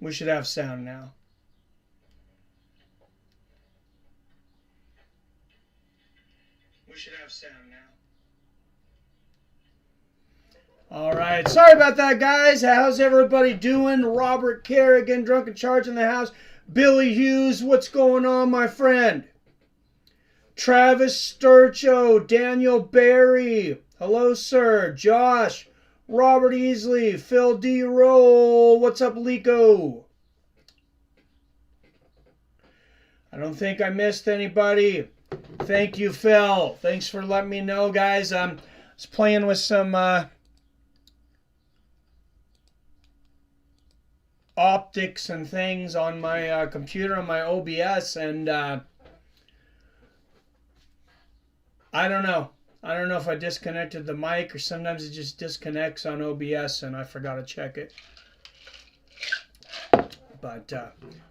We should have sound now. We should have sound now. All right. Sorry about that, guys. How's everybody doing? Robert Kerrigan, Drunken Charge in the house. Billy Hughes, what's going on, my friend? Travis Sturcho, Daniel Barry. Hello, sir. Josh, Robert Easley, Phil D. Roll. What's up, Lico? I don't think I missed anybody. Thank you, Phil. Thanks for letting me know, guys. I was playing with some optics and things on my computer, on my OBS, and I don't know. I don't know if I disconnected the mic or sometimes it just disconnects on OBS and I forgot to check it. But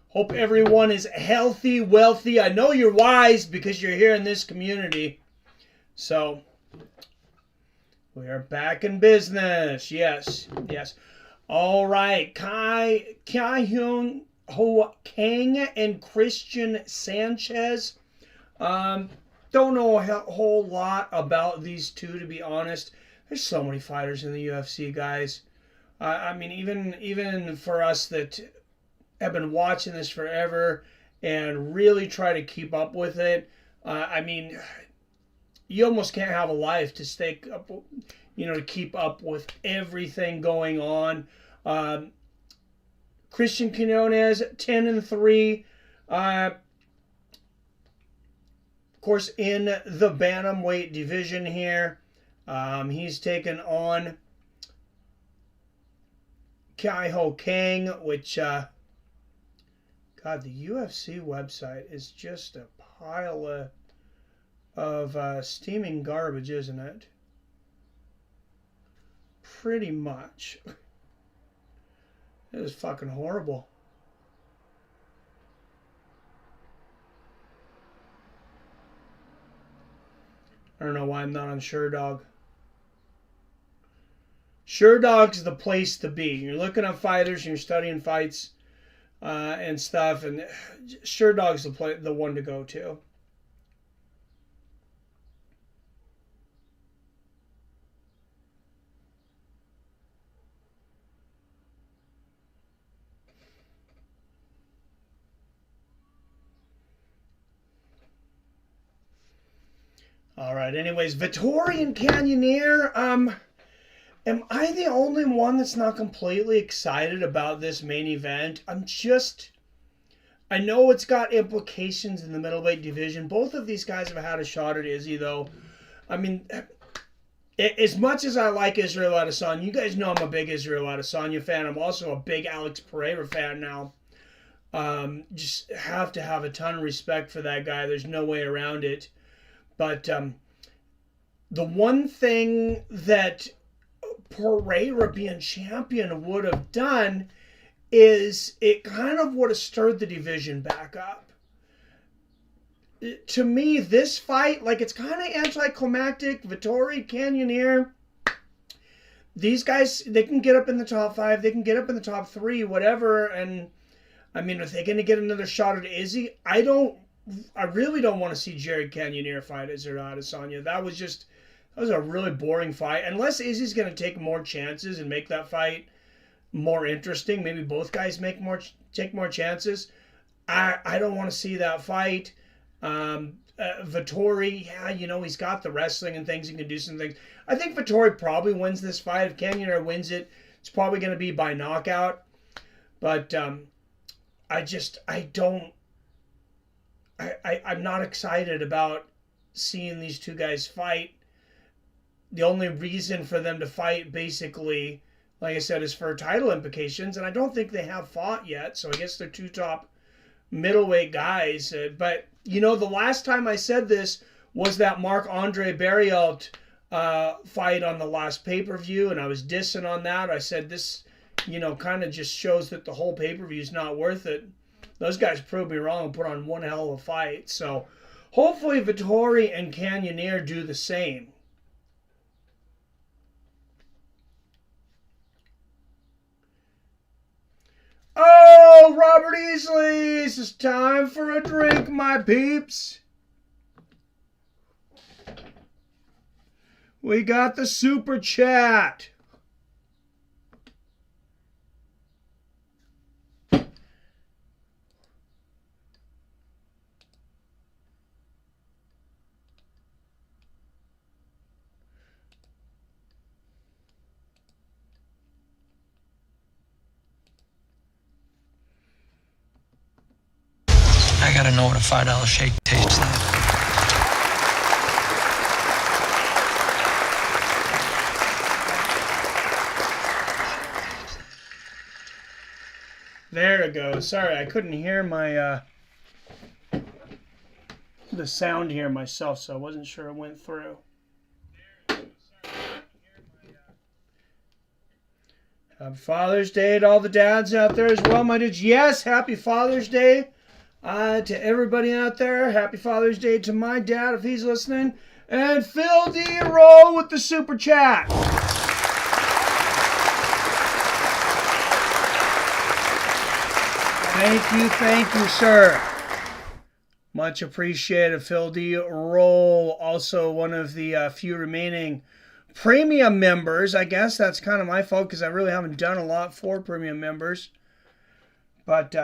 hope everyone is healthy, wealthy. I know you're wise because you're here in this community. So, we are back in business. Yes, yes. All right. Kai Hyun Ho Kang and Christian Sanchez. Don't know a whole lot about these two, to be honest. There's so many fighters in the UFC, guys. I mean, even for us that have been watching this forever and really try to keep up with it, I mean, you almost can't have a life to stay up, to keep up with everything going on. Christian Cannonier 10-3. Of course, in the bantamweight division here, he's taken on Kai Ho Kang, which, God, the UFC website is just a pile of steaming garbage, isn't it? Pretty much. It is fucking horrible. I don't know why I'm not on SureDog. SureDog's the place to be. You're looking at fighters and you're studying fights and stuff, and SureDog's the one to go to. All right, anyways, Vettori and Cannonier, am I the only one that's not completely excited about this main event? I know it's got implications in the middleweight division. Both of these guys have had a shot at Izzy, though. I mean, as much as I like Israel Adesanya, you guys know I'm a big Israel Adesanya fan. I'm also a big Alex Pereira fan now. Just have to have a ton of respect for that guy. There's no way around it. But the one thing that Pereira being champion would have done is it kind of would have stirred the division back up. To me, this fight, like, it's kind of anticlimactic. Vettori, Cannonier, these guys, they can get up in the top 5, they can get up in the top 3, whatever. And I mean, are they going to get another shot at Izzy? I really don't want to see Jared Cannonier fight Israel Adesanya. That was a really boring fight. Unless Izzy's going to take more chances and make that fight more interesting. Maybe both guys take more chances. I don't want to see that fight. Vettori, yeah, he's got the wrestling and things. He can do some things. I think Vettori probably wins this fight. If Cannonier wins it, it's probably going to be by knockout. But I'm not excited about seeing these two guys fight. The only reason for them to fight, basically, like I said, is for title implications, and I don't think they have fought yet, so I guess they're two top middleweight guys. But, the last time I said this was that Marc-Andre Barriault fight on the last pay-per-view, and I was dissing on that. I said this, kind of just shows that the whole pay-per-view is not worth it. Those guys proved me wrong and put on one hell of a fight. So hopefully Vettori and Cannonier do the same. go, Robert Easley. It's time for a drink, my peeps. We got the super chat. I gotta know what a $5 shake tastes like. There it goes. Sorry, I couldn't hear my the sound here myself, so I wasn't sure it went through. Happy Father's Day to all the dads out there as well, my dudes. Yes, happy Father's Day to everybody out there. Happy Father's Day to my dad if he's listening. And Phil D. Roll with the super chat. Thank you, sir. Much appreciated, Phil D. Roll. Also one of the few remaining premium members. I guess that's kind of my fault because I really haven't done a lot for premium members. But,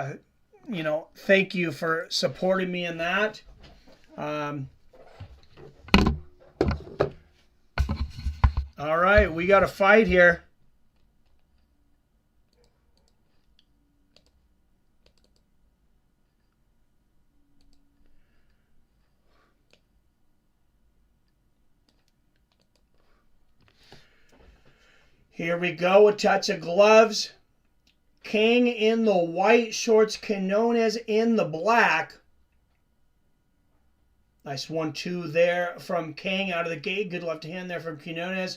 you know, thank you for supporting me in that. All right, we got a fight here. Here we go, a touch of gloves. King in the white shorts, Cannonier in the black. Nice 1-2 there from King out of the gate. Good left hand there from Cannonier.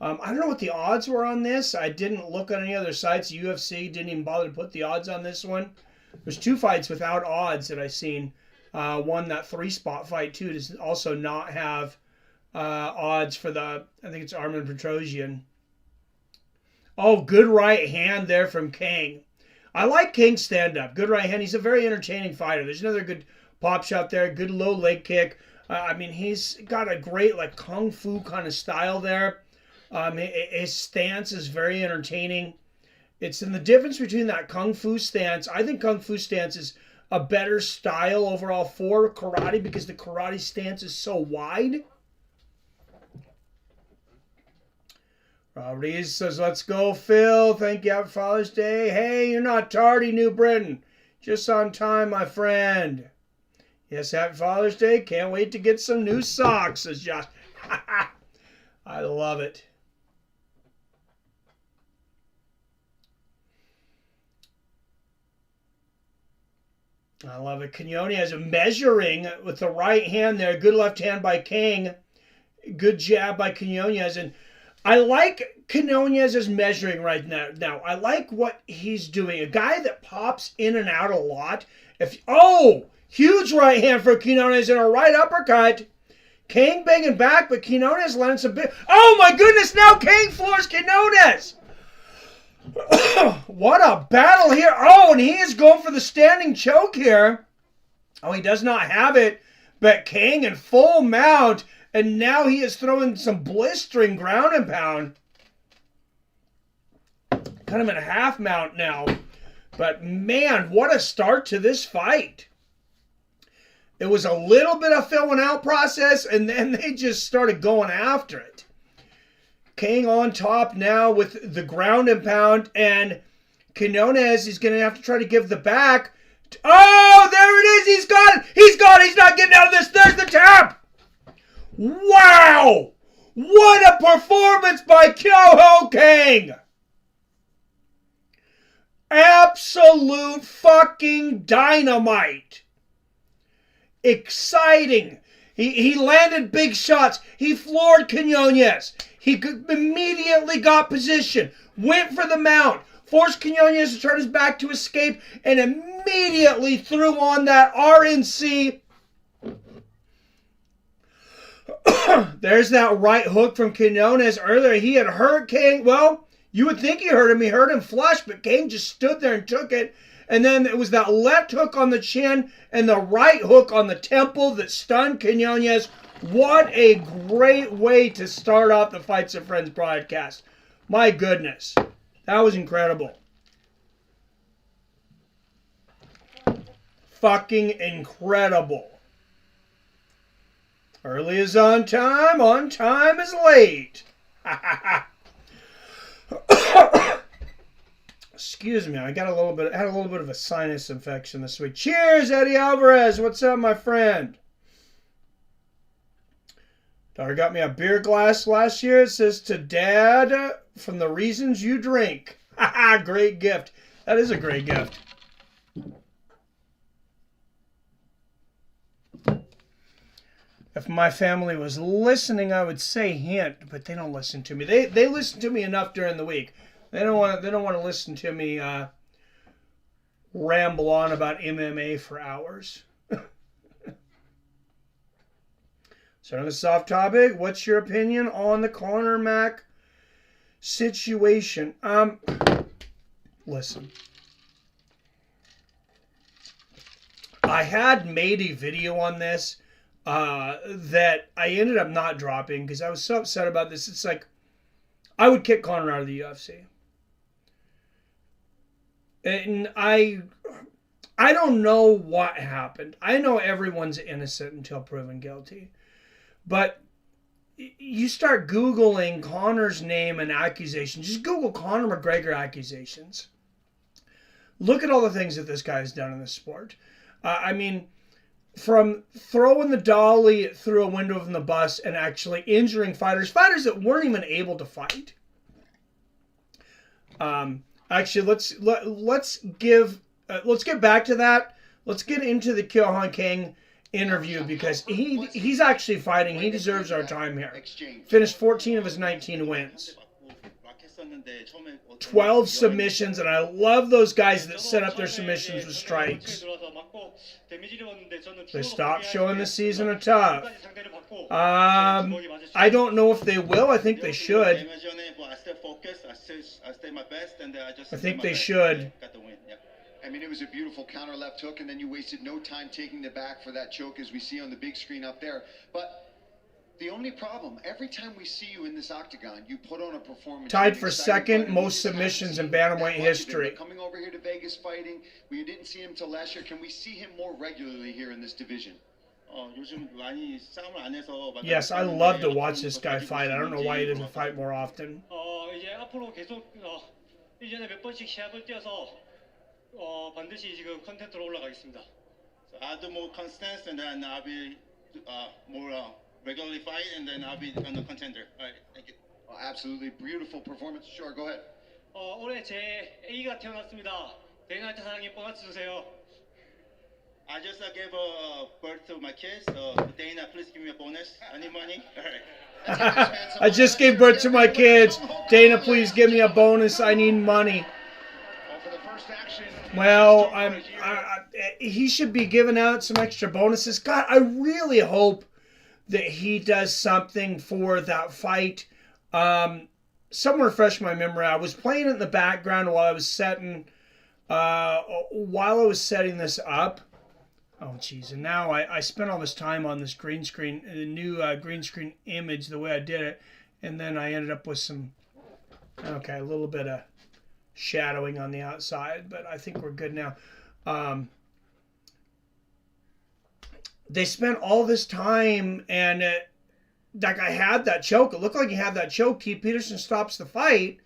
I don't know what the odds were on this. I didn't look on any other sites. UFC didn't even bother to put the odds on this one. There's 2 fights without odds that I've seen. One, that 3-spot fight, too, does also not have odds for the, I think it's Armen Petrosyan. Oh, good right hand there from King. I like King's stand-up. Good right hand. He's a very entertaining fighter. There's another good pop shot there. Good low leg kick. I mean, he's got a great, like, kung fu kind of style there. His stance is very entertaining. It's in the difference between that kung fu stance. I think kung fu stance is a better style overall for karate because the karate stance is so wide. Robert East says, let's go, Phil. Thank you. Happy Father's Day. Hey, you're not tardy, New Britain. Just on time, my friend. Yes, happy Father's Day. Can't wait to get some new socks, says Josh. I love it. I love it. Cannonier has a measuring with the right hand there. Good left hand by King. Good jab by Cannonier. And I like Cannonier's measuring right now. I like what he's doing. A guy that pops in and out a lot. Huge right hand for Cannonier and a right uppercut. King banging back, but Cannonier's landing some big. Oh my goodness! Now King floors Cannonier. What a battle here! Oh, and he is going for the standing choke here. Oh, he does not have it, but King in full mount. And now he is throwing some blistering ground and pound. Kind of in a half mount now. But man, what a start to this fight. It was a little bit of filling out process, and then they just started going after it. King on top now with the ground and pound, and Cannonier is going to have to try to give the back. Oh, there it is. He's got it. He's got it. He's not getting out of this. There's the tap. Wow! What a performance by Kyoho King! Absolute fucking dynamite. Exciting. He landed big shots. He floored Cannonier. He immediately got position. Went for the mount. Forced Cannonier to turn his back to escape. And immediately threw on that RNC. There's that right hook from Cannonier. Earlier, he had hurt King. Well, you would think he hurt him. He hurt him flush, but King just stood there and took it. And then it was that left hook on the chin and the right hook on the temple that stunned Cannonier. What a great way to start off the Fights of Friends broadcast. My goodness. That was incredible. Fucking incredible. Early is on time is late. Excuse me, I had a little bit of a sinus infection this week. Cheers, Eddie Alvarez. What's up, my friend? Daughter got me a beer glass last year. It says to Dad, from the reasons you drink. Great gift. That is a great gift. If my family was listening, I would say hint, but they don't listen to me. They listen to me enough during the week. They don't want to listen to me ramble on about MMA for hours. So on the soft topic, what's your opinion on the Conor Mac situation? Listen. I had made a video on this that I ended up not dropping because I was so upset about this. It's like, I would kick Conor out of the UFC. And I don't know what happened. I know everyone's innocent until proven guilty. But you start Googling Conor's name and accusations. Just Google Conor McGregor accusations. Look at all the things that this guy has done in this sport. I mean, from throwing the dolly through a window from the bus and actually injuring fighters that weren't even able to fight. Actually, let's get back to that. Let's get into the Kyohan King interview because he's actually fighting. He deserves our time here. Finished 14 of his 19 wins. 12 submissions, and I love those guys that set up their submissions with strikes. They stopped showing the season of tough. I don't know if they will. I think they should. I think they should. I mean, it was a beautiful counter left hook, and then you wasted no time taking the back for that choke, as we see on the big screen up there. But the only problem, every time we see you in this octagon, you put on a performance. Tied for second most submissions in bantamweight history. Coming over here to Vegas fighting, we didn't see him till last year. Can we see him more regularly here in this division? Yes, I love to watch this guy fight. I don't know why he doesn't fight more often. 반드시 지금 컨텐츠로 올라가겠습니다. So I'll do more constants and then I'll be more regularly fight and then I'll be on the contender. All right, thank you. Absolutely beautiful performance. Sure, go ahead. 올해 제 A가 태어났습니다. 대인한테 사랑해 보너스 주세요. I just gave birth to my kids. So Dana, please give me a bonus. Any money? All right. I just gave birth to my kids. Dana, please give me a bonus. I need money. Well, he should be giving out some extra bonuses. God, I really hope that he does something for that fight. Someone refresh my memory. I was playing it in the background while I was setting this up. Oh, jeez. And now I spent all this time on this green screen, the new green screen image, the way I did it. And then I ended up with a little bit of shadowing on the outside, but I think we're good now. They spent all this time, and that guy had that choke. It looked like he had that choke. Keith Peterson stops the fight,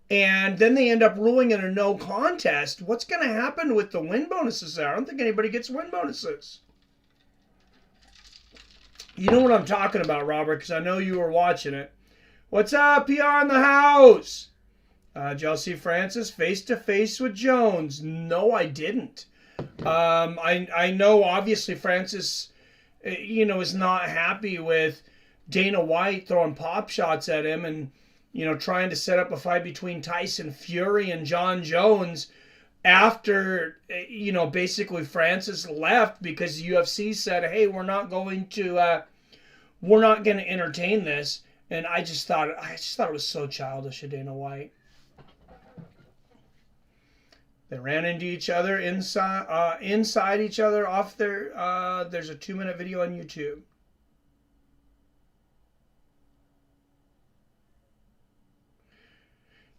and then they end up ruling it a no contest. What's going to happen with the win bonuses there? I don't think anybody gets win bonuses. You know what I'm talking about, Robert, because I know you were watching it. What's up, PR in the house? Chelsea Francis face-to-face with Jones. No, I didn't. I know, obviously, Francis, is not happy with Dana White throwing pop shots at him and, trying to set up a fight between Tyson Fury and John Jones after, basically Francis left because the UFC said, hey, we're not going to entertain this. And I just thought it was so childish of Dana White. They ran into each other inside each other off their. There's a 2-minute video on YouTube.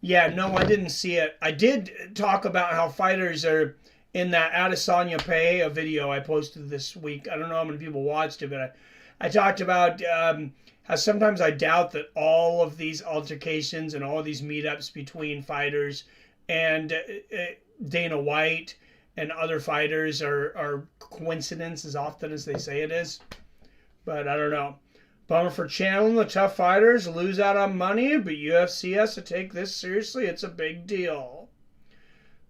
Yeah, no, I didn't see it. I did talk about how fighters are in that Adesanya Pay video I posted this week. I don't know how many people watched it, but I talked about how sometimes I doubt that all of these altercations and all of these meetups between fighters and Dana White and other fighters are coincidence as often as they say it is. But I don't know. Bummer for Channel. The tough fighters lose out on money, but UFC has to take this seriously. It's a big deal.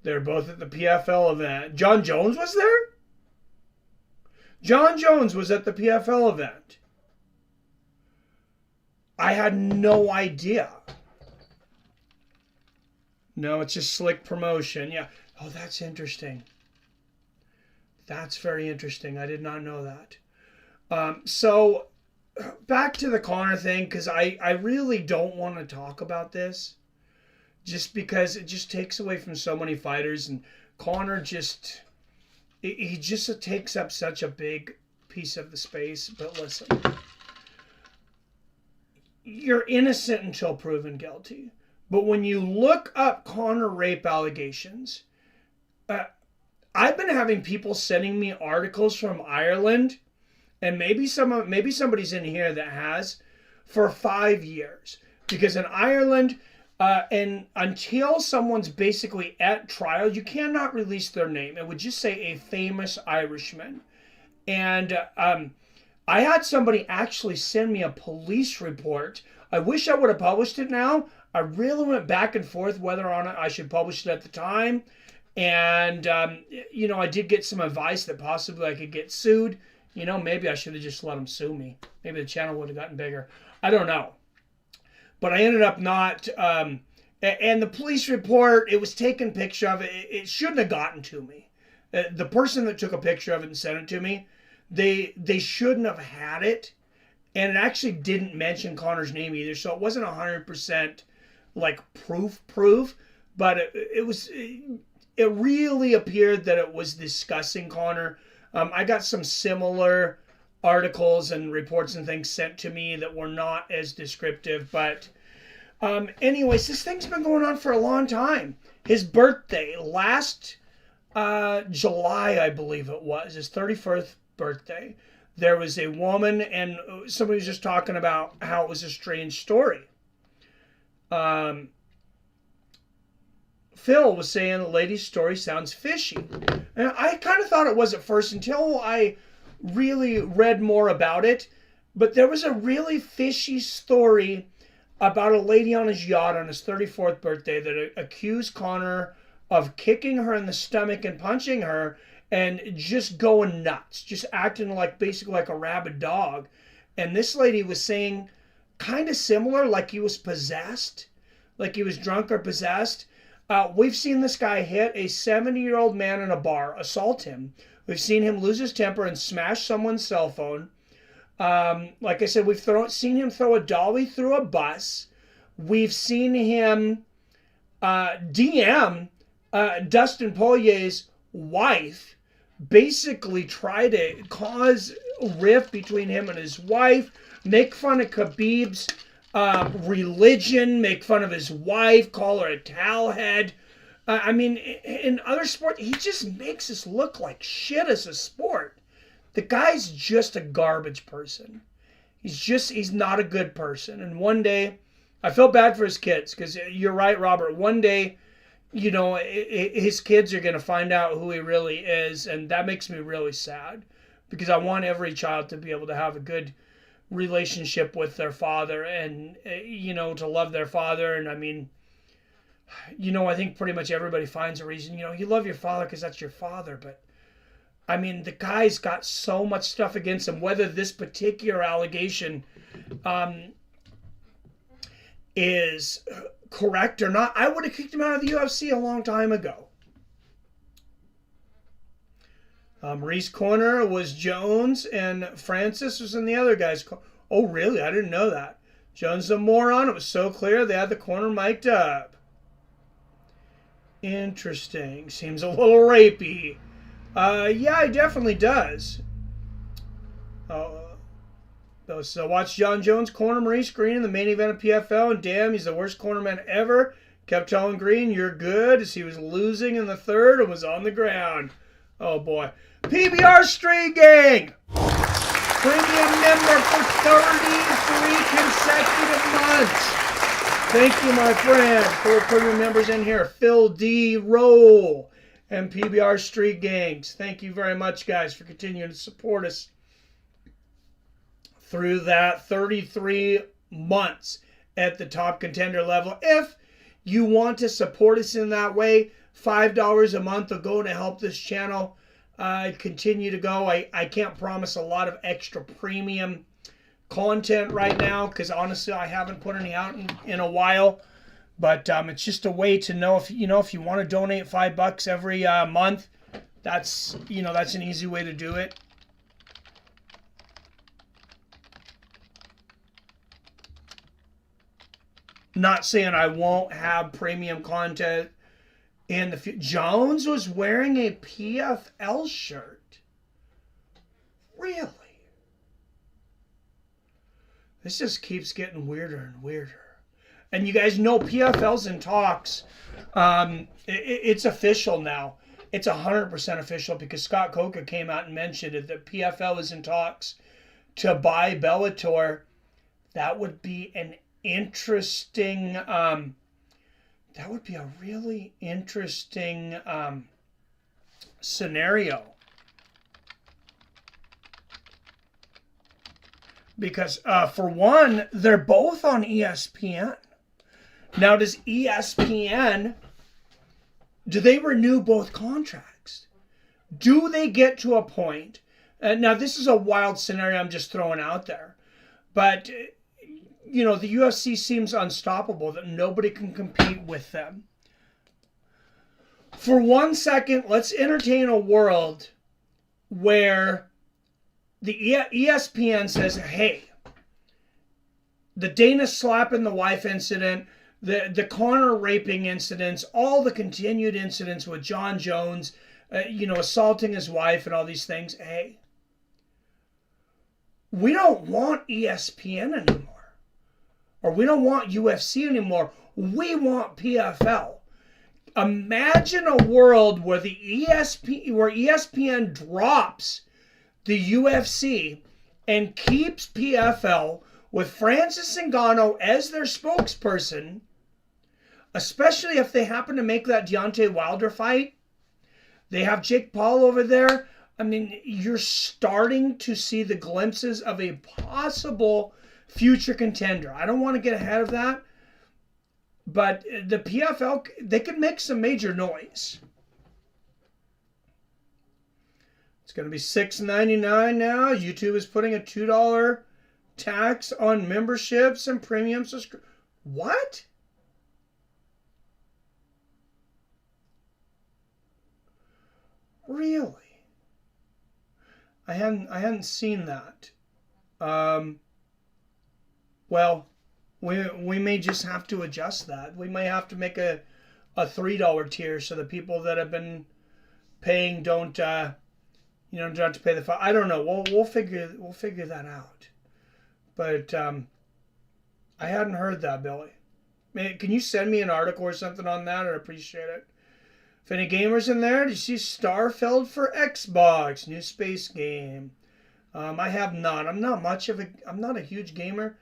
They're both at the PFL event. John Jones was there? John Jones was at the PFL event. I had no idea. No, it's just slick promotion. Yeah. Oh, that's interesting. That's very interesting. I did not know that. So, back to the Conor thing, because I really don't want to talk about this. Just because it just takes away from so many fighters. And Conor just... He just takes up such a big piece of the space. But listen. You're innocent until proven guilty. But when you look up Conor rape allegations... I've been having people sending me articles from Ireland, and maybe somebody's in here that has, for 5 years. Because in Ireland, and until someone's basically at trial, you cannot release their name. It would just say a famous Irishman. And I had somebody actually send me a police report. I wish I would have published it now. I really went back and forth whether or not I should publish it at the time. And, you know, I did get some advice that possibly I could get sued. You know, maybe I should have just let them sue me. Maybe the channel would have gotten bigger. I don't know. But I ended up not. And the police report, it was taken picture of. It shouldn't have gotten to me. The person that took a picture of it and sent it to me, they shouldn't have had it. And it actually didn't mention Conor's name either. So it wasn't 100% like proof. But it really appeared that it was discussing Conor. I got some similar articles and reports and things sent to me that were not as descriptive. But anyways, this thing's been going on for a long time. His birthday, last July, I believe it was, his 31st birthday, there was a woman, and somebody was just talking about how it was a strange story. Phil was saying the lady's story sounds fishy. And I kind of thought it was at first until I really read more about it. But there was a really fishy story about a lady on his yacht on his 34th birthday that accused Conor of kicking her in the stomach and punching her and just going nuts, just acting like basically like a rabid dog. And this lady was saying kind of similar, like he was possessed, like he was drunk or possessed. We've seen this guy hit a 70-year-old man in a bar, assault him. We've seen him lose his temper and smash someone's cell phone. Like I said, we've seen him throw a dolly through a bus. We've seen him DM Dustin Poirier's wife, basically try to cause a rift between him and his wife, make fun of Khabib's religion, make fun of his wife, call her a towelhead. I mean, in other sports, he just makes us look like shit as a sport. The guy's just a garbage person. He's not a good person. And one day, I felt bad for his kids, because you're right, Robert. One day, you know, his kids are going to find out who he really is, and that makes me really sad, because I want every child to be able to have a good relationship with their father and, you know, to love their father. And I mean, you know, I think pretty much everybody finds a reason. You know, you love your father because that's your father, but I mean, the guy's got so much stuff against him. Whether this particular allegation is correct or not, I would have kicked him out of the UFC a long time ago. Maurice corner was Jones, and Francis was in the other guy's. Oh, really? I didn't know that. Jones a moron. It was so clear they had the corner mic'd up. Interesting. Seems a little rapey. Yeah, it definitely does. So watch John Jones corner Maurice Green in the main event of PFL, and damn, he's the worst cornerman ever. Kept telling Green, you're good, as he was losing in the third and was on the ground. Oh boy. PBR Street Gang! Premium member for 33 consecutive months. Thank you, my friend, for premium members in here. Phil D. Roll and PBR Street Gangs. Thank you very much, guys, for continuing to support us through that 33 months at the top contender level. If you want to support us in that way, $5 a month will go to help this channel continue to go. I can't promise a lot of extra premium content right now because honestly I haven't put any out in a while, but it's just a way to know if you want to donate $5 every month. That's an easy way to do it. Not saying I won't have premium content in the future. Jones was wearing a PFL shirt. Really? This just keeps getting weirder and weirder. And you guys know PFL's in talks. It's official now. It's 100% official because Scott Coker came out and mentioned it, that PFL is in talks to buy Bellator. That would be an interesting, that would be a really interesting scenario. Because, for one, they're both on ESPN. Now, does ESPN, do they renew both contracts? Do they get to a point, now this is a wild scenario I'm just throwing out there, but the UFC seems unstoppable, that nobody can compete with them. For 1 second, let's entertain a world where the ESPN says, hey, the Dana slapping the wife incident, the Conor raping incidents, all the continued incidents with John Jones, assaulting his wife and all these things, hey, we don't want ESPN anymore. Or we don't want UFC anymore. We want PFL. Imagine a world where ESPN drops the UFC and keeps PFL with Francis Ngannou as their spokesperson, especially if they happen to make that Deontay Wilder fight. They have Jake Paul over there. I mean, you're starting to see the glimpses of a possible future contender. I don't want to get ahead of that, but the PFL, they can make some major noise. It's going to be $6.99 now. YouTube is putting a $2 tax on memberships and premium subscriptions. What? Really? I hadn't seen that. Well, we may just have to adjust that. We may have to make a $3 tier so the people that have been paying don't have to pay the fine. I don't know. We'll figure that out. But I hadn't heard that, Billy. Man, can you send me an article or something on that? I'd appreciate it. If any gamers in there, did you see Starfield for Xbox? New space game. I have not. I'm not a huge gamer.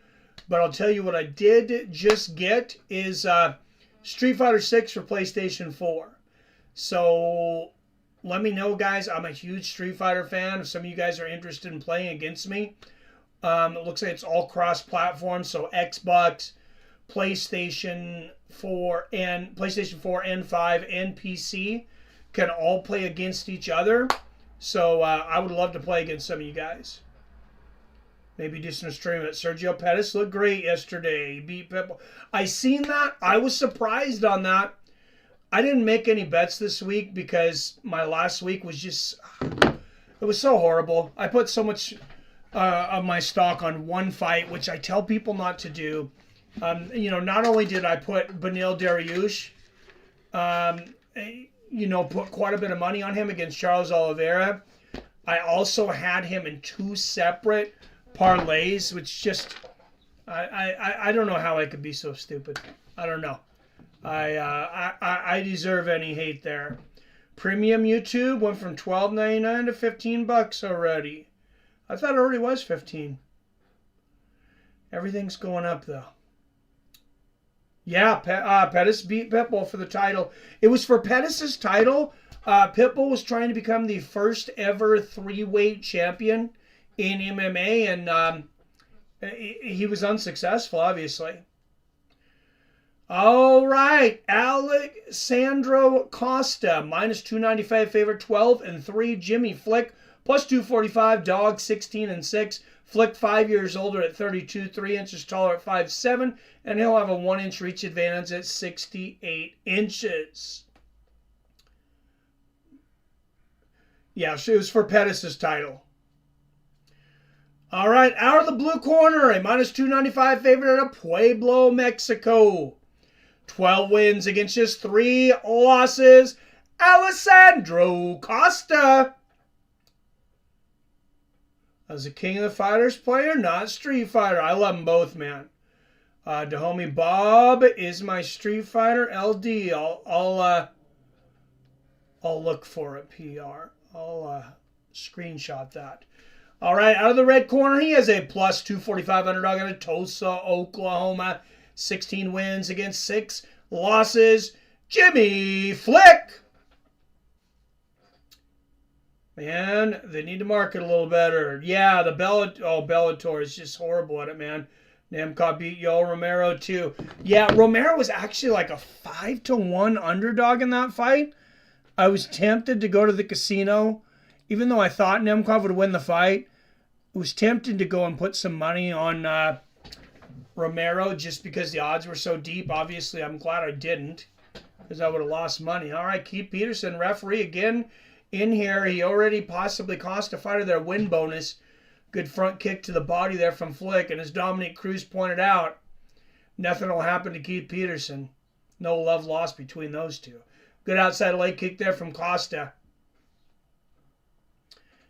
But I'll tell you what I did just get is Street Fighter 6 for PlayStation 4. So let me know, guys. I'm a huge Street Fighter fan. If some of you guys are interested in playing against me, it looks like it's all cross-platform. So Xbox, PlayStation 4, and 5, and PC can all play against each other. So I would love to play against some of you guys. Maybe do some streaming. Sergio Pettis looked great yesterday. He beat Pitbull. I seen that. I was surprised on that. I didn't make any bets this week because my last week was just... It was so horrible. I put so much of my stock on one fight, which I tell people not to do. Not only did I put Beneil Dariush put quite a bit of money on him against Charles Oliveira. I also had him in 2 separate parlays, which just, I don't know how I could be so stupid. I don't know. I deserve any hate there. Premium YouTube went from $12.99 to $15 already. I thought it already was 15. Everything's going up though. Yeah, Pettis beat Pitbull for the title. It was for Pettis' title. Pitbull was trying to become the first ever 3-weight champion in MMA, and he was unsuccessful, obviously. All right, Alexandro Costa, minus 295 favorite, 12-3. Jimmy Flick, plus 245, dog 16-6. Flick 5 years older at 32, 3 inches taller at 5'7", and he'll have a 1-inch reach advantage at 68 inches. Yeah, so it was for Pettis' title. All right, out of the blue corner, a minus 295 favorite out of Pueblo, Mexico. 12 wins against just 3 losses. Alessandro Costa. As a King of the Fighters player, not Street Fighter. I love them both, man. Dahomey Bob is my Street Fighter LD. I'll look for it, PR. I'll screenshot that. All right, out of the red corner, he has a plus 245 underdog out of Tulsa, Oklahoma. 16 wins against 6 losses. Jimmy Flick. Man, they need to market a little better. Yeah, the Bellator is just horrible at it, man. Nemkov beat Yoel Romero too. Yeah, Romero was actually like a 5-1 underdog in that fight. I was tempted to go to the casino, even though I thought Nemkov would win the fight. I was tempted to go and put some money on Romero just because the odds were so deep. Obviously, I'm glad I didn't, because I would have lost money. All right, Keith Peterson, referee again in here. He already possibly cost a fighter their win bonus. Good front kick to the body there from Flick. And as Dominic Cruz pointed out, nothing will happen to Keith Peterson. No love lost between those two. Good outside leg kick there from Costa.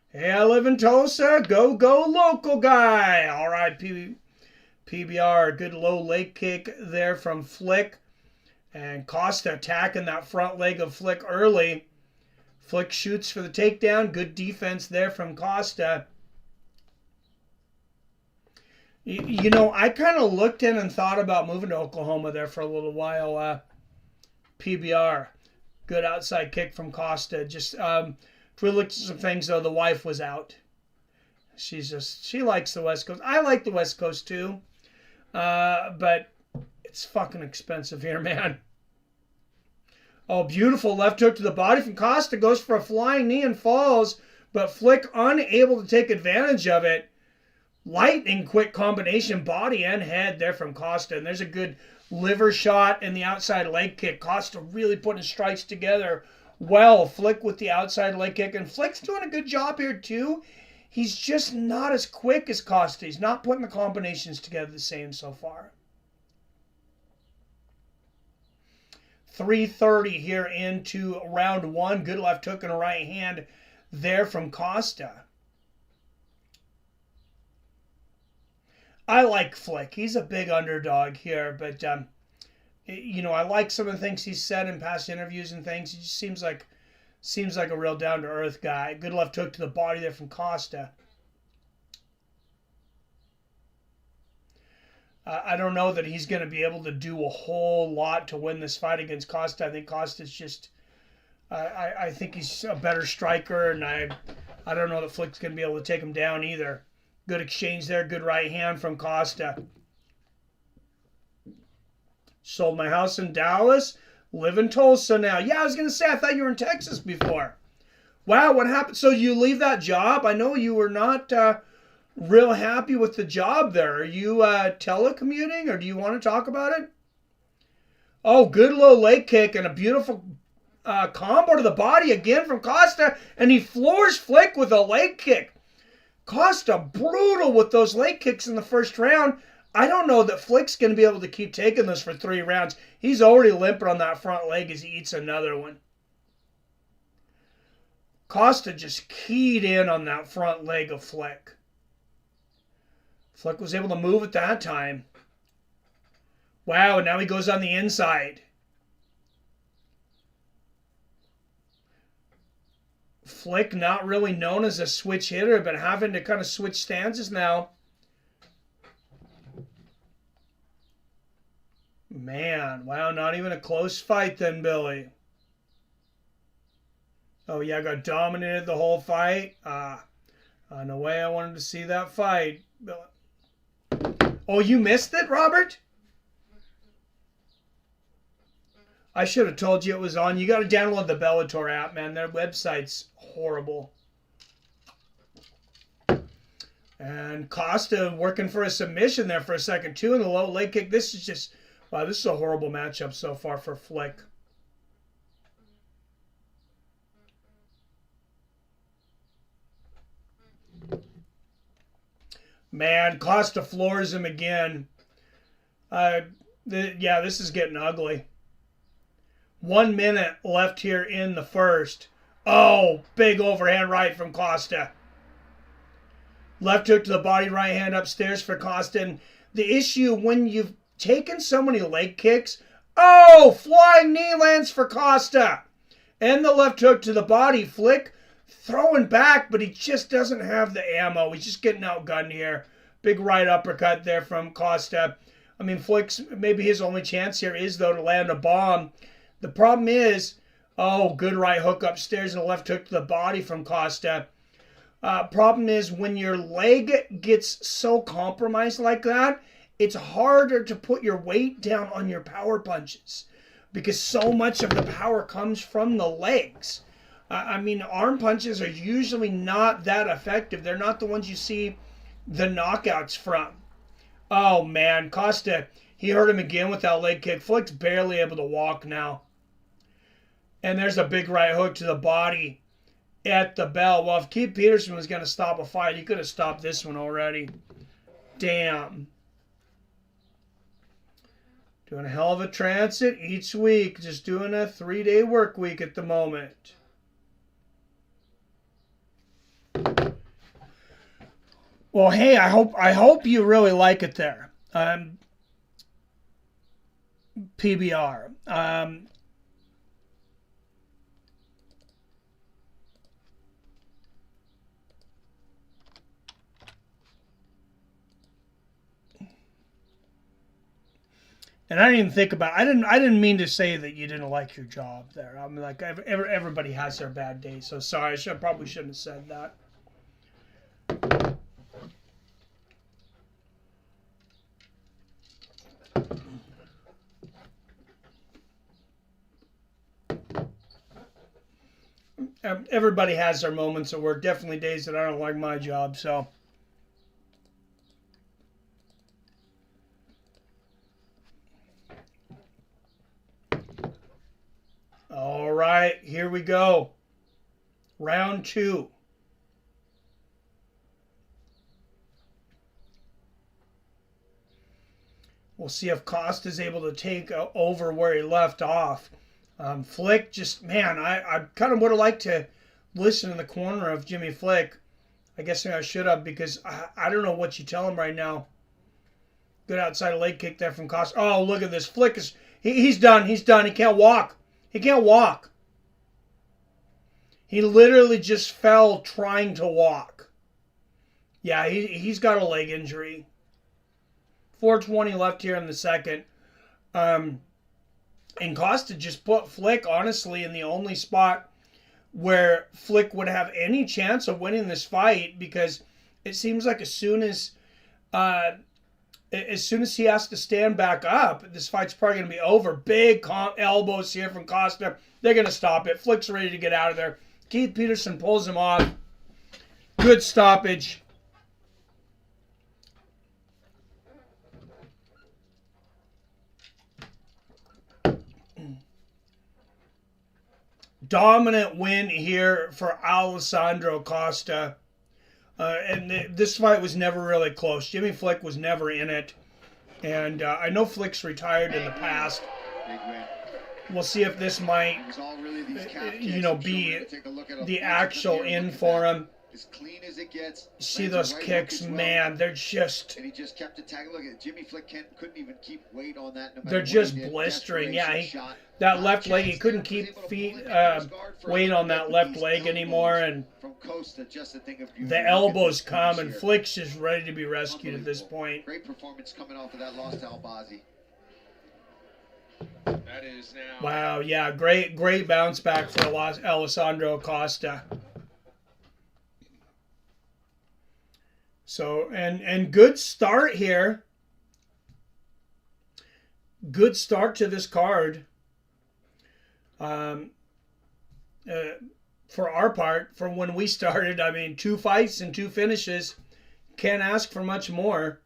Hey, I live in Tulsa. Go local guy. All right, PBR. Good low leg kick there from Flick. And Costa attacking that front leg of Flick early. Flick shoots for the takedown. Good defense there from Costa. You know, I kind of looked in and thought about moving to Oklahoma there for a little while. PBR. Good outside kick from Costa. Just, we looked at some things, though. The wife was out. She likes the West Coast. I like the West Coast, too. But it's fucking expensive here, man. Oh, beautiful left hook to the body from Costa. Goes for a flying knee and falls. But Flick unable to take advantage of it. Lightning quick combination, body and head there from Costa. And there's a good liver shot and the outside leg kick. Costa really putting his strikes together well. Flick with the outside leg kick. And Flick's doing a good job here too. He's just not as quick as Costa. He's not putting the combinations together the same so far. 3:30 here into round 1. Good left hook and a right hand there from Costa. I like Flick. He's a big underdog here, but you know, I like some of the things he's said in past interviews and things. He just seems like a real down-to-earth guy. Good left hook to the body there from Costa. I don't know that he's going to be able to do a whole lot to win this fight against Costa. I think Costa's just... I think he's a better striker, and I don't know that Flick's going to be able to take him down either. Good exchange there. Good right hand from Costa. Sold my house in Dallas. Live in Tulsa now. Yeah, I was going to say, I thought you were in Texas before. Wow, what happened? So you leave that job? I know you were not real happy with the job there. Are you telecommuting, or do you want to talk about it? Oh, good low leg kick and a beautiful combo to the body again from Costa. And he floors Flick with a leg kick. Costa brutal with those leg kicks in the first round. I don't know that Flick's going to be able to keep taking this for 3 rounds. He's already limping on that front leg as he eats another one. Costa just keyed in on that front leg of Flick. Flick was able to move at that time. Wow, and now he goes on the inside. Flick, not really known as a switch hitter, but having to kind of switch stances now. Man, wow, not even a close fight then, Billy. Oh, yeah, got dominated the whole fight. No way I wanted to see that fight. Oh, you missed it, Robert? I should have told you it was on. You got to download the Bellator app, man. Their website's horrible. And Costa working for a submission there for a second, too, in the low leg kick. This is just, wow, this is a horrible matchup so far for Flick. Man, Costa floors him again. Yeah, this is getting ugly. 1 minute left here in the first. Oh, big overhand right from Costa. Left hook to the body, right hand upstairs for Costa. And the issue when you've taken so many leg kicks, oh, flying knee lands for Costa. And the left hook to the body. Flick throwing back, but he just doesn't have the ammo. He's just getting outgunned here. Big right uppercut there from Costa. I mean, Flick's, maybe his only chance here is, though, to land a bomb. The problem is, oh, good right hook upstairs and a left hook to the body from Costa. Problem is, when your leg gets so compromised like that, it's harder to put your weight down on your power punches because so much of the power comes from the legs. I mean, arm punches are usually not that effective. They're not the ones you see the knockouts from. Oh, man. Costa, he hurt him again with that leg kick. Flick's barely able to walk now. And there's a big right hook to the body at the bell. Well, if Keith Peterson was going to stop a fight, he could have stopped this one already. Damn. Doing a hell of a transit each week. Just doing a 3-day work week at the moment. Well, hey, I hope you really like it there. PBR. And I didn't even think about. I didn't mean to say that you didn't like your job there. I mean, like everybody has their bad days. So sorry, I probably shouldn't have said that. Everybody has their moments at work. Definitely days that I don't like my job. So. All right, here we go. Round 2. We'll see if Costa's able to take over where he left off. Flick just, man, I kind of would have liked to listen in the corner of Jimmy Flick. I guess I should have because I don't know what you tell him right now. Good outside leg kick there from Costa. Oh, look at this. Flick is, he's done. He's done. He can't walk. He can't walk. He literally just fell trying to walk. Yeah, he's got a leg injury. 4:20 left here in the second. And Costa just put Flick, honestly, in the only spot where Flick would have any chance of winning this fight because it seems like as soon as he has to stand back up, this fight's probably going to be over. Big elbows here from Costa. They're going to stop it. Flick's ready to get out of there. Keith Peterson pulls him off. Good stoppage. Dominant win here for Alessandro Costa. And this fight was never really close. Jimmy Flick was never in it. And I know Flick's retired in the past. we'll see if this might, It was all really these calf you kicks. know, I'm sure we're be gonna take a look at a the bunch of them actual here. in Look at for that. him. As clean as it gets. See Lands a those right hook kicks, as well. man, they're just, And he just kept attacking. Look at Jimmy Flick couldn't even keep weight on that. No matter they're what just he did. blistering. Yeah, Desperation shot. that Not a left leg, he chance couldn't there. Was keep able to feet, pull it into his guard for a weight little on bit, that but left these leg anymore, and from Costa, just a thing of beauty. the Look at elbows this come, finish and here. Flick's just ready to be rescued at this Unbelievable. point. Great performance coming off of that loss to Albazi. That is now. Wow, yeah, great bounce back for Alessandro Costa. So, and good start here. Good start to this card. For our part, from when we started, I mean, 2 fights and 2 finishes. Can't ask for much more.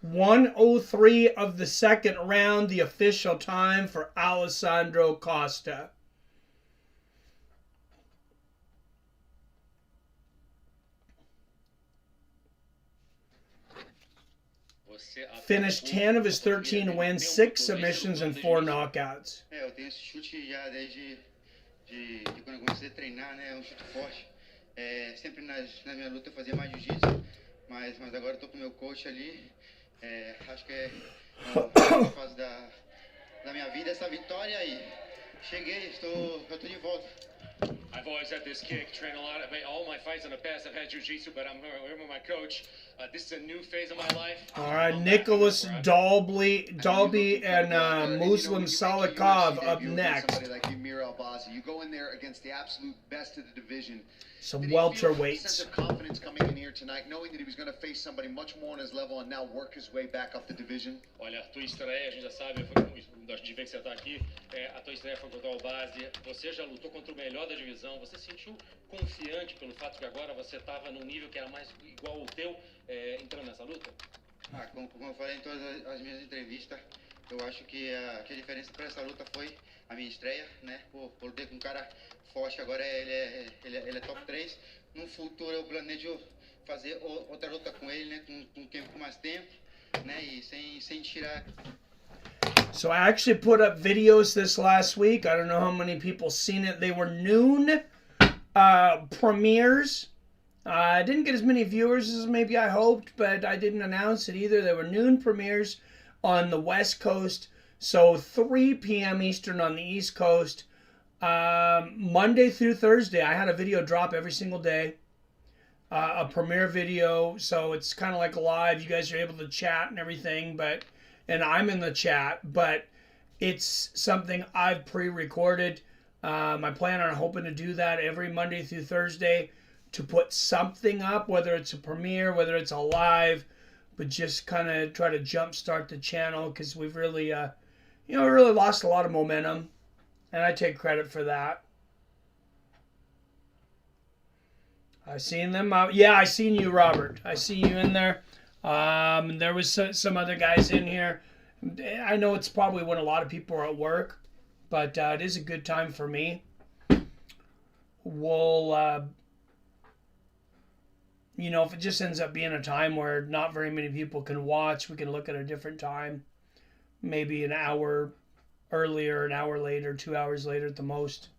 .103 of the second round, the official time for Alessandro Costa. Finished 10 of his 13 wins, 6 submissions, and 4 knockouts. Eu tenho esse chute já desde de quando eu comecei a treinar, né? É um chute forte. Sempre na minha luta eu fazia mais jiu-jitsu, mas agora eu tô com o meu coach ali. Acho que é uma fase da minha vida essa vitória e cheguei, eu tô de volta. I've always had this kick, train a lot. All my fights in the past I've had jiu-jitsu, but I'm here with my coach. This is a new phase of my life. All right, Nikolas Dalby and Muslim Salikhov up next. Somebody like Emir Albazi. You go in there against the absolute best of the division. Some Did he feel a welterweights. sense of confidence coming in here tonight, knowing that he was going to face somebody much more on his level and now work his way back up the division? Olha, a tua estreia, a gente já sabe, a gente vê que você está aqui, a tua estreia foi contra o Albazi, você já lutou contra o melhor da divisão, você se sentiu confiante pelo fato que agora você estava num nível que era mais igual ao teu, entrando nessa luta? Como eu falei em todas as minhas entrevistas, eu acho que a diferença para essa luta foi a minha estreia, né? Por lutar com um cara forte, agora ele é top 3. No futuro eu planejo fazer outra luta com ele, né? Com mais tempo, né? E sem tirar. So I actually put up videos this last week. I don't know how many people seen it. They were noon premieres. I didn't get as many viewers as maybe I hoped, but I didn't announce it either. They were noon premieres on the West Coast, so 3 p.m. Eastern on the East Coast. Monday through Thursday, I had a video drop every single day. A premiere video, so it's kind of like live. You guys are able to chat and everything, and I'm in the chat, but it's something I've pre-recorded. I plan on hoping to do that every Monday through Thursday to put something up, whether it's a premiere, whether it's a live, but just kind of try to jumpstart the channel because we've really, really lost a lot of momentum, and I take credit for that. I've seen them out. Yeah, I seen you, Robert. I see you in there. There was some other guys in here. I know it's probably when a lot of people are at work, but it is a good time for me. We'll, if it just ends up being a time where not very many people can watch, we can look at a different time. Maybe an hour earlier, an hour later, 2 hours later at the most.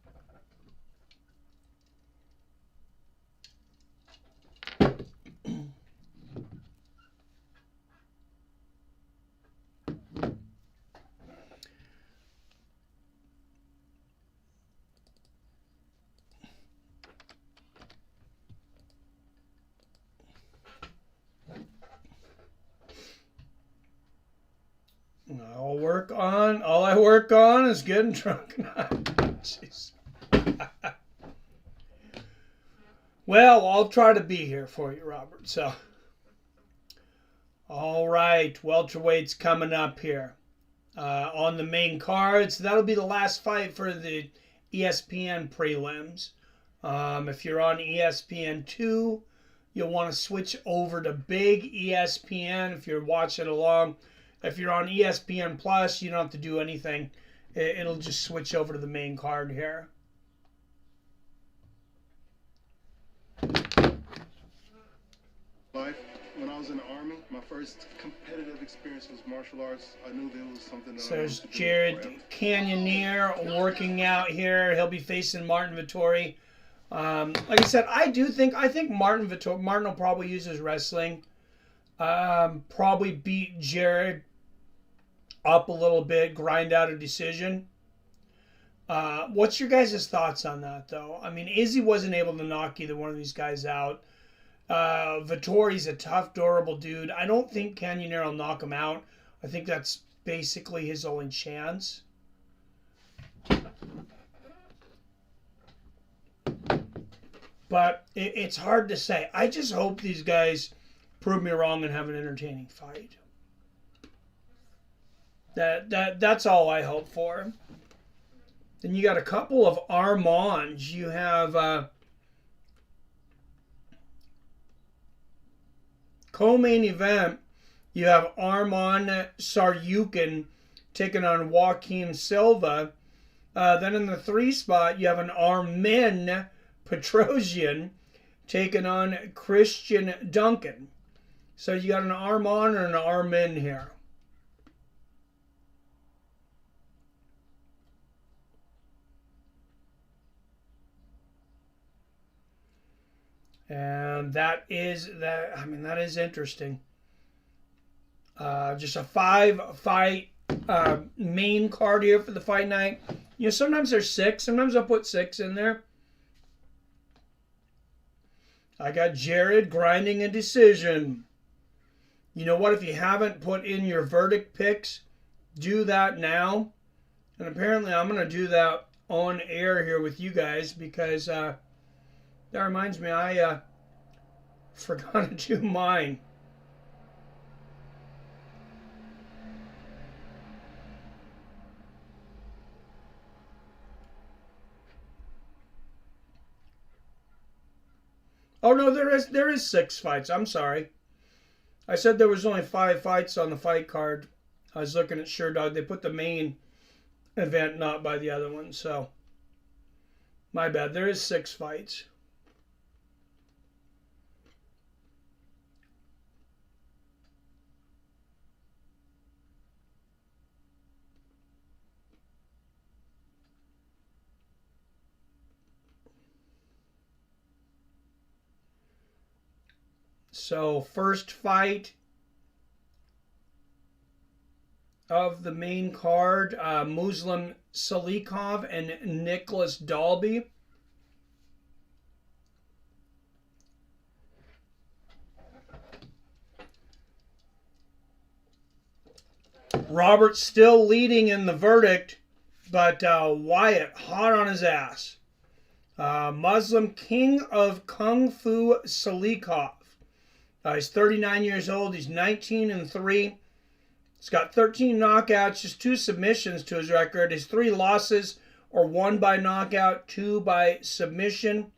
All I work on is getting drunk. Jeez. Well, I'll try to be here for you, Robert. So, all right, welterweight's coming up here on the main cards. That'll be the last fight for the ESPN prelims. If you're on ESPN2, you'll want to switch over to Big ESPN if you're watching along. If you're on ESPN Plus, you don't have to do anything. It'll just switch over to the main card here. Life, when I was in the Army, my first competitive experience was martial arts. I knew there was something that So I there's wanted to do Jared forever. Cannonier working out here. He'll be facing Martin Vettori. Like I said, I think Martin will probably use his wrestling. Probably beat Jared up a little bit, grind out a decision. What's your guys' thoughts on that, though? I mean, Izzy wasn't able to knock either one of these guys out. Vettori's a tough, durable dude. I don't think Cannonier will knock him out. I think that's basically his only chance. But it's hard to say. I just hope these guys prove me wrong and have an entertaining fight. That's all I hope for. Then you got a couple of Armans. You have co-main event. You have Arman Tsarukyan taking on Joaquin Silva. Then in the 3 spot, you have an Armen Petrosyan taking on Christian Duncan. So you got an Arman and an Armen here. And that is interesting. Just a 5-fight main card here for the fight night. You know, sometimes there's 6. Sometimes I'll put 6 in there. I got Jared grinding a decision. You know what? If you haven't put in your verdict picks, do that now. And apparently I'm going to do that on air here with you guys because that reminds me I forgot to do mine. Oh no, there is 6 fights. I'm sorry. I said there was only 5 fights on the fight card. I was looking at SureDog. They put the main event not by the other one, so my bad. There is 6 fights. So, first fight of the main card, Muslim Salikhov and Nicolas Dalby. Robert still leading in the verdict, but Wyatt hot on his ass. Muslim King of Kung Fu Salikhov. He's 39 years old. He's 19-3. He's got 13 knockouts, just 2 submissions to his record. His 3 losses are 1 by knockout, 2 by submission.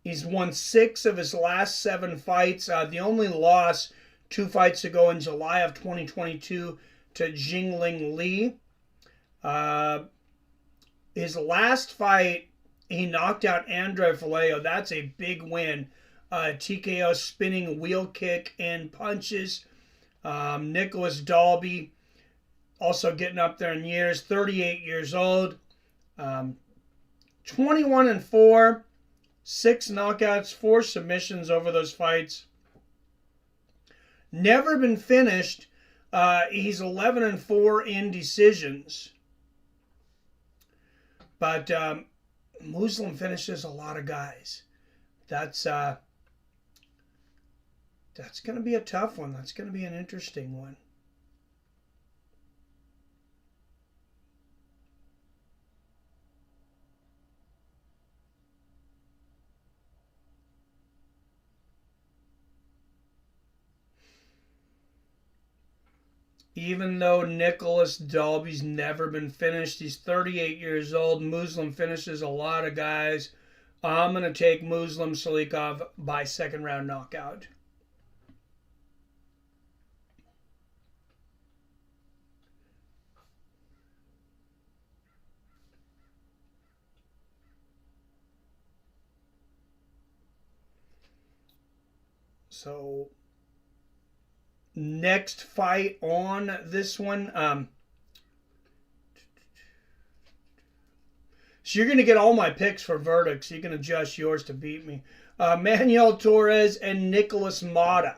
He's won 6 of his last 7 fights. The only loss 2 fights ago in July of 2022 to Jingling Li. His last fight, he knocked out Andre Vallejo. That's a big win. TKO spinning wheel kick and punches. Nicolas Dalby also getting up there in years. 38 years old. 21-4. 6 knockouts, 4 submissions over those fights. Never been finished. He's 11-4 in decisions. But Muslim finishes a lot of guys. That's going to be a tough one. That's going to be an interesting one. Even though Nicolas Dalby's never been finished, he's 38 years old. Muslim finishes a lot of guys. I'm going to take Muslim Salikhov by 2nd round knockout. So next fight on this one. So you're going to get all my picks for verdicts. You can adjust yours to beat me. Manuel Torres and Nikolas Motta.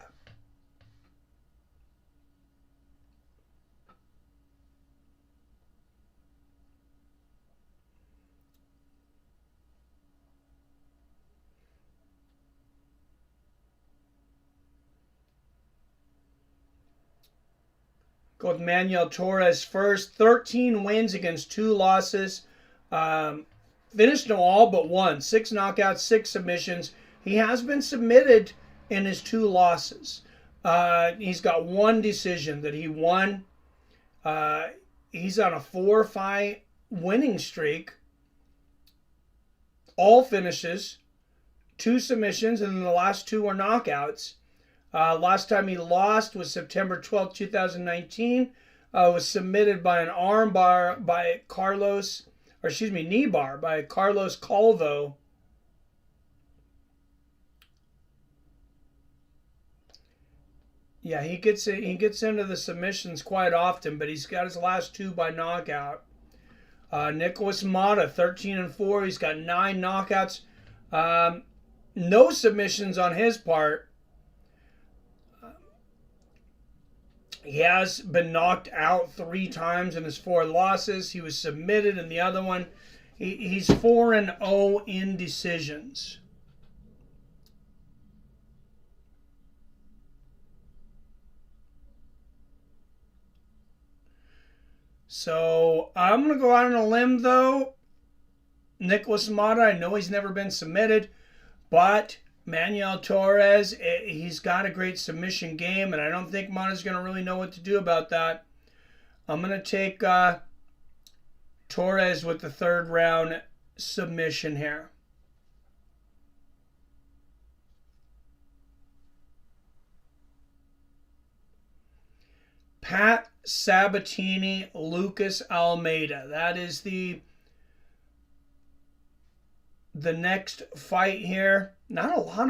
Go with Manuel Torres first. 13 wins against 2 losses. Finished them all but one. 6 knockouts, 6 submissions. He has been submitted in his 2 losses. He's got 1 decision that he won. He's on a 4-fight winning streak. All finishes. 2 submissions, and then the last 2 were knockouts. Last time he lost was September 12, 2019. Was submitted by an arm bar by knee bar by Carlos Calvo. Yeah, he gets into the submissions quite often, but he's got his last 2 by knockout. Nikolas Motta, 13-4. He's got 9 knockouts. No submissions on his part. He has been knocked out 3 times in his 4 losses. He was submitted in the other one. He's 4-0 in decisions. So I'm going to go out on a limb, though. Nikolas Motta, I know he's never been submitted, but Manuel Torres, he's got a great submission game, and I don't think Motta's going to really know what to do about that. I'm going to take Torres with the 3rd round submission here. Pat Sabatini, Lucas Almeida. That is the next fight here. Not a lot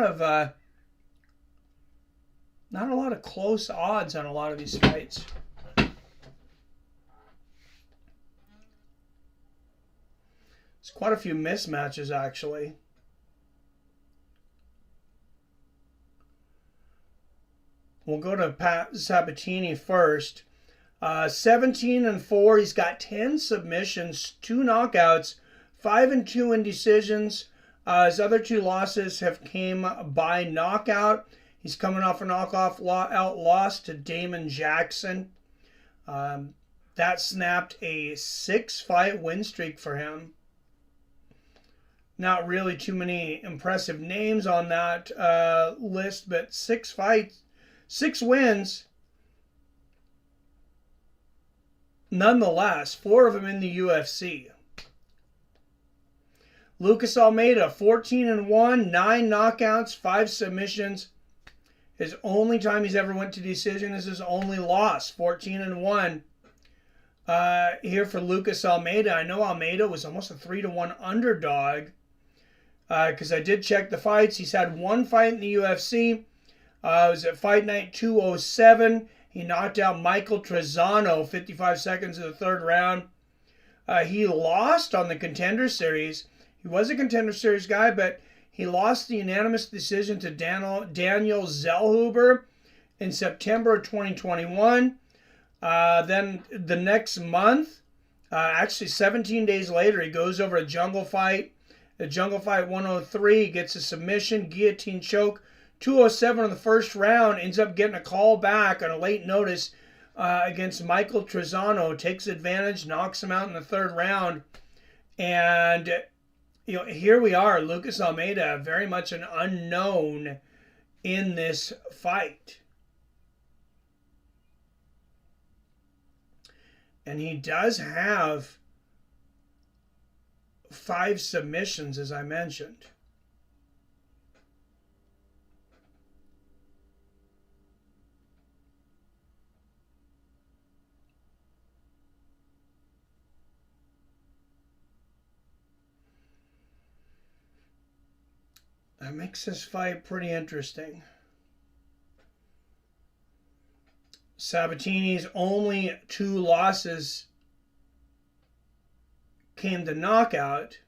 of close odds on a lot of these fights. There's quite a few mismatches, actually. We'll go to Pat Sabatini first. 17-4. He's got 10 submissions, 2 knockouts, 5-2 in decisions. His other 2 losses have came by knockout. He's coming off a knockout loss to Damon Jackson. That snapped a 6-fight win streak for him. Not really too many impressive names on that list, but 6 fights, 6 wins. Nonetheless, 4 of them in the UFC. Lucas Almeida, 14-1, 9 knockouts, 5 submissions. His only time he's ever went to decision is his only loss, 14-1. Here for Lucas Almeida. I know Almeida was almost a 3-1 underdog because I did check the fights. He's had 1 fight in the UFC. It was at Fight Night 207. He knocked out Michael Trezano 55 seconds of the 3rd round. He lost on the Contender Series. He was a Contender Series guy, but he lost the unanimous decision to Daniel Zellhuber in September of 2021. Then the next month, actually 17 days later, he goes over a Jungle Fight. A Jungle Fight 103, he gets a submission, guillotine choke. 207 in the 1st round, ends up getting a call back on a late notice against Michael Trezano. Takes advantage, knocks him out in the 3rd round. And here we are, Lucas Almeida, very much an unknown in this fight. And he does have 5 submissions, as I mentioned. That makes this fight pretty interesting. Sabatini's only 2 losses came to knockout.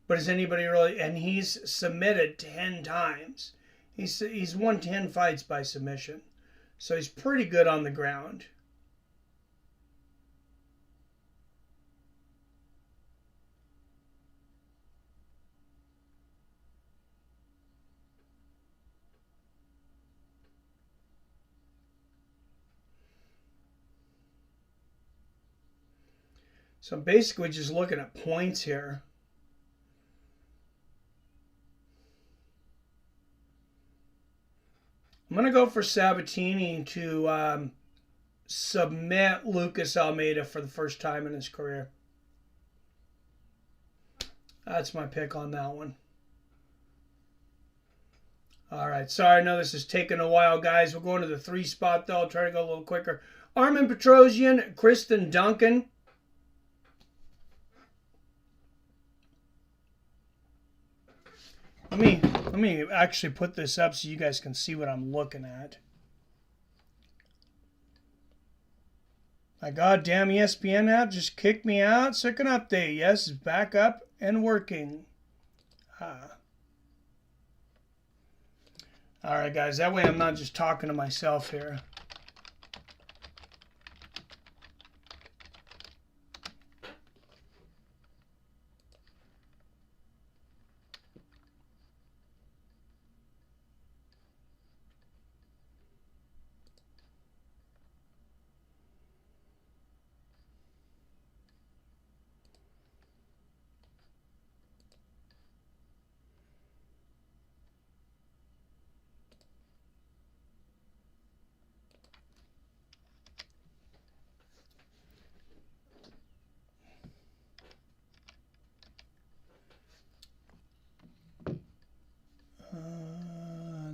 But is anybody really... And he's submitted 10 times. He's won 10 fights by submission. So he's pretty good on the ground. So I'm basically just looking at points here. I'm going to go for Sabatini to submit Lucas Almeida for the first time in his career. That's my pick on that one. All right. Sorry, I know this is taking a while, guys. We're going to the 3 spot, though. I'll try to go a little quicker. Armen Petrosyan, Kristen Duncan. Let me actually put this up so you guys can see what I'm looking at. My goddamn ESPN app just kicked me out. Second update. Yes, it's back up and working. Alright, guys. That way I'm not just talking to myself here.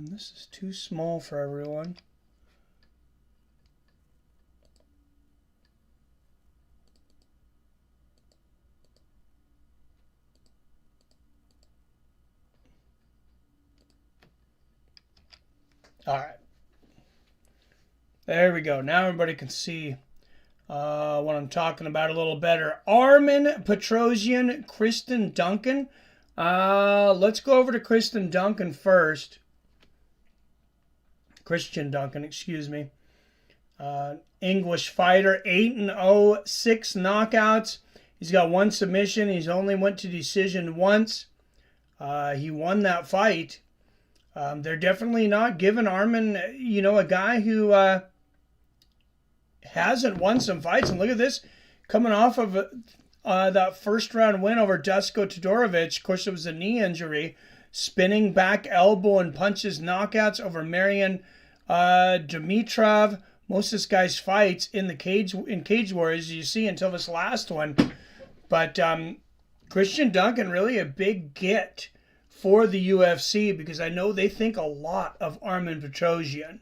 This is too small for everyone. All right. There we go. Now everybody can see what I'm talking about a little better. Armen Petrosyan, Kristen Duncan. Let's go over to Kristen Duncan first. Christian Duncan, excuse me. English fighter, 8-0, 6 knockouts. He's got 1 submission. He's only went to decision once. He won that fight. They're definitely not giving Armen, a guy who hasn't won some fights. And look at this, coming off of that first round win over Dusko Todorovic. Of course, it was a knee injury. Spinning back elbow and punches knockouts over Marian Dimitrov. Most of this guy's fights in Cage Warriors, you see, until this last one. But Christian Duncan, really a big get for the UFC, because I know they think a lot of Armen Petrosyan.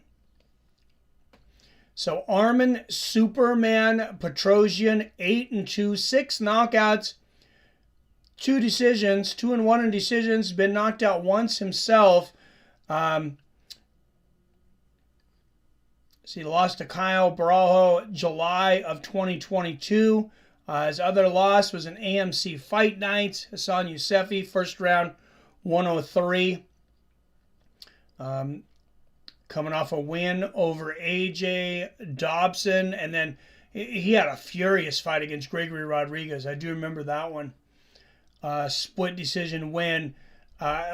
So Armen Superman Petrosyan, 8-2, 6 knockouts, 2 decisions, 2-1 in decisions, been knocked out once himself. He lost to Kyle Barajo July of 2022. His other loss was an AMC Fight Night. Hassan Yousefi, first round, 103. Coming off a win over AJ Dobson. And then he had a furious fight against Gregory Rodriguez. I do remember that one. Split decision win.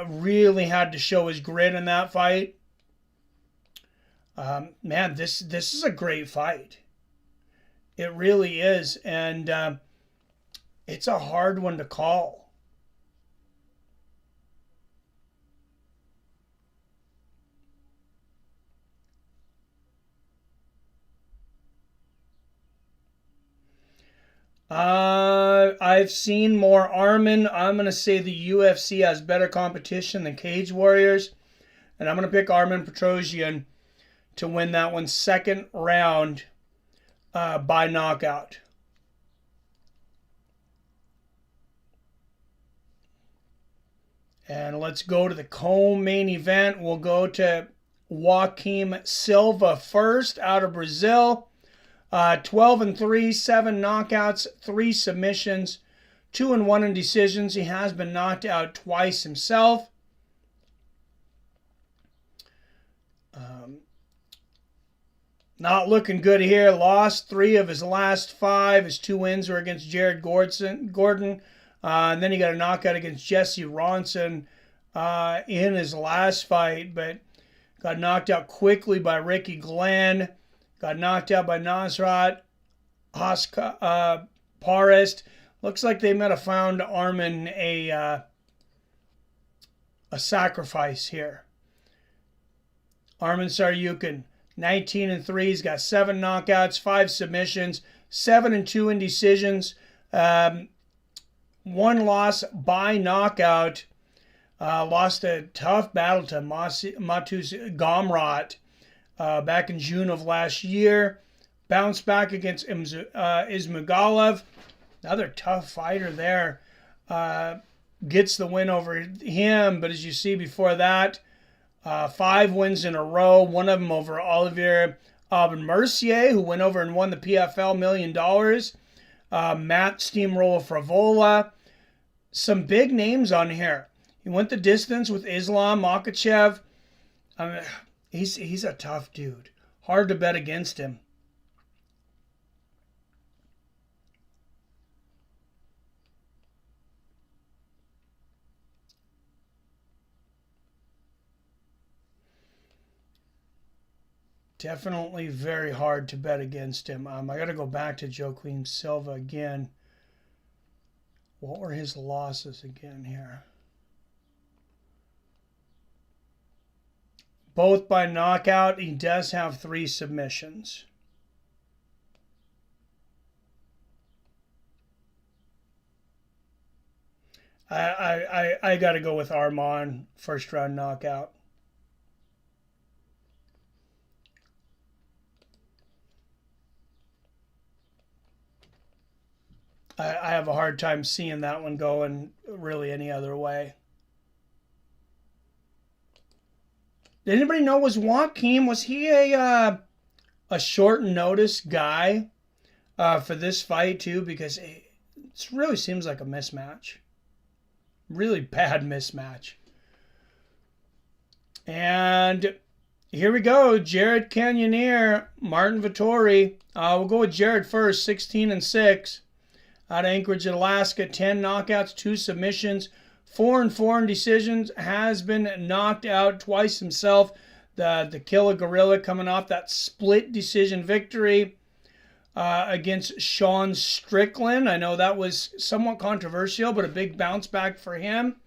Really had to show his grit in that fight. Man, this is a great fight. It really is. And it's a hard one to call. I've seen more Armen. I'm going to say the UFC has better competition than Cage Warriors. And I'm going to pick Armen Petrosyan to win that one, second round by knockout. And let's go to the co-main event. We'll go to Joaquim Silva first out of Brazil. 12-3, 7 knockouts, 3 submissions, 2-1 in decisions. He has been knocked out twice himself. Not looking good here. Lost 3 of his last 5. His 2 wins were against Jared Gordon. And then he got a knockout against Jesse Ronson in his last fight, but got knocked out quickly by Ricky Glenn. Got knocked out by Nasrat Parest. Looks like they might have found Armen a sacrifice here. Arman Tsarukyan, 19-3. He's got 7 knockouts, 5 submissions, 7-2 in decisions. 1 loss by knockout. Lost a tough battle to Matus Gamrot back in June of last year. Bounced back against Ismagulov. Another tough fighter there. Gets the win over him, but as you see before that, 5 wins in a row. One of them over Olivier Mercier, who went over and won the PFL $1 million. Matt Steamroller Fravola. Some big names on here. He went the distance with Islam Makhachev. He's a tough dude. Hard to bet against him. Definitely very hard to bet against him. I got to go back to Joaquim Silva again. What were his losses again here? Both by knockout. He does have 3 submissions. I got to go with Arman, first round knockout. I have a hard time seeing that one going really any other way. Did anybody know, was he a short notice guy for this fight too? Because it really seems like a mismatch. Really bad mismatch. And here we go. Jared Cannonier, Martin Vettori. We'll go with Jared first, 16-6. Out of Anchorage, Alaska, 10 knockouts, 2 submissions, 4-4 in decisions. Has been knocked out twice himself. The Killer Gorilla coming off that split decision victory against Sean Strickland. I know that was somewhat controversial, but a big bounce back for him.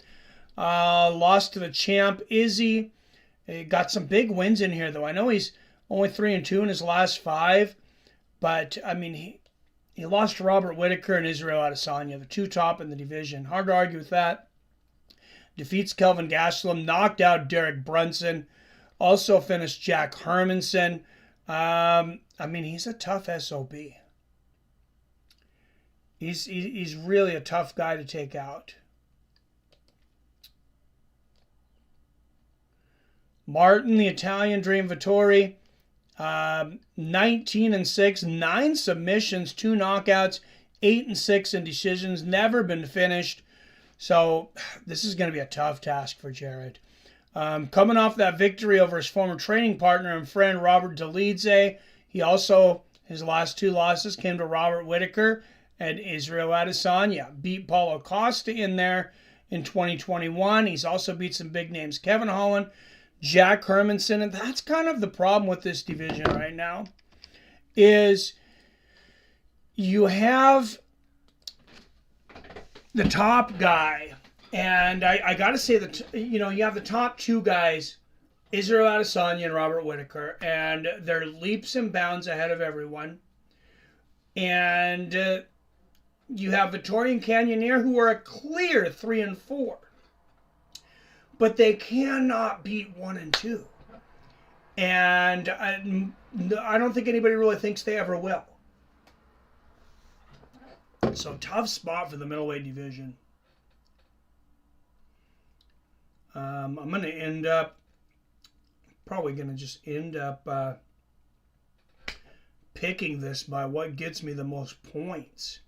Lost to the champ, Izzy. He got some big wins in here, though. I know he's only 3-2 in his last 5, but, I mean, he lost to Robert Whittaker and Israel Adesanya, the 2 top in the division. Hard to argue with that. Defeats Kelvin Gastelum, knocked out Derek Brunson. Also finished Jack Hermanson. I mean, he's a tough SOB. He's really a tough guy to take out. Martin, the Italian Dream Vettori. 19-6, 9 submissions, 2 knockouts, 8-6 in decisions, never been finished. So this is going to be a tough task for Jared. Coming off that victory over his former training partner and friend Robert Dolidze, he also, his last 2 losses came to Robert Whittaker and Israel Adesanya. Beat Paulo Costa in there in 2021. He's also beat some big names, Kevin Holland, Jack Hermanson, and that's kind of the problem with this division right now, is you have the top guy, and I got to say that, you have the top 2 guys, Israel Adesanya and Robert Whittaker, and they're leaps and bounds ahead of everyone, and you have Vettori and Cannonier, who are a clear 3-4. But they cannot beat 1 and 2. And I don't think anybody really thinks they ever will. So tough spot for the middleweight division. I'm going to end up probably going to just end up picking this by what gets me the most points.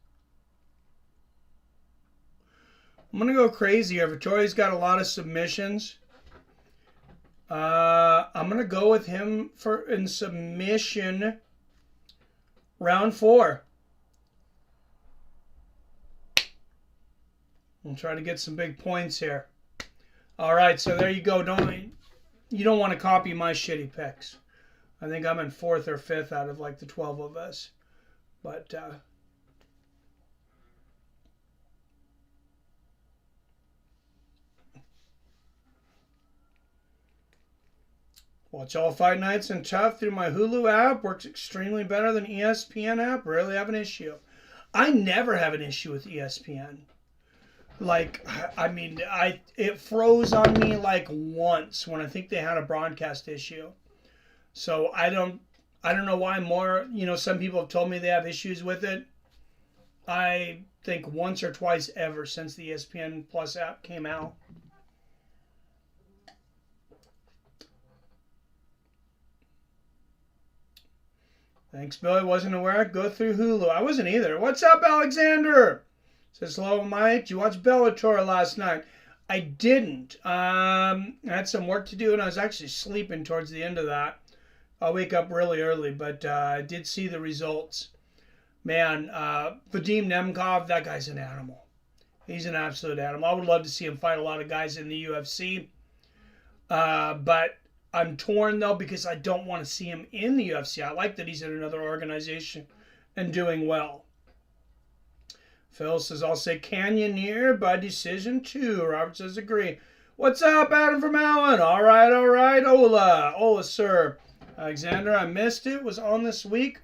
I'm going to go crazy here. Vettori's got a lot of submissions. I'm going to go with him in submission round 4. We'll try to get some big points here. All right, so there you go. You don't want to copy my shitty picks. I think I'm in 4th or 5th out of like the 12 of us. But watch all fight nights and tough through my Hulu app. Works extremely better than ESPN app. Rarely have an issue. I never have an issue with ESPN. Like, I mean, it froze on me like once when I think they had a broadcast issue. So I don't know why more, some people have told me they have issues with it. I think once or twice ever since the ESPN Plus app came out. Thanks, Billy. Wasn't aware. Go through Hulu. I wasn't either. What's up, Alexander? Says, hello, Mike. Did you watch Bellator last night? I didn't. I had some work to do, and I was actually sleeping towards the end of that. I'll wake up really early, but I did see the results. Man, Vadim Nemkov, that guy's an animal. He's an absolute animal. I would love to see him fight a lot of guys in the UFC. But I'm torn, though, because I don't want to see him in the UFC. I like that he's in another organization and doing well. Phil says, I'll say Cannonier by decision too. Robert says, agree. What's up, Adam from Allen? All right. Ola, sir. Alexander, I missed it. Was on this week.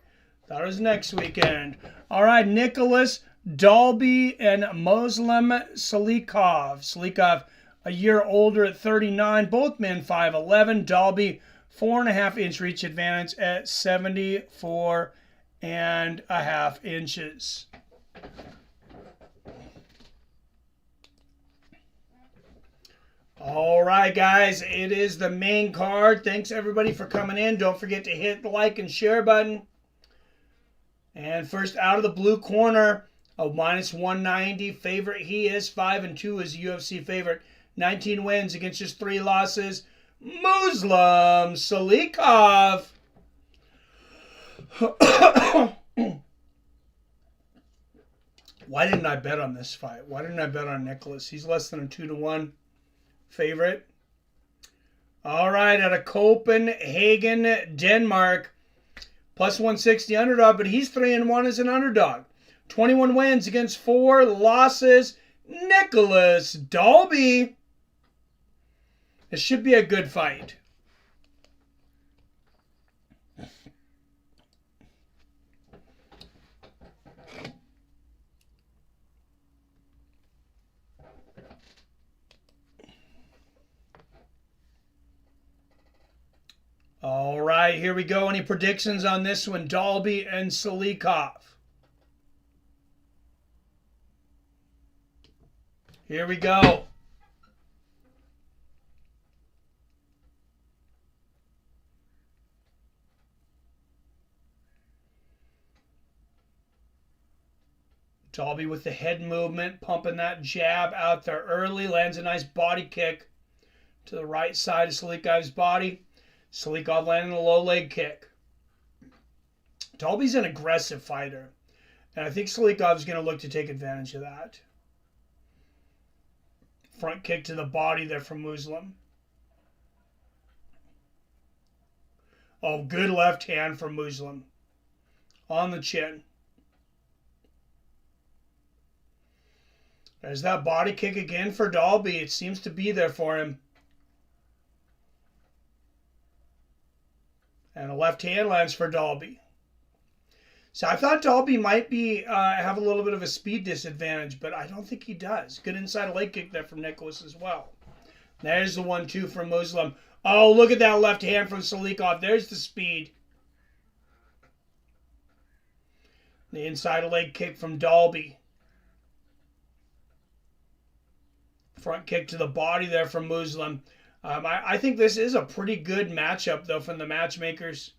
Thought it was next weekend. All right, Nikolas Dalby and Muslim Salikhov. Salikhov, a year older at 39. Both men 5'11". Dalby, 4.5-inch reach advantage at 74.5 inches. All right, guys, it is the main card. Thanks, everybody, for coming in. Don't forget to hit the like and share button. And first out of the blue corner, a -190 favorite. He is 5-2 as UFC favorite. 19 wins against just 3 losses. Muslim Salikhov. Why didn't I bet on this fight? Why didn't I bet on Nicholas? He's less than a 2-1 favorite. All right, out of Copenhagen, Denmark. +160 underdog, but he's 3-1 as an underdog. 21 wins against 4 losses. Nicolas Dalby. This should be a good fight. All right, here we go. Any predictions on this one? Dalby and Salikhov. Here we go. Dalby with the head movement, pumping that jab out there early. Lands a nice body kick to the right side of Salikhov's body. Salikhov landing a low leg kick. Dalby's an aggressive fighter. And I think Salikhov's going to look to take advantage of that. Front kick to the body there from Muslim. Oh, good left hand from Muslim. On the chin. There's that body kick again for Dalby. It seems to be there for him. And a left hand lands for Dalby. So I thought Dalby might be have a little bit of a speed disadvantage, but I don't think he does. Good inside leg kick there from Nicholas as well. There's the 1-2 from Muslim. Oh, look at that left hand from Salikhov. There's the speed. The inside leg kick from Dalby. Front kick to the body there from Muslim. I think this is a pretty good matchup, though, from the matchmakers.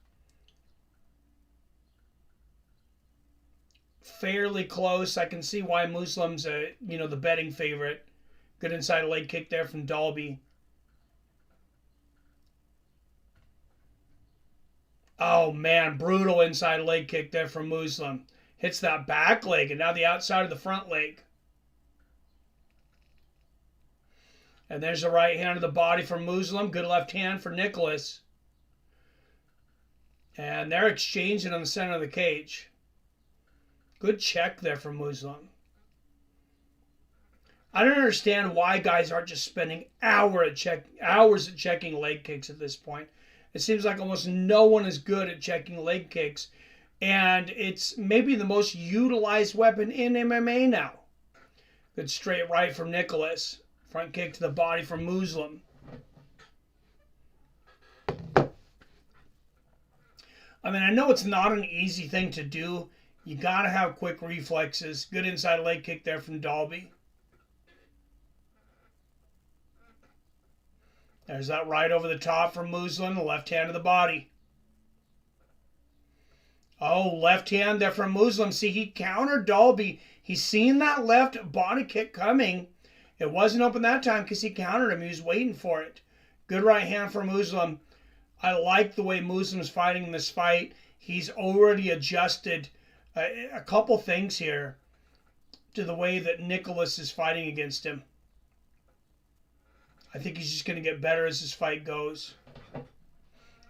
Fairly close. I can see why Muslim's, the betting favorite. Good inside leg kick there from Dalby. Oh, man. Brutal inside leg kick there from Muslim. Hits that back leg and now the outside of the front leg. And there's the right hand to the body from Muslim. Good left hand for Nicolas. And they're exchanging on the center of the cage. Good check there from Muslim. I don't understand why guys aren't just spending hours at checking leg kicks at this point. It seems like almost no one is good at checking leg kicks. And it's maybe the most utilized weapon in MMA now. Good straight right from Nicolas. Front kick to the body from Muslim. I mean, I know it's not an easy thing to do. You got to have quick reflexes. Good inside leg kick there from Dalby. There's that right over the top from Muslim. The left hand to the body. Oh, left hand there from Muslim. See, he countered Dalby. He's seen that left body kick coming. It wasn't open that time because he countered him. He was waiting for it. Good right hand for Muslim. I like the way Muslim's fighting in this fight. He's already adjusted a couple things here to the way that Nicolas is fighting against him. I think he's just going to get better as this fight goes.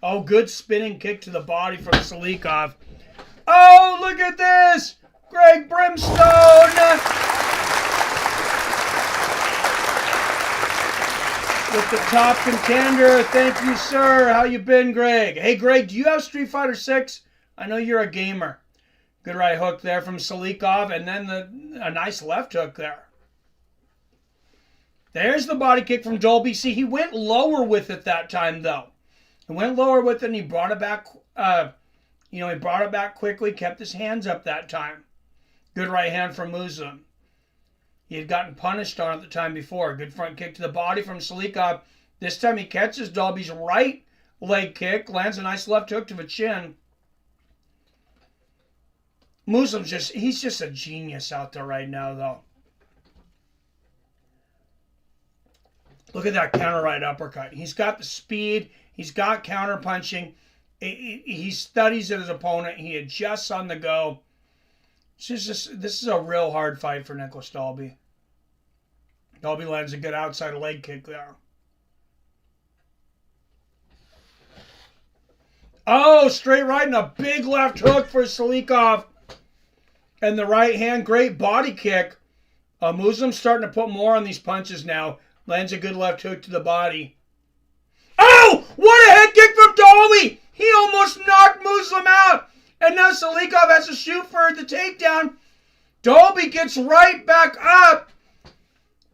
Oh, good spinning kick to the body from Salikhov. Oh, look at this! Greg Brimstone! With the top contender. Thank you, sir. How you been, Greg? Hey, Greg, do you have Street Fighter 6? I know you're a gamer. Good right hook there from Salikhov, and then a nice left hook there. There's the body kick from Dalby. See, he went lower with it that time, though. He went lower with it, and he brought it back. He brought it back quickly. Kept his hands up that time. Good right hand from Muslim. He had gotten punished on it the time before. Good front kick to the body from Salikhov. This time he catches Dalby's right leg kick, lands a nice left hook to the chin. Muslim's he's just a genius out there right now, though. Look at that counter right uppercut. He's got the speed. He's got counter punching. He studies his opponent. He adjusts on the go. This is a real hard fight for Nicolas Dalby. Dalby lands a good outside leg kick there. Oh, straight right and a big left hook for Salikhov. And the right hand, great body kick. Muslim's starting to put more on these punches now. Lands a good left hook to the body. Oh, what a head kick from Dalby! He almost knocked Muslim out. And now Salikhov has to shoot for the takedown. Dalby gets right back up.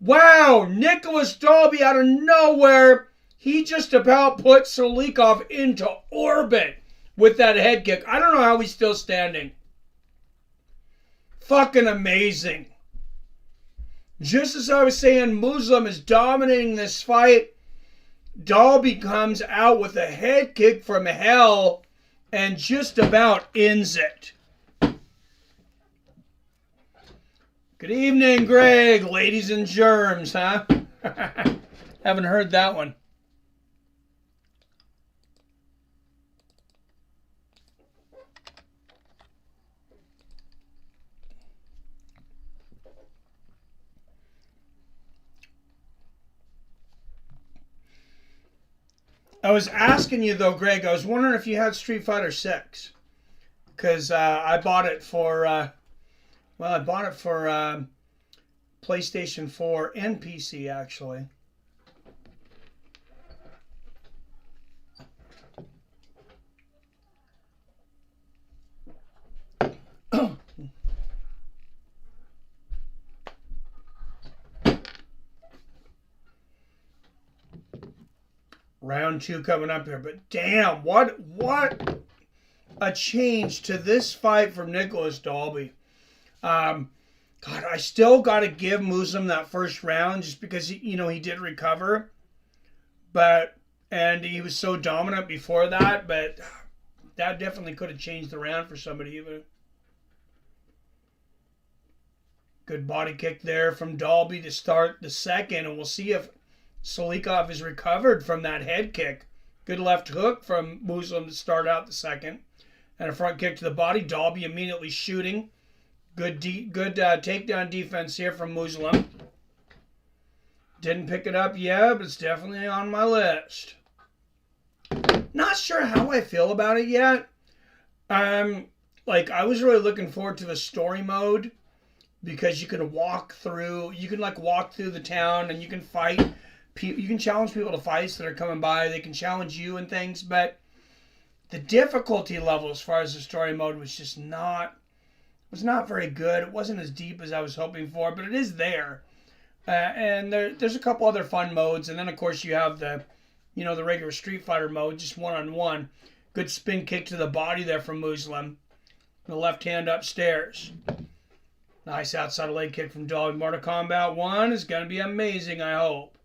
Wow, Nikolas Dalby out of nowhere. He just about put Salikhov into orbit with that head kick. I don't know how he's still standing. Fucking amazing. Just as I was saying, Muslim is dominating this fight. Dalby comes out with a head kick from hell and just about ends it. Good evening, Greg. Ladies and germs, huh? Haven't heard that one. I was asking you, though, Greg, I was wondering if you had Street Fighter 6. Because I bought it for, PlayStation 4 and PC, actually. Round 2 coming up here, but damn, what a change to this fight from Nikolas Dalby. God, I still got to give Muslim that first round just because he did recover. And he was so dominant before that, but that definitely could have changed the round for somebody even. Good body kick there from Dalby to start the second, and we'll see if Salikhov is recovered from that head kick. Good left hook from Muslim to start out the second. And a front kick to the body. Dalby immediately shooting. Good takedown defense here from Muslim. Didn't pick it up yet, but it's definitely on my list. Not sure how I feel about it yet. I was really looking forward to the story mode, because you can walk through the town and you can fight. You can challenge people to fights that are coming by. They can challenge you and things, but the difficulty level as far as the story mode was just not very good. It wasn't as deep as I was hoping for, but it is there. And there's a couple other fun modes, and then of course you have the regular Street Fighter mode, just one-on-one. Good spin kick to the body there from Muslim. The left hand upstairs. Nice outside leg kick from Dalby. Mortal Kombat 1 is going to be amazing, I hope.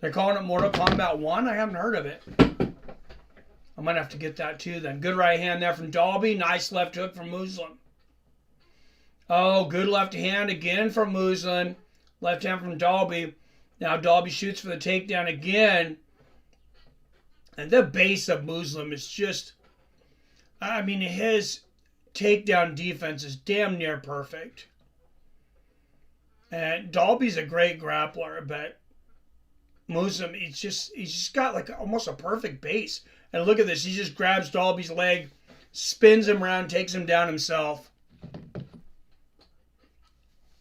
They're calling it Mortal Kombat 1? I haven't heard of it. I might have to get that too then. Good right hand there from Dalby. Nice left hook from Muslim. Oh, good left hand again from Muslim. Left hand from Dalby. Now Dalby shoots for the takedown again. And the base of Muslim is just... his takedown defense is damn near perfect. And Dalby's a great grappler, but Muslim, he's just got like almost a perfect base. And look at this, he just grabs Dalby's leg, spins him around, takes him down himself.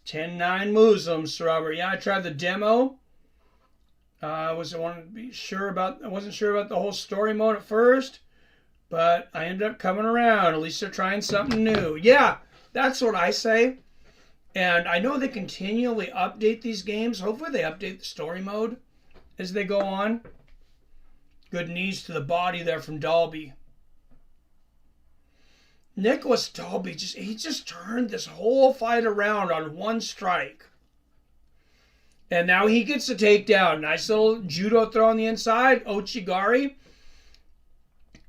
10-9 Muslim, Robert. Yeah, I tried the demo. I wasn't sure about the whole story mode at first. But I ended up coming around. At least they're trying something new. Yeah, that's what I say. And I know they continually update these games. Hopefully they update the story mode as they go on. Good knees to the body there from Dalby. Nikolas Dalby, he just turned this whole fight around on one strike. And now he gets the takedown. Nice little judo throw on the inside. Ochigari.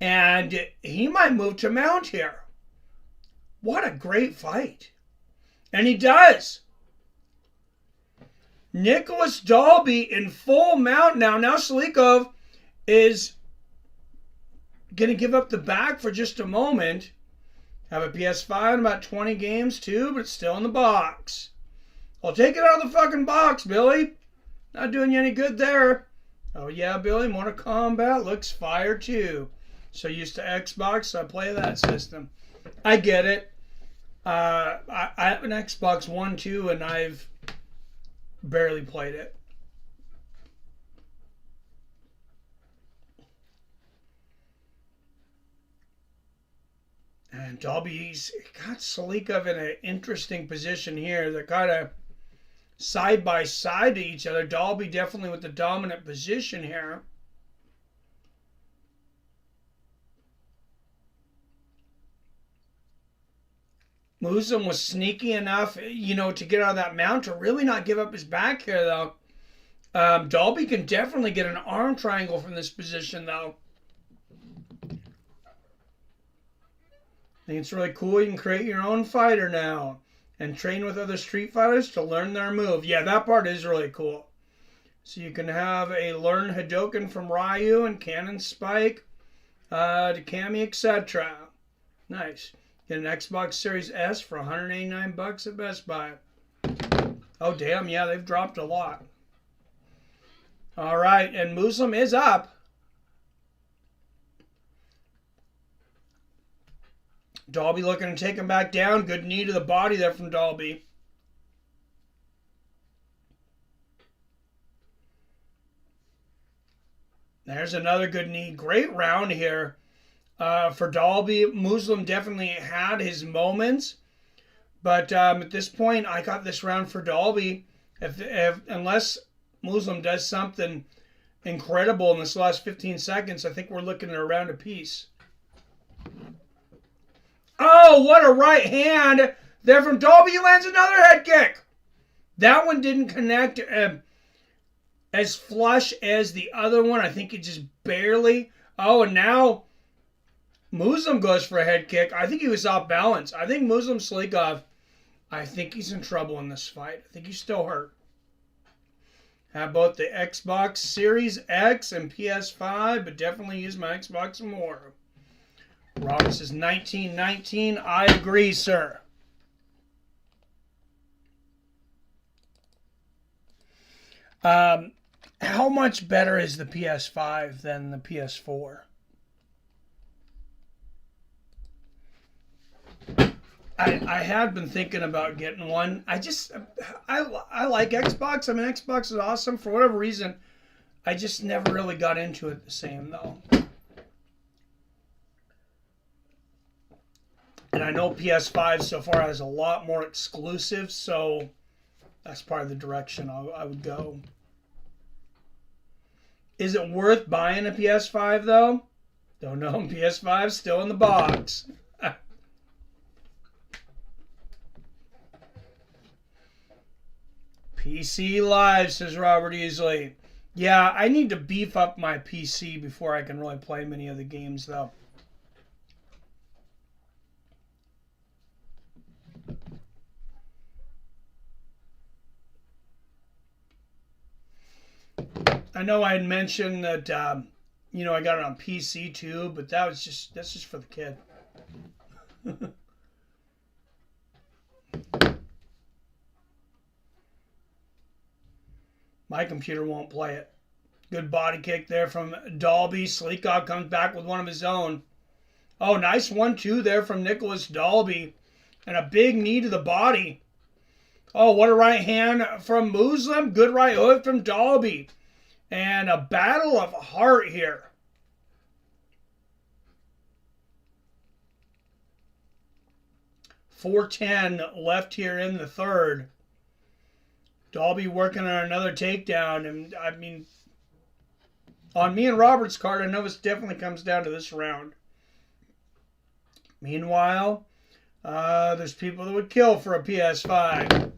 And he might move to mount here. What a great fight. And he does. Nikolas Dalby in full mount now. Now Salikhov is going to give up the back for just a moment. Have a PS5 in about 20 games too, but it's still in the box. I'll take it out of the fucking box, Billy. Not doing you any good there. Oh yeah, Billy, Mortal Kombat looks fire too. So used to Xbox, so I play that system. I get it. I have an Xbox One too, and I've barely played it. And Dalby's got Salikhov in an interesting position here. They're kind of side by side to each other. Dalby definitely with the dominant position here. Muslim was sneaky enough, to get out of that mount to really not give up his back here, though. Dalby can definitely get an arm triangle from this position, though. I think it's really cool. You can create your own fighter now and train with other Street Fighters to learn their move. Yeah, that part is really cool. So you can have a learn Hadoken from Ryu and Cannon Spike to Kami, etc. Nice. Get an Xbox Series S for $189 at Best Buy. Oh, damn. Yeah, they've dropped a lot. All right. And Muslim is up. Dalby looking to take him back down. Good knee to the body there from Dalby. There's another good knee. Great round here. For Dalby, Muslim definitely had his moments, but at this point, I got this round for Dalby. Unless Muslim does something incredible in this last 15 seconds, I think we're looking at a round apiece. Oh, what a right hand there from Dalby. He lands another head kick. That one didn't connect. as flush as the other one. I think it just barely. Oh, and now Muslim goes for a head kick. I think he was off balance. I think Muslim Salikhov, I think he's in trouble in this fight. I think he's still hurt. Have both the Xbox Series X and PS5, but definitely use my Xbox more. Robert says 1919. I agree, sir. How much better is the PS5 than the PS4? I had been thinking about getting one. I like Xbox. I mean, Xbox is awesome. For whatever reason, I just never really got into it the same, though. And I know PS5 so far has a lot more exclusives, so that's part of the direction I would go. Is it worth buying a PS5, though? Don't know. PS5 still in the box. PC Live, says Robert Easley. Yeah, I need to beef up my PC before I can really play many of the games, though. I know I had mentioned that, I got it on PC too, but that's just for the kid. My computer won't play it. Good body kick there from Dalby. Salikhov comes back with one of his own. Oh, nice 1-2 there from Nicolas Dalby. And a big knee to the body. Oh, what a right hand from Muslim. Good right hook from Dalby. And a battle of heart here. .410 left here in the third. Dalby working on another takedown. And, I mean, on me and Robert's card, I know this definitely comes down to this round. Meanwhile, there's people that would kill for a PS5.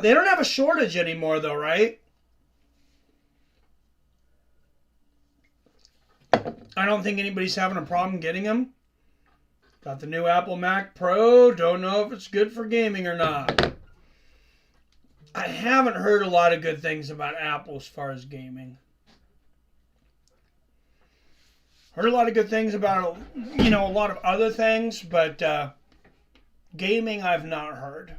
They don't have a shortage anymore, though, right? I don't think anybody's having a problem getting them. Got the new Apple Mac Pro. Don't know if it's good for gaming or not. I haven't heard a lot of good things about Apple as far as gaming. Heard a lot of good things about, a lot of other things, but gaming I've not heard.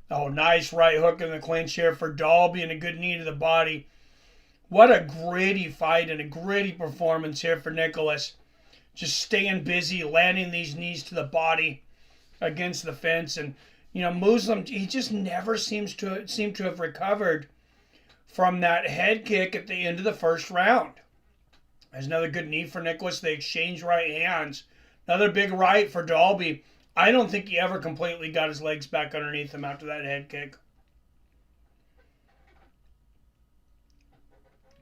Oh, nice right hook in the clinch here for Dalby and a good knee to the body. What a gritty fight and a gritty performance here for Nicolas. Just staying busy, landing these knees to the body against the fence. And, Muslim, he just never seems to have recovered from that head kick at the end of the first round. There's another good knee for Nicolas. They exchange right hands. Another big right for Dalby. I don't think he ever completely got his legs back underneath him after that head kick.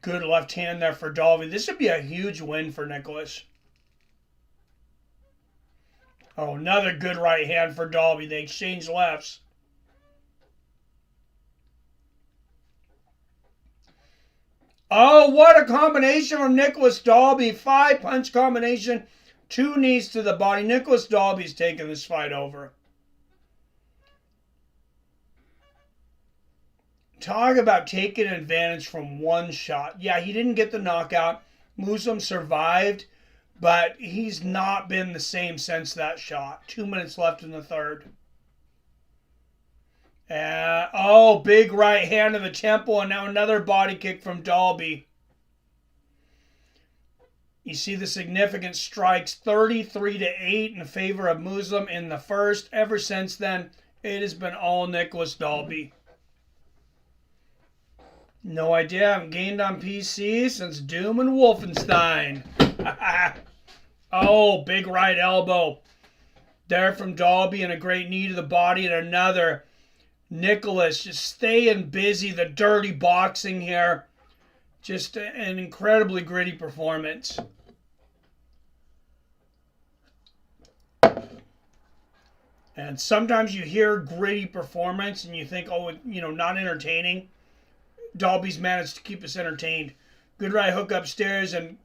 Good left hand there for Dalby. This would be a huge win for Nicolas. Oh, another good right hand for Dalby. They exchange lefts. Oh, what a combination from Nicolas Dalby. 5-punch combination. 2 knees to the body. Nicolas Dalby's taking this fight over. Talk about taking advantage from one shot. Yeah, he didn't get the knockout. Muslim survived, but he's not been the same since that shot. 2 minutes left in the third. Big right hand to the temple, and now another body kick from Dalby. You see the significant strikes, 33-8 in favor of Muslim in the first. Ever since then, it has been all Nicolas Dalby. No idea. I haven't gained on PC since Doom and Wolfenstein. Oh, big right elbow there from Dalby and a great knee to the body and another. Nicolas just staying busy. The dirty boxing here. Just an incredibly gritty performance. And sometimes you hear gritty performance and you think, oh, you know, not entertaining. Dalby's managed to keep us entertained. Good right hook upstairs and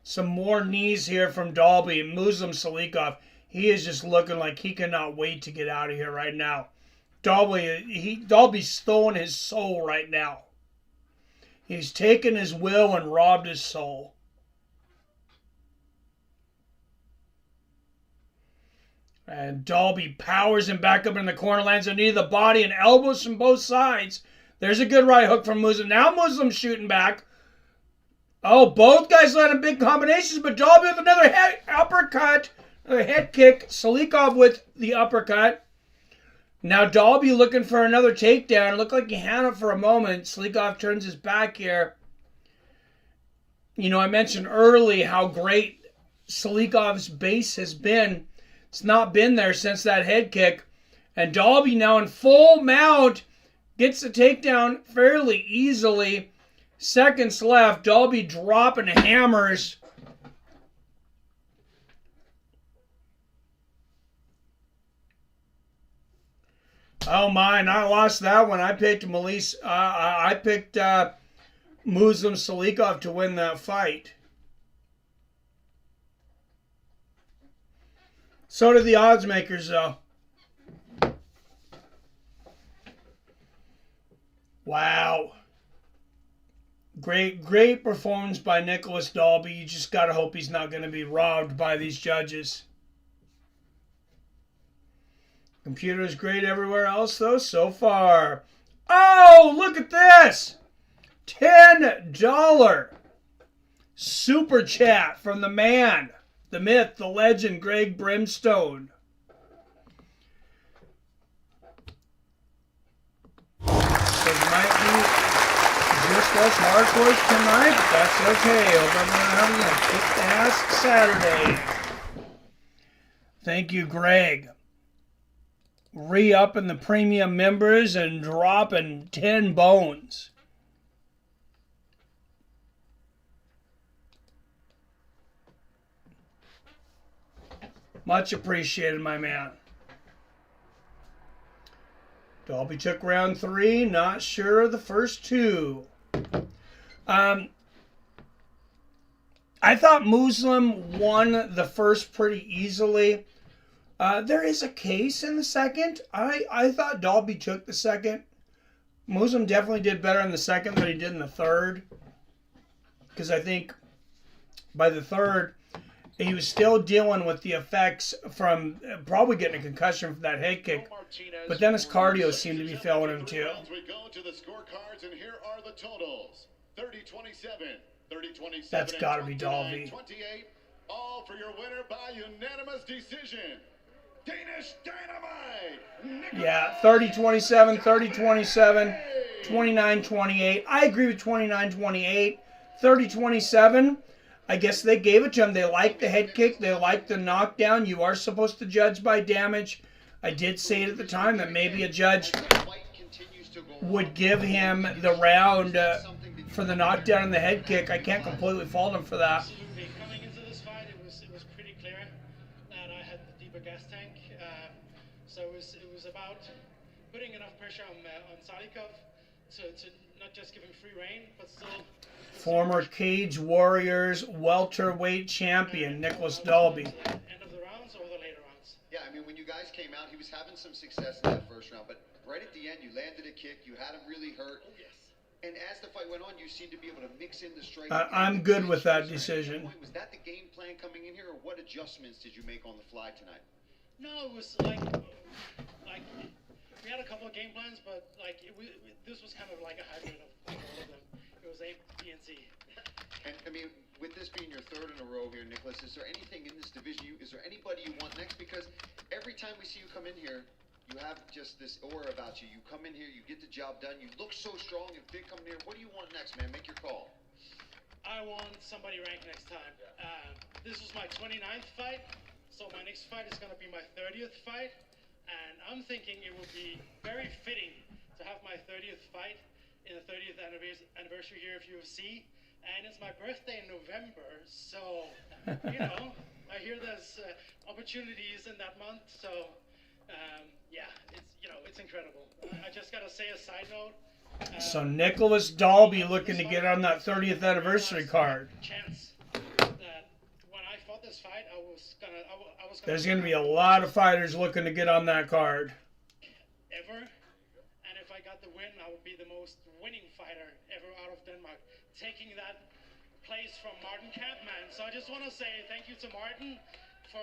some more knees here from Dalby. Muslim Salikhov, he is just looking like he cannot wait to get out of here right now. Dalby's stolen his soul right now. He's taken his will and robbed his soul. And Dalby powers him back up in the corner, lands a knee to the body and elbows from both sides. There's a good right hook from Muslim. Now Muslim's shooting back. Oh, both guys landing big combinations, but Dalby with another uppercut, another head kick. Salikhov with the uppercut. Now Dalby looking for another takedown. Looked like he had it for a moment. Salikhov turns his back here. You know, I mentioned early how great Salikhov's base has been. It's not been there since that head kick. And Dalby now in full mount gets the takedown fairly easily. Seconds left. Dalby dropping hammers. Oh my, I lost that one. I picked I picked Muslim Salikhov to win that fight. So did the odds makers, though. Wow. Great performance by Nicolas Dalby. You just got to hope he's not going to be robbed by these judges. Computer's great everywhere else, though, so far. Oh, look at this. $10 super chat from the man, the myth, the legend, Greg Brimstone. It might be just us hardcores tonight, but that's okay. Hope everyone having a kick-ass Saturday. Thank you, Greg. Re-upping the premium members and dropping 10 bones. Much appreciated, my man. Dalby took round 3. Not sure of the first 2. I thought Muslim won the first pretty easily. There is a case in the second. I thought Dalby took the second. Muslim definitely did better in the second than he did in the third. Because I think by the third, he was still dealing with the effects from probably getting a concussion from that head kick. But then his cardio seemed to be failing him too. We go to the scorecards, and here are the totals. 30-27, 30-27. That's got to be Dalby. 28, all for your winner by unanimous decision. Danish Dynamite! Yeah, 30-27, 30-27, 29-28. I agree with 29-28. 30-27. I guess they gave it to him. They liked the head kick. They liked the knockdown. You are supposed to judge by damage. I did say it at the time that maybe a judge would give him the round for the knockdown and the head kick. I can't completely fault him for that. Absolutely. Coming into this fight, it was pretty clear that I had the deeper gas tank. So it was about putting enough pressure on Salikhov to not just give him free rein, but still. Former Cage Warriors welterweight champion Nikolas Dalby. End of the rounds or the later rounds? Yeah, I mean, when you guys came out, he was having some success in that first round, but right at the end, you landed a kick, you had him really hurt. Oh, yes. And as the fight went on, you seemed to be able to mix in the strike. I'm good with that decision. Was that the game plan coming in here, or what adjustments did you make on the fly tonight? No, it was like we had a couple of game plans, but this was kind of like a hybrid of all of them. It was A, B, and C. And I mean, with this being your third in a row here, Nicolas, is there anything in this division? Is there anybody you want next? Because every time we see you come in here, you have just this aura about you. You come in here, you get the job done. You look so strong and big coming here. What do you want next, man? Make your call. I want somebody ranked next time. This was my 29th fight, so my next fight is going to be my 30th fight. And I'm thinking it would be very fitting to have my 30th fight in the 30th anniversary year of UFC. And it's my birthday in November, so, you know, I hear there's opportunities in that month, so Yeah, it's incredible. I just gotta say a side note. So Nicolas Dalby looking to get on that 30th anniversary card. Chance that when I fought this fight, I was gonna. There's going to be a lot of fighters looking to get on that card. Ever, and if I got the win, I would be the most winning fighter ever out of Denmark, taking that place from Martin Kampmann. So I just want to say thank you to Martin for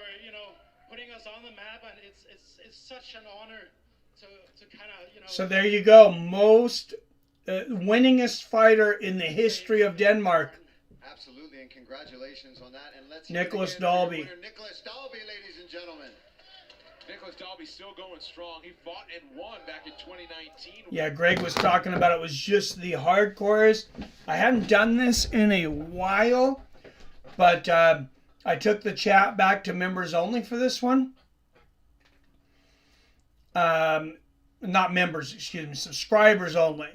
putting us on the map, and it's such an honor to kind of So there you go, most winningest fighter in the history of Denmark. Absolutely, and congratulations on that. And let's Nikolas Dalby. Nikolas Dalby, ladies and gentlemen. Nikolas Dalby still going strong. He fought and won back in 2019. Yeah, Greg was talking about it was just the hardcores. I hadn't done this in a while, but I took the chat back to members only for this one. Not members, excuse me, subscribers only.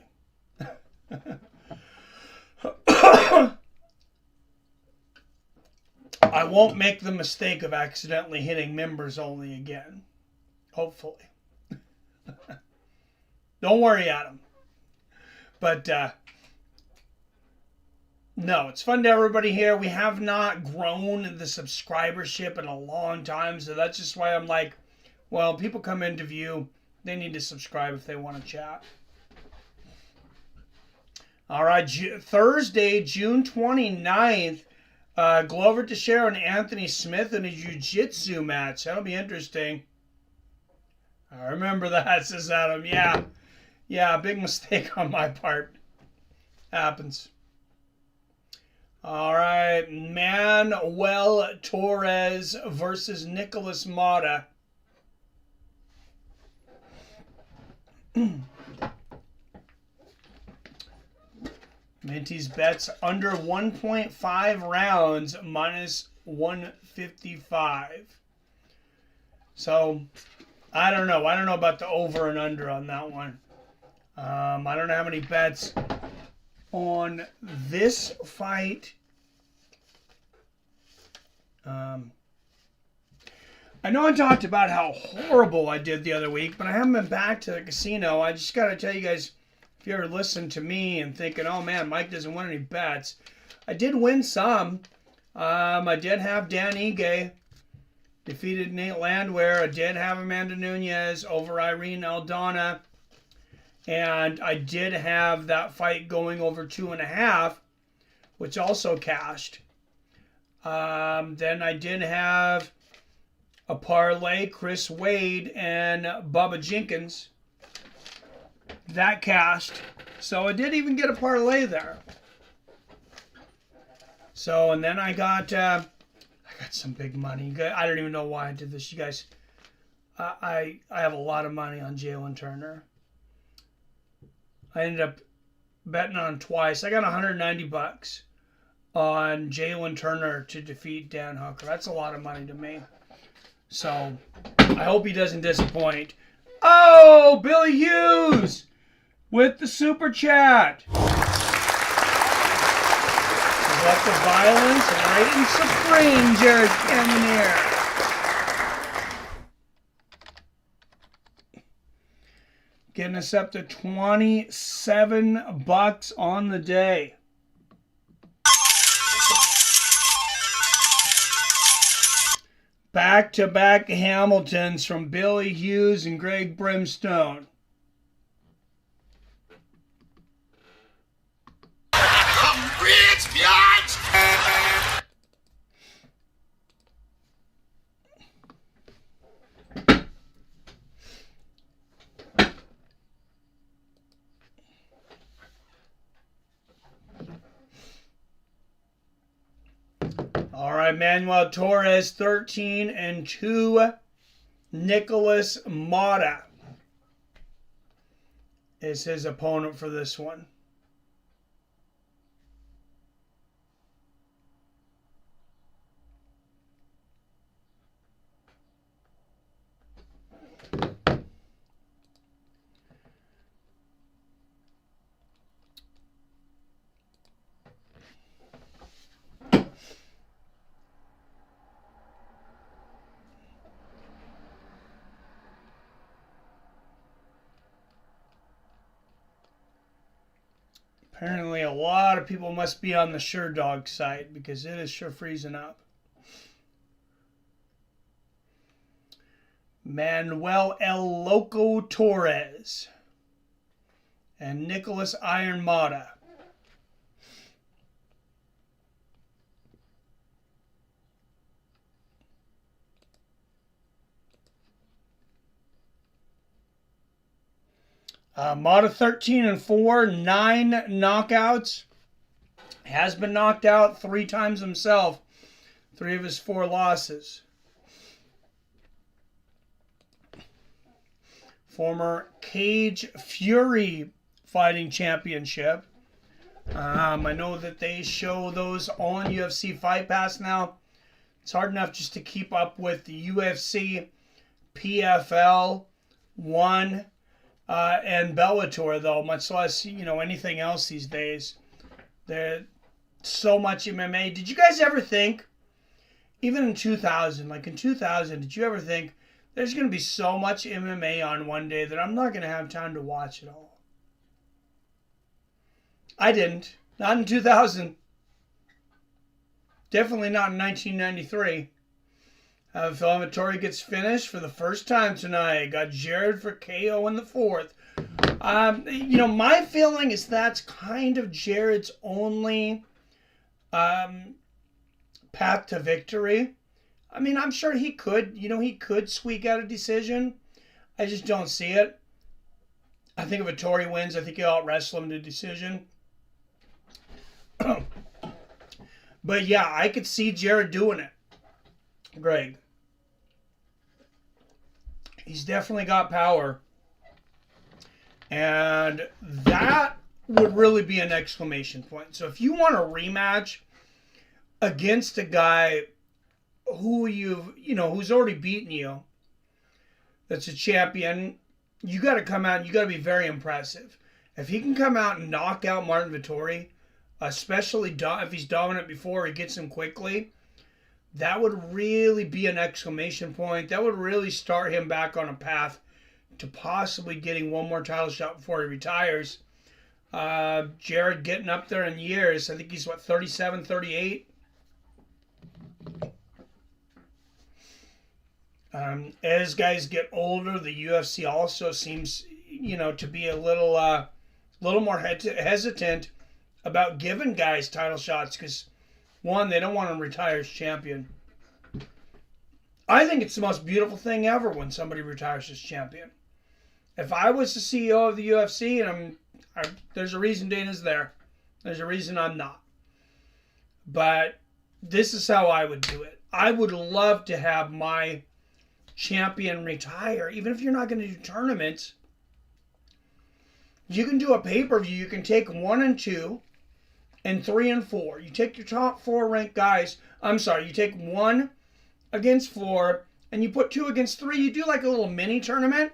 I won't make the mistake of accidentally hitting members only again. Hopefully. Don't worry, Adam. But, no, it's fun to have everybody here. We have not grown the subscribership in a long time, so that's just why I'm like, well, people come into view, they need to subscribe if they want to chat. All right, Thursday, June 29th, Glover Teixeira and Anthony Smith in a jiu-jitsu match. That'll be interesting. I remember that, says Adam. Yeah, big mistake on my part. Happens. All right, Manuel Torres versus Nikolas Motta. Minty's bets under 1.5 rounds minus 155. So, I don't know. I don't know about the over and under on that one. I don't know how many bets on this fight. I know I talked about how horrible I did the other week, but I haven't been back to the casino. I just got to tell you guys, if you ever listen to me and thinking, oh man, Mike doesn't win any bets, I did win some. I did have Dan Ige defeated Nate Landwehr. I did have Amanda Nunes over Irene Aldana. And I did have that fight going over 2.5, which also cashed. Then I did have a parlay, Chris Wade and Bubba Jenkins. That cashed. So I did even get a parlay there. So, and then I got some big money. I don't even know why I did this, you guys. I have a lot of money on Jalen Turner. I ended up betting on twice. I got $190 on Jalen Turner to defeat Dan Hooker. That's a lot of money to me. So, I hope he doesn't disappoint. Oh, Billy Hughes with the super chat. Let the violence reign supreme, Jared Cannonier. Getting us up to $27 on the day. Back-to-back Hamiltons from Billy Hughes and Greg Brimstone. All right, Manuel Torres, 13-2. Nikolas Motta is his opponent for this one. Apparently a lot of people must be on the Sure Dog site because it is sure freezing up. Manuel El Loco Torres and Nikolas Iron Motta. Motta 13-4, 9 knockouts. Has been knocked out 3 times himself. 3 of his 4 losses. Former Cage Fury Fighting Championship. I know that they show those on UFC Fight Pass now. It's hard enough just to keep up with the UFC, PFL, 1, and Bellator, though, much less, anything else these days. There's so much MMA. Did you guys ever think, even in 2000, did you ever think there's going to be so much MMA on one day that I'm not going to have time to watch it all? I didn't. Not in 2000. Definitely not in 1993. Vettori gets finished for the first time tonight. Got Jared for KO in the 4th. My feeling is that's kind of Jared's only path to victory. I mean, I'm sure he could, he could squeak out a decision. I just don't see it. I think if Vettori wins, I think he'll out-wrestle him to decision. But yeah, I could see Jared doing it. Greg. He's definitely got power. And that would really be an exclamation point. So if you want a rematch against a guy who who's already beaten you, that's a champion, you got to come out and you got to be very impressive. If he can come out and knock out Martin Vettori, especially if he's dominant before he gets him quickly, that would really be an exclamation point. That would really start him back on a path to possibly getting one more title shot before he retires. Jared getting up there in years. I think he's, 37, 38? As guys get older, the UFC also seems, to be a little more hesitant about giving guys title shots because, one, they don't want to retire as champion. I think it's the most beautiful thing ever when somebody retires as champion. If I was the CEO of the UFC, and there's a reason Dana's there. There's a reason I'm not. But this is how I would do it. I would love to have my champion retire, even if you're not going to do tournaments. You can do a pay-per-view. You can take 1 and 2 and 3 and 4. You take your top 4 ranked guys. You take 1 against 4 and you put 2 against 3. You do like a little mini tournament.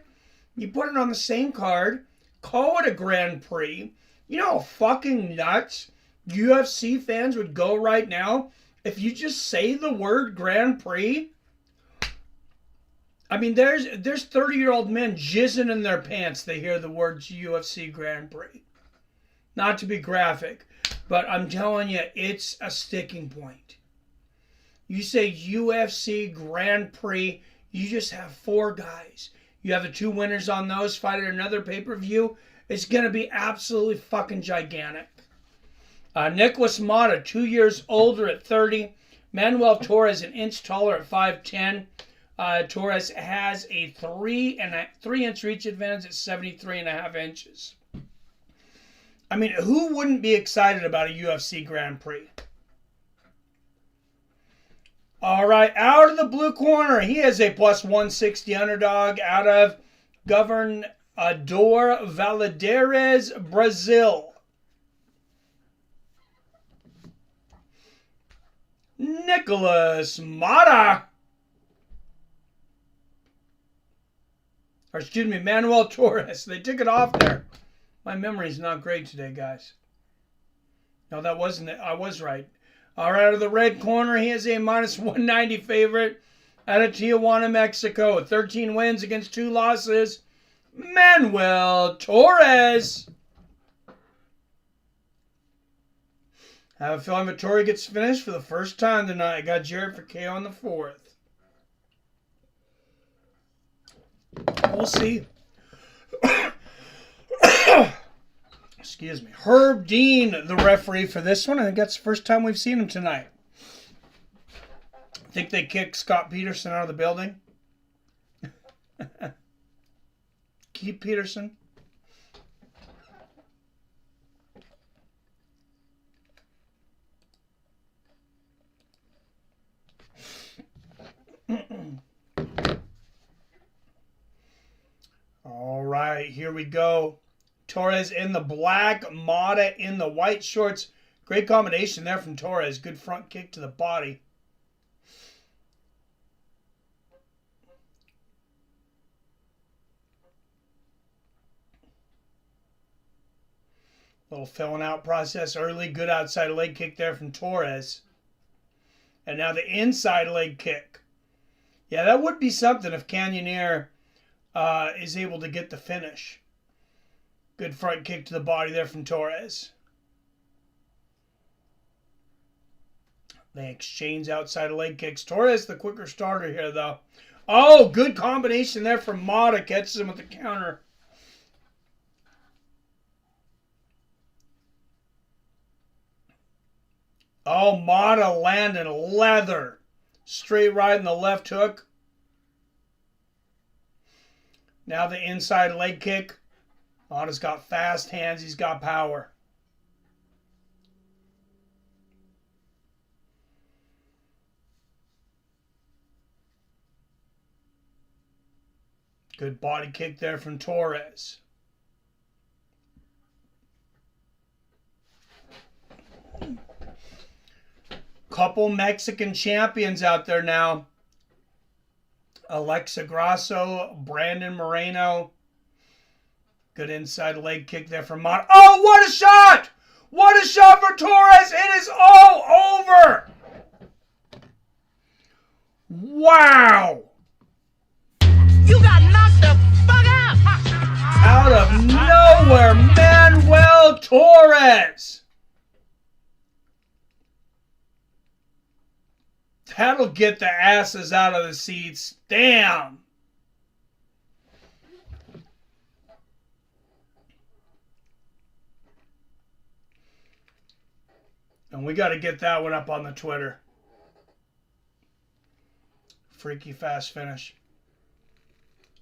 You put it on the same card. Call it a Grand Prix. You know how fucking nuts UFC fans would go right now if you just say the word Grand Prix? I mean, there's 30-year-old men jizzing in their pants. They hear the words UFC Grand Prix. Not to be graphic, but I'm telling you, it's a sticking point. You say UFC Grand Prix, you just have 4 guys. You have the 2 winners on those fight at another pay-per-view. It's going to be absolutely fucking gigantic. Nikolas Motta, 2 years older at 30. Manuel Torres, an inch taller at 5'10". Torres has a 3-inch reach advantage at 73.5 inches. I mean, who wouldn't be excited about a UFC Grand Prix? All right, out of the blue corner, he is a plus 160 underdog out of Governador Valadares, Brazil. Nikolas Motta. Manuel Torres. They took it off there. My memory's not great today, guys. No, that wasn't it. I was right. All right, out of the red corner, he is a minus 190 favorite out of Tijuana, Mexico. 13 wins against 2 losses. Manuel Torres. I have a feeling Vettori gets finished for the first time tonight. I got Jared for KO on the 4th. We'll see. Excuse me. Herb Dean, the referee for this one. I think that's the first time we've seen him tonight. I think they kicked Scott Peterson out of the building. Keep Peterson. All right, here we go. Torres in the black, Motta in the white shorts. Great combination there from Torres. Good front kick to the body. Little filling out process early. Good outside leg kick there from Torres. And now the inside leg kick. Yeah, that would be something if Cannonier is able to get the finish. Good front kick to the body there from Torres. They exchange outside leg kicks. Torres the quicker starter here, though. Oh, good combination there from Motta. Catches him with the counter. Oh, Motta landing leather. Straight right in the left hook. Now the inside leg kick. Motta's got fast hands. He's got power. Good body kick there from Torres. Couple Mexican champions out there now. Alexa Grasso, Brandon Moreno. Good inside leg kick there from Motta. Oh, what a shot! What a shot for Torres! It is all over! Wow! You got knocked the fuck out! Out of nowhere, Manuel Torres! That'll get the asses out of the seats. Damn! And we got to get that one up on the Twitter. Freaky fast finish.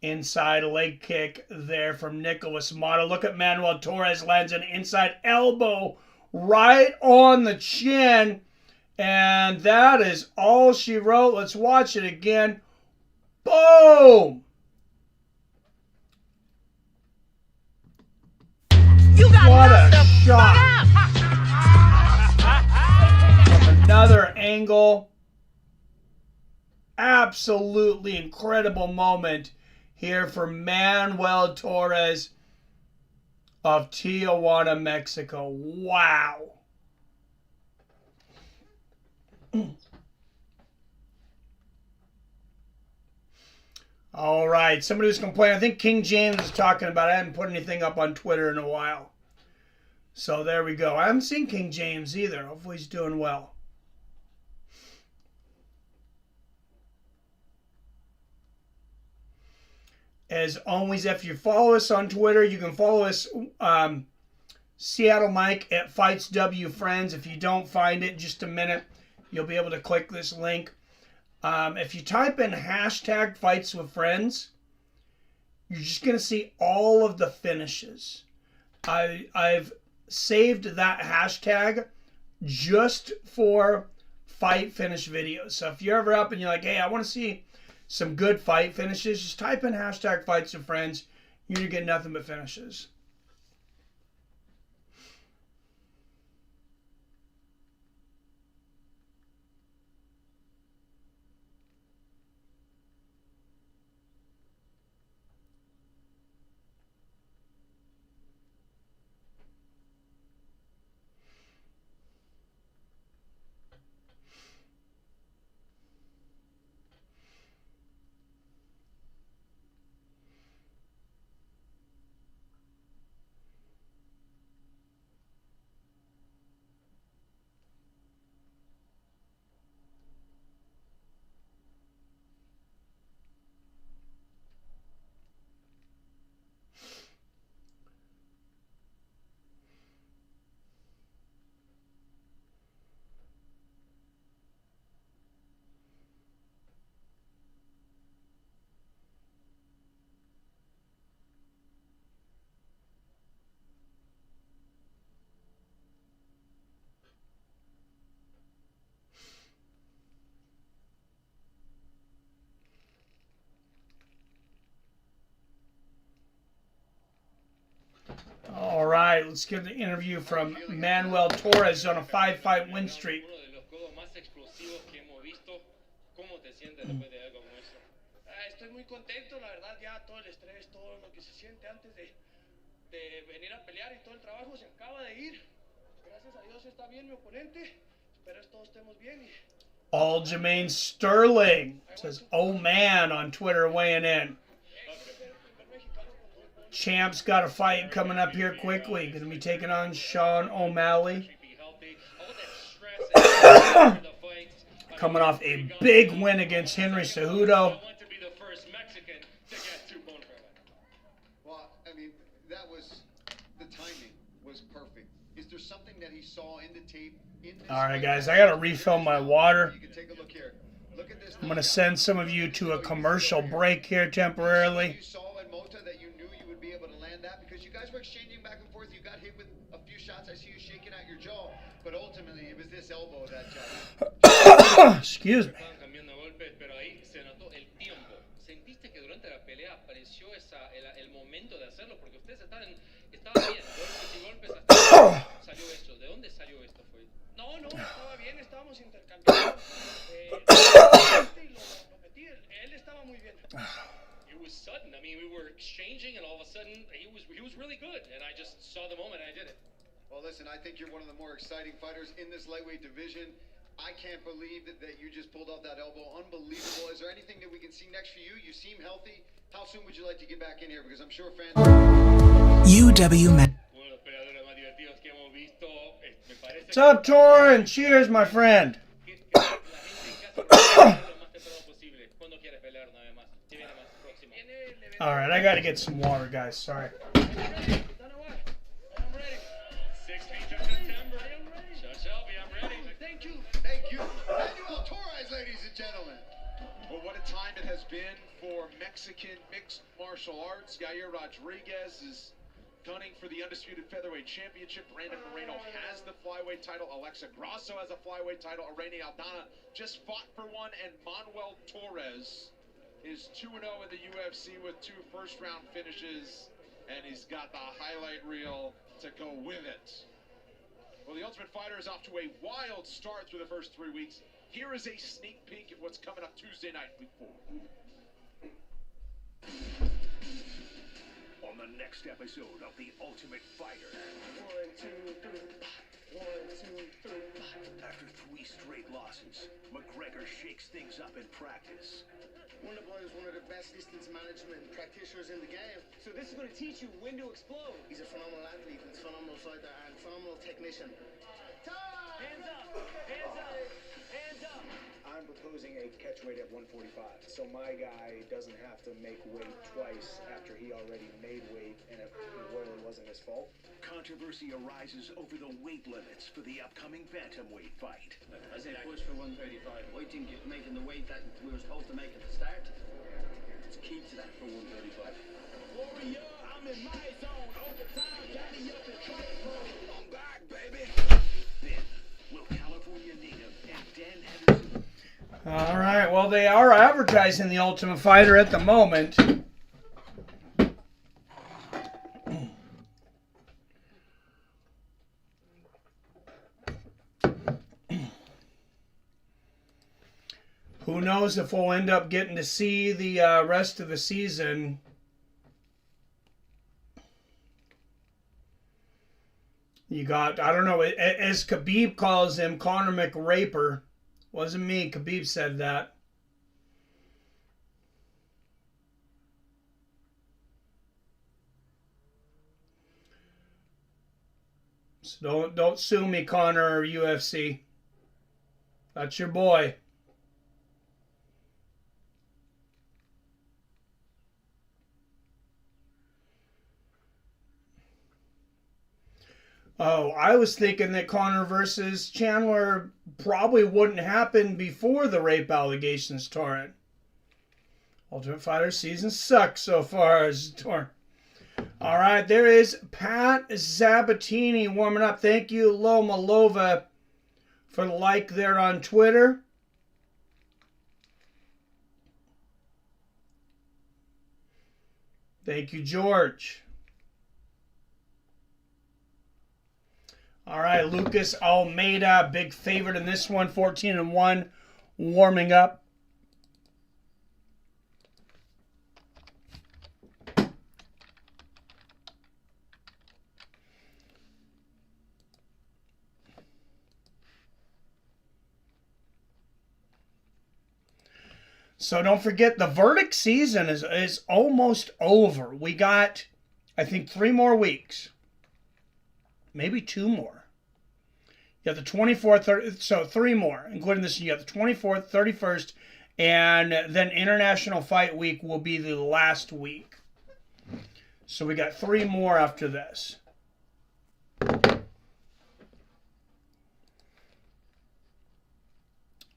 Inside leg kick there from Nikolas Motta. Look at Manuel Torres lands an inside elbow right on the chin. And that is all she wrote. Let's watch it again. Boom! You got what knocked a the shot! Fuck out. From another angle. Absolutely incredible moment here for Manuel Torres of Tijuana, Mexico. Wow. All right, somebody was complaining. I think King James was talking about it. I hadn't put anything up on Twitter in a while. So there we go. I haven't seen King James either. Hopefully he's doing well. As always, if you follow us on Twitter, you can follow us, Seattle Mike at Fights W Friends. If you don't find it, just a minute, you'll be able to click this link. If you type in hashtag Fights with Friends, you're just going to see all of the finishes. I've saved that hashtag just for fight finish videos. So if you're ever up and you're like, hey, I want to see some good fight finishes, just type in hashtag Fights with Friends. You're going to get nothing but finishes. right, let's give the interview from Manuel Torres on a 5-fight win streak. Estoy muy contento, la verdad, ya todo el estrés, todo lo que se siente antes de venir a pelear y todo el trabajo se acaba de ir. Gracias a Dios está bien mi oponente. Espero que todos estemos bien. Aljamain Sterling says, "Oh man," on Twitter weighing in. Champ's got a fight coming up here quickly. Going to be taking on Sean O'Malley. Coming off a big win against Henry Cejudo. Well, I mean, the timing was perfect. Is there something that he saw in the tape? All right, guys, I got to refill my water. You can take a look here. Look at this. I'm going to send some of you to a commercial break here temporarily. You saw in Motta that you knew you would be able to land that because you guys were exchanging back and forth. You got hit with a few shots. I see you shaking out your jaw, but ultimately it was this elbow that. Excuse me. No, estaba bien, estábamos intercambiando. Él estaba muy bien. It was sudden. I mean, we were exchanging, and all of a sudden, he was really good, and I just saw the moment, and I did it. Well, listen, I think you're one of the more exciting fighters in this lightweight division. I can't believe that you just pulled off that elbow. Unbelievable. Is there anything that we can see next for you? You seem healthy. How soon would you like to get back in here? Because I'm sure fans... UW Men. What's up, Torin? Cheers, my friend. All right, I got to get some water, guys. Sorry. Thank you. Manuel Torres, ladies and gentlemen. Well, what a time it has been for Mexican mixed martial arts. Yair Rodriguez is gunning for the undisputed featherweight championship. Brandon Moreno has the flyweight title. Alexa Grasso has a flyweight title. Irene Aldana just fought for one. And Manuel Torres is 2-0 in the UFC with 2 first-round finishes. And he's got the highlight reel to go with it. Well, the Ultimate Fighter is off to a wild start through the first 3 weeks. Here is a sneak peek at what's coming up Tuesday night, week 4. On the next episode of The Ultimate Fighter. 1, 2, 3. 1, 2, 3. After 3 straight losses, McGregor shakes things up in practice. Wonderboy is one of the best distance management practitioners in the game. So this is going to teach you when to explode. He's a phenomenal athlete, he's a phenomenal fighter, and phenomenal technician. Hands up! Hands up! Hands up! I'm proposing a catch weight at 145, so my guy doesn't have to make weight twice after he already made weight, and it really wasn't his fault. Controversy arises over the weight limits for the upcoming bantamweight fight. I say push for 135. I think you're making the weight that we were supposed to make at the start. Let's keep to that for 135. Warrior, I'm in my zone. Overtime, got me up in fight mode. I'm back, baby. Then, will California native and Dan Henderson... All right, well, they are advertising the Ultimate Fighter at the moment. Who knows if we'll end up getting to see the rest of the season. You got, I don't know, as Khabib calls him, Conor McRaper. Wasn't me, Khabib said that. So don't sue me, Conor or UFC. That's your boy. Oh, I was thinking that Conor versus Chandler probably wouldn't happen before the rape allegations, Torrent. Ultimate Fighter season sucks so far as Torrent. All right, there is Pat Sabatini warming up. Thank you, Loma Lova, for the like there on Twitter. Thank you, George. All right, Lucas Almeida, big favorite in this one, 14-1, warming up. So don't forget, the verdict season is almost over. We got, I think, 3 more weeks. Maybe 2 more. You have the 24th, so 3 more, including this. You have the 24th, 31st, and then International Fight Week will be the last week. So we got 3 more after this.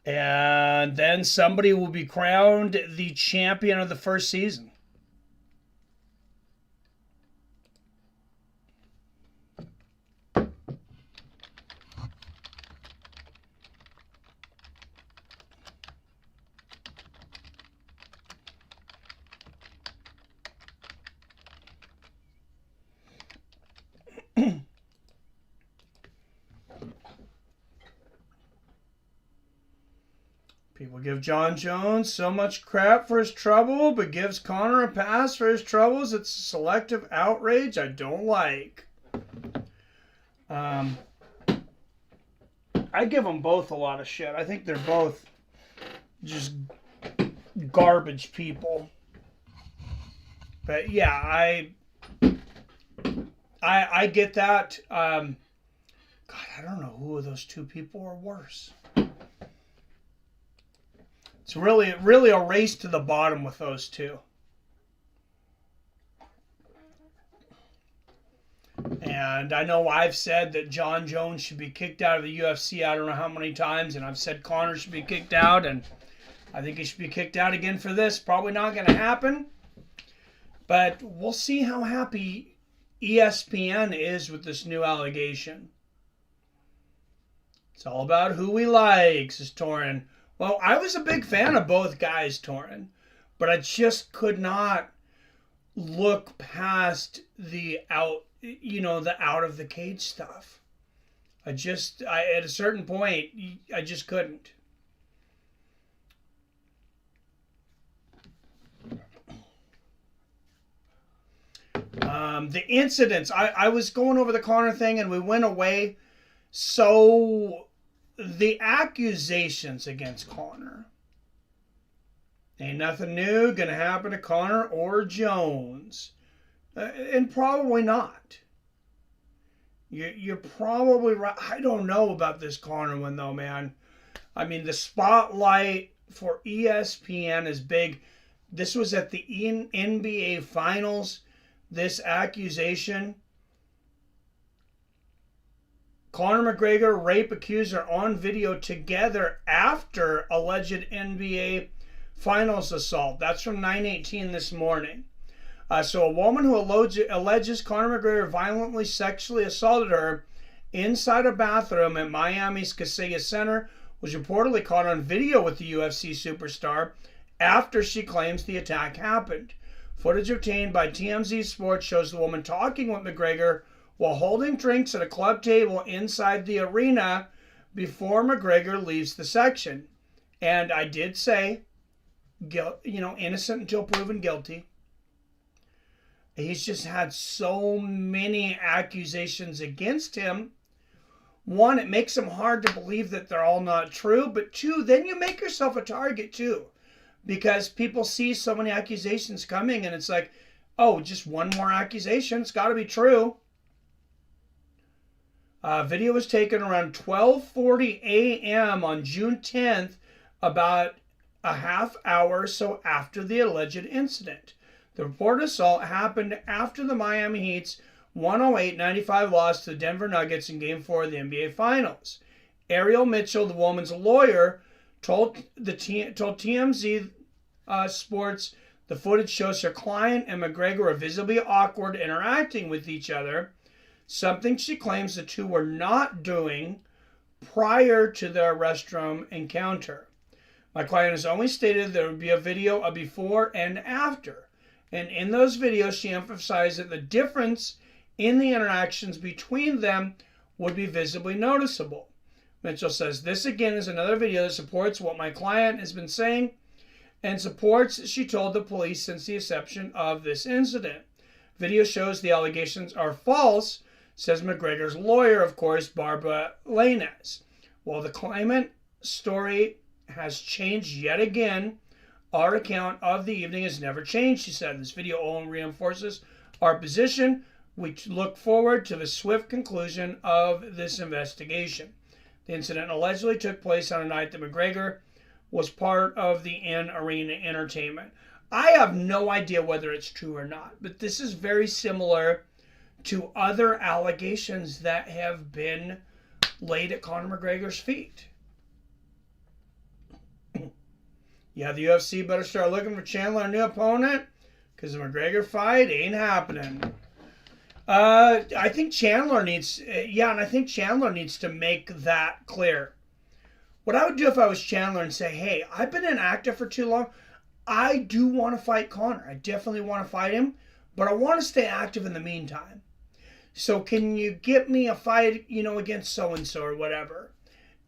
And then somebody will be crowned the champion of the first season. People give John Jones so much crap for his trouble, but gives Conor a pass for his troubles. It's a selective outrage I don't like. I give them both a lot of shit. I think they're both just garbage people. But yeah, I get that. God, I don't know who of those two people are worse. It's really a race to the bottom with those two. And I know I've said that John Jones should be kicked out of the UFC I don't know how many times, and I've said Conor should be kicked out, and I think he should be kicked out again for this. Probably not going to happen. But we'll see how happy ESPN is with this new allegation. It's all about who we like, says Torin. Well, I was a big fan of both guys, Torin, but I just could not look past the out of the cage stuff. At a certain point, I just couldn't. The incidents, I was going over the Conor thing and we went away. So the accusations against Conor, ain't nothing new gonna happen to Conor or Jones, and probably not. You're probably right. I don't know about this Conor one though, man. I mean, the spotlight for ESPN is big. This was at the NBA Finals. This accusation. Conor McGregor, rape accuser on video together after alleged NBA Finals assault. That's from 9:18 this morning. So a woman who alleges Conor McGregor violently sexually assaulted her inside a bathroom at Miami's Kaseya Center was reportedly caught on video with the UFC superstar after she claims the attack happened. Footage obtained by TMZ Sports shows the woman talking with McGregor while holding drinks at a club table inside the arena before McGregor leaves the section. And I did say, innocent until proven guilty. He's just had so many accusations against him. One, it makes him hard to believe that they're all not true. But 2, then you make yourself a target too. Because people see so many accusations coming and it's like, oh, just one more accusation. It's got to be true. Video was taken around 12:40 a.m. on June 10th, about a half hour or so after the alleged incident. The reported assault happened after the Miami Heat's 108-95 loss to the Denver Nuggets in Game 4 of the NBA Finals. Ariel Mitchell, the woman's lawyer, told TMZ Sports the footage shows her client and McGregor are visibly awkward interacting with each other, something she claims the two were not doing prior to their restroom encounter. My client has only stated there would be a video of before and after, and in those videos she emphasized that the difference in the interactions between them would be visibly noticeable. Mitchell says, this again is another video that supports what my client has been saying and supports she told the police since the inception of this incident. Video shows the allegations are false, says McGregor's lawyer, of course, Barbara Lainez. While the claimant story has changed yet again, our account of the evening has never changed, she said. This video only reinforces our position. We look forward to the swift conclusion of this investigation. The incident allegedly took place on a night that McGregor was part of the in-arena entertainment. I have no idea whether it's true or not, but this is very similar to other allegations that have been laid at Conor McGregor's feet. Yeah, the UFC better start looking for Chandler a new opponent, because the McGregor fight ain't happening. I think Chandler needs, to make that clear. What I would do if I was Chandler and say, hey, I've been inactive for too long. I do want to fight Conor. I definitely want to fight him, but I want to stay active in the meantime. So can you get me a fight, against so-and-so or whatever?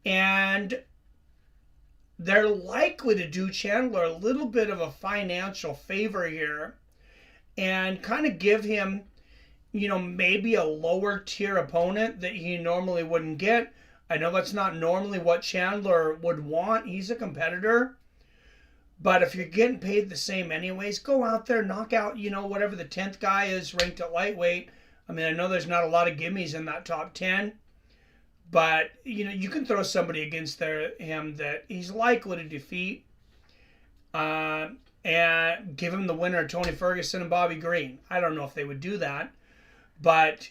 And they're likely to do Chandler a little bit of a financial favor here and kind of give him, maybe a lower tier opponent that he normally wouldn't get. I know that's not normally what Chandler would want. He's a competitor. But if you're getting paid the same anyways, go out there, knock out, whatever the 10th guy is ranked at lightweight. I mean, I know there's not a lot of gimmies in that top 10. But, you can throw somebody against him that he's likely to defeat. And give him the winner of Tony Ferguson and Bobby Green. I don't know if they would do that. But,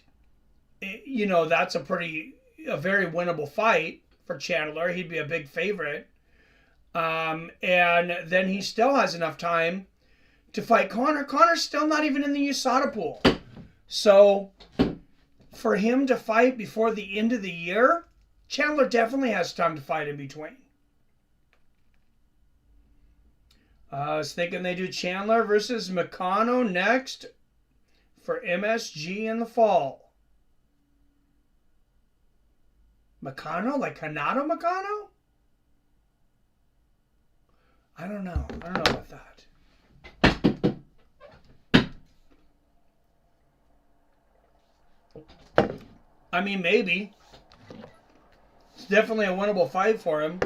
that's a very winnable fight for Chandler. He'd be a big favorite. And then he still has enough time to fight Conor. Conor's still not even in the USADA pool. So, for him to fight before the end of the year, Chandler definitely has time to fight in between. I was thinking they do Chandler versus Moicano next for MSG in the fall. Moicano? Like Hanato Moicano? I don't know. I don't know about that. I mean, maybe. It's definitely a winnable fight for him.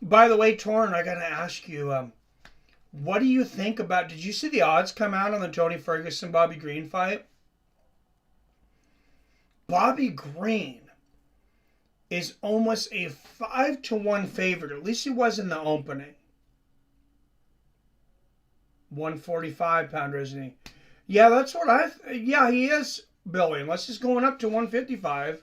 By the way, Torn, I gotta ask you, what do you think about... Did you see the odds come out on the Tony Ferguson-Bobby Green fight? Bobby Green is almost a 5-1 favorite. At least he was in the opening. 145-pounder, isn't he? Yeah, that's what yeah, he is, Billy. Unless he's going up to 155.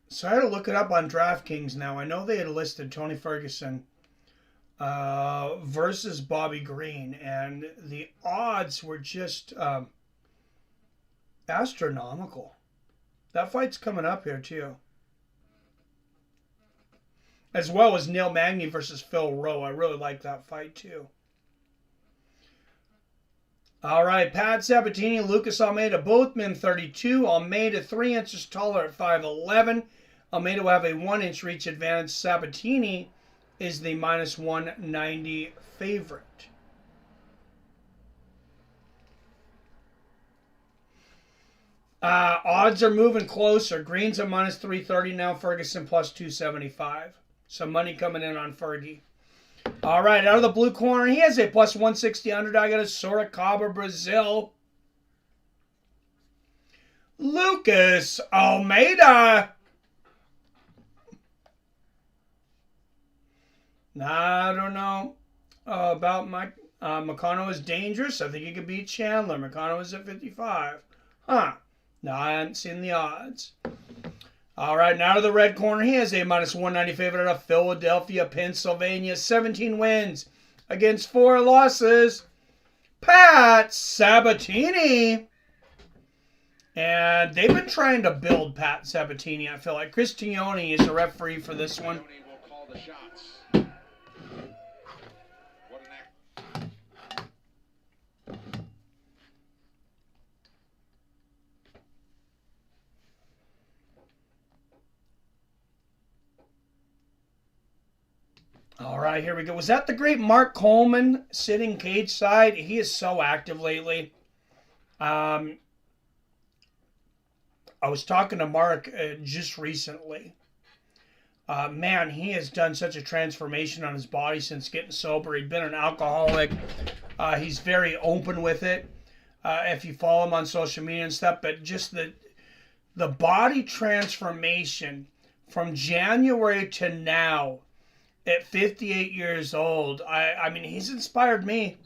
So I had to look it up on DraftKings now. I know they had listed Tony Ferguson versus Bobby Green, and the odds were just astronomical. That fight's coming up here too. As well as Neil Magny versus Phil Rowe. I really like that fight too. All right, Pat Sabatini, Lucas Almeida, both men 32. Almeida 3 inches taller at 5'11". Almeida will have a 1-inch reach advantage. Sabatini is the minus 190 favorite. Odds are moving closer. Green's a minus 330 now. Ferguson plus 275. Some money coming in on Fergie. All right, out of the blue corner, he has a plus 160 underdog out of Sorocaba, Brazil. Lucas Almeida. I don't know about Moicano is dangerous. I think he could beat Chandler. Moicano is at 55. Huh. No, I haven't seen the odds. All right, now to the red corner. He has a minus 190 favorite out of Philadelphia, Pennsylvania. 17 wins against 4 losses. Pat Sabatini. And they've been trying to build Pat Sabatini, I feel like. Chris Cannonier is the referee for this one. Cannonier will call the shots. What an act. All right, here we go. Was that the great Mark Coleman sitting cage side? He is so active lately. I was talking to Mark just recently. Man, he has done such a transformation on his body since getting sober. He'd been an alcoholic. He's very open with it. If you follow him on social media and stuff, but just the body transformation from January to now, at 58 years old, I mean, he's inspired me.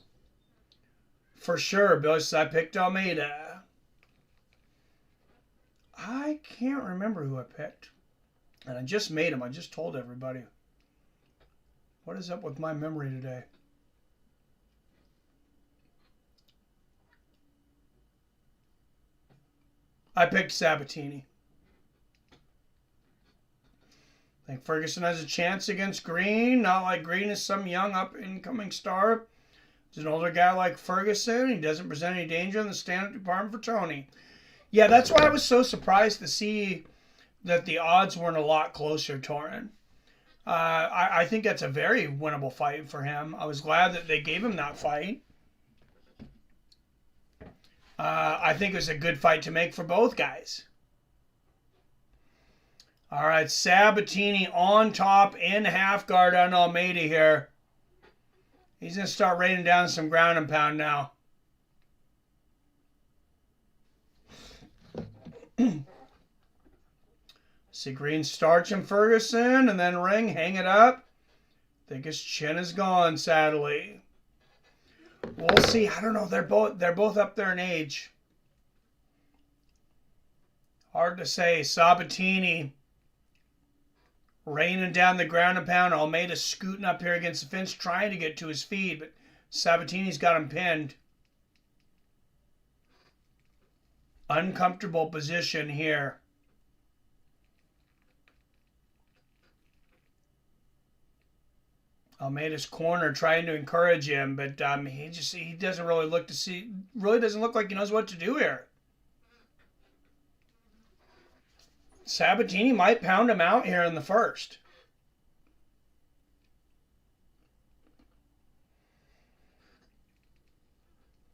For sure, because I picked Almeida. I can't remember who I picked. And I just made him. I just told everybody. What is up with my memory today? I picked Sabatini. I think Ferguson has a chance against Green. Not like Green is some young up-and-coming star. He's an older guy like Ferguson. He doesn't present any danger in the stand-up department for Tony. Yeah, that's why I was so surprised to see that the odds weren't a lot closer, Torin. I think that's a very winnable fight for him. I was glad that they gave him that fight. I think it was a good fight to make for both guys. All right, Sabatini on top in half guard on Almeida here. He's going to start raining down some ground and pound now. See Green starching Ferguson and then Ring, hang it up. I think his chin is gone, sadly. We'll see. I don't know. They're both up there in age. Hard to say. Sabatini raining down the ground and pound. Almeida scooting up here against the fence, trying to get to his feet, but Sabatini's got him pinned. Uncomfortable position here. Almeida's corner trying to encourage him, but he doesn't really doesn't look like he knows what to do here. Sabatini might pound him out here in the first.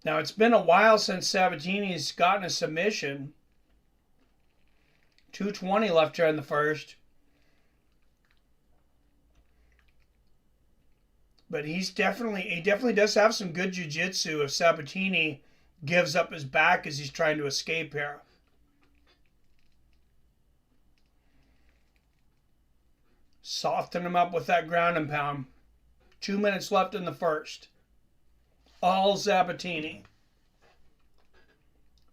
Now, it's been a while since Sabatini's gotten a submission. 2:20 left here in the first. But he definitely does have some good jiu-jitsu if Sabatini gives up his back as he's trying to escape here. Soften him up with that ground and pound. 2 minutes left in the first. All Sabatini.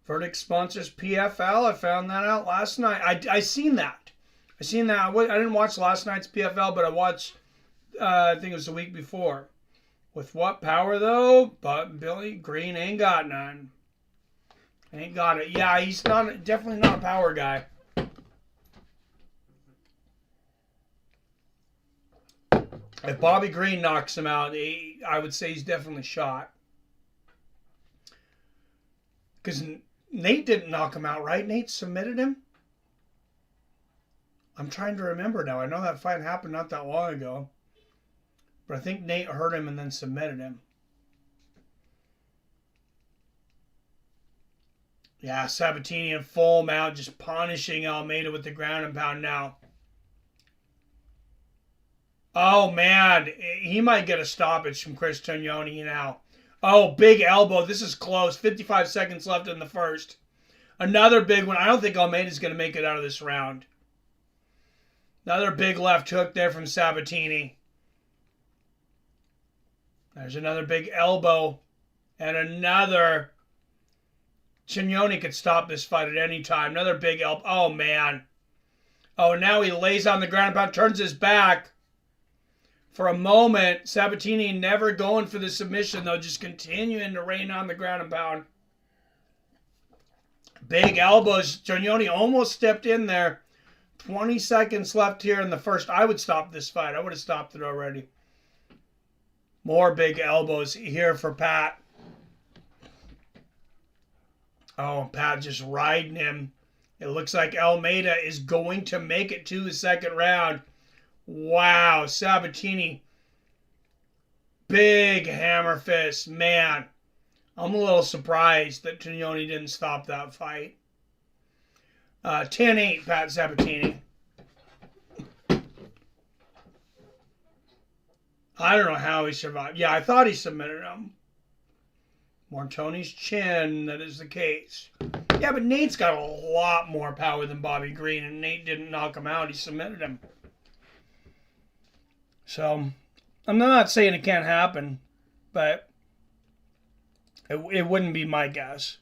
Verdict sponsors PFL. I found that out last night. I seen that. I didn't watch last night's PFL, but I watched, I think it was the week before. With what power, though? But Billy Green ain't got none. Ain't got it. Yeah, he's definitely not a power guy. If Bobby Green knocks him out, I would say he's definitely shot. Because Nate didn't knock him out, right? Nate submitted him? I'm trying to remember now. I know that fight happened not that long ago. But I think Nate hurt him and then submitted him. Yeah, Sabatini in full mount, just punishing Almeida with the ground and pound now. Oh, man. He might get a stoppage from Chris Cannonier now. Oh, big elbow. This is close. 55 seconds left in the first. Another big one. I don't think Almeida's going to make it out of this round. Another big left hook there from Sabatini. There's another big elbow. And another. Cannonier could stop this fight at any time. Another big elbow. Oh, man. Oh, now he lays on the ground and pound, turns his back. For a moment, Sabatini never going for the submission, though, just continuing to rain on the ground and pound. Big elbows. Cannonier almost stepped in there. 20 seconds left here in the first. I would stop this fight. I would have stopped it already. More big elbows here for Pat. Oh, Pat just riding him. It looks like Almeida is going to make it to the second round. Wow, Sabatini. Big hammer fist. Man, I'm a little surprised that Cannonier didn't stop that fight. 10-8, Pat Sabatini. I don't know how he survived. Yeah, I thought he submitted him. More Tony's chin, that is the case. Yeah, but Nate's got a lot more power than Bobby Green, and Nate didn't knock him out. He submitted him. So, I'm not saying it can't happen, but it wouldn't be my guess.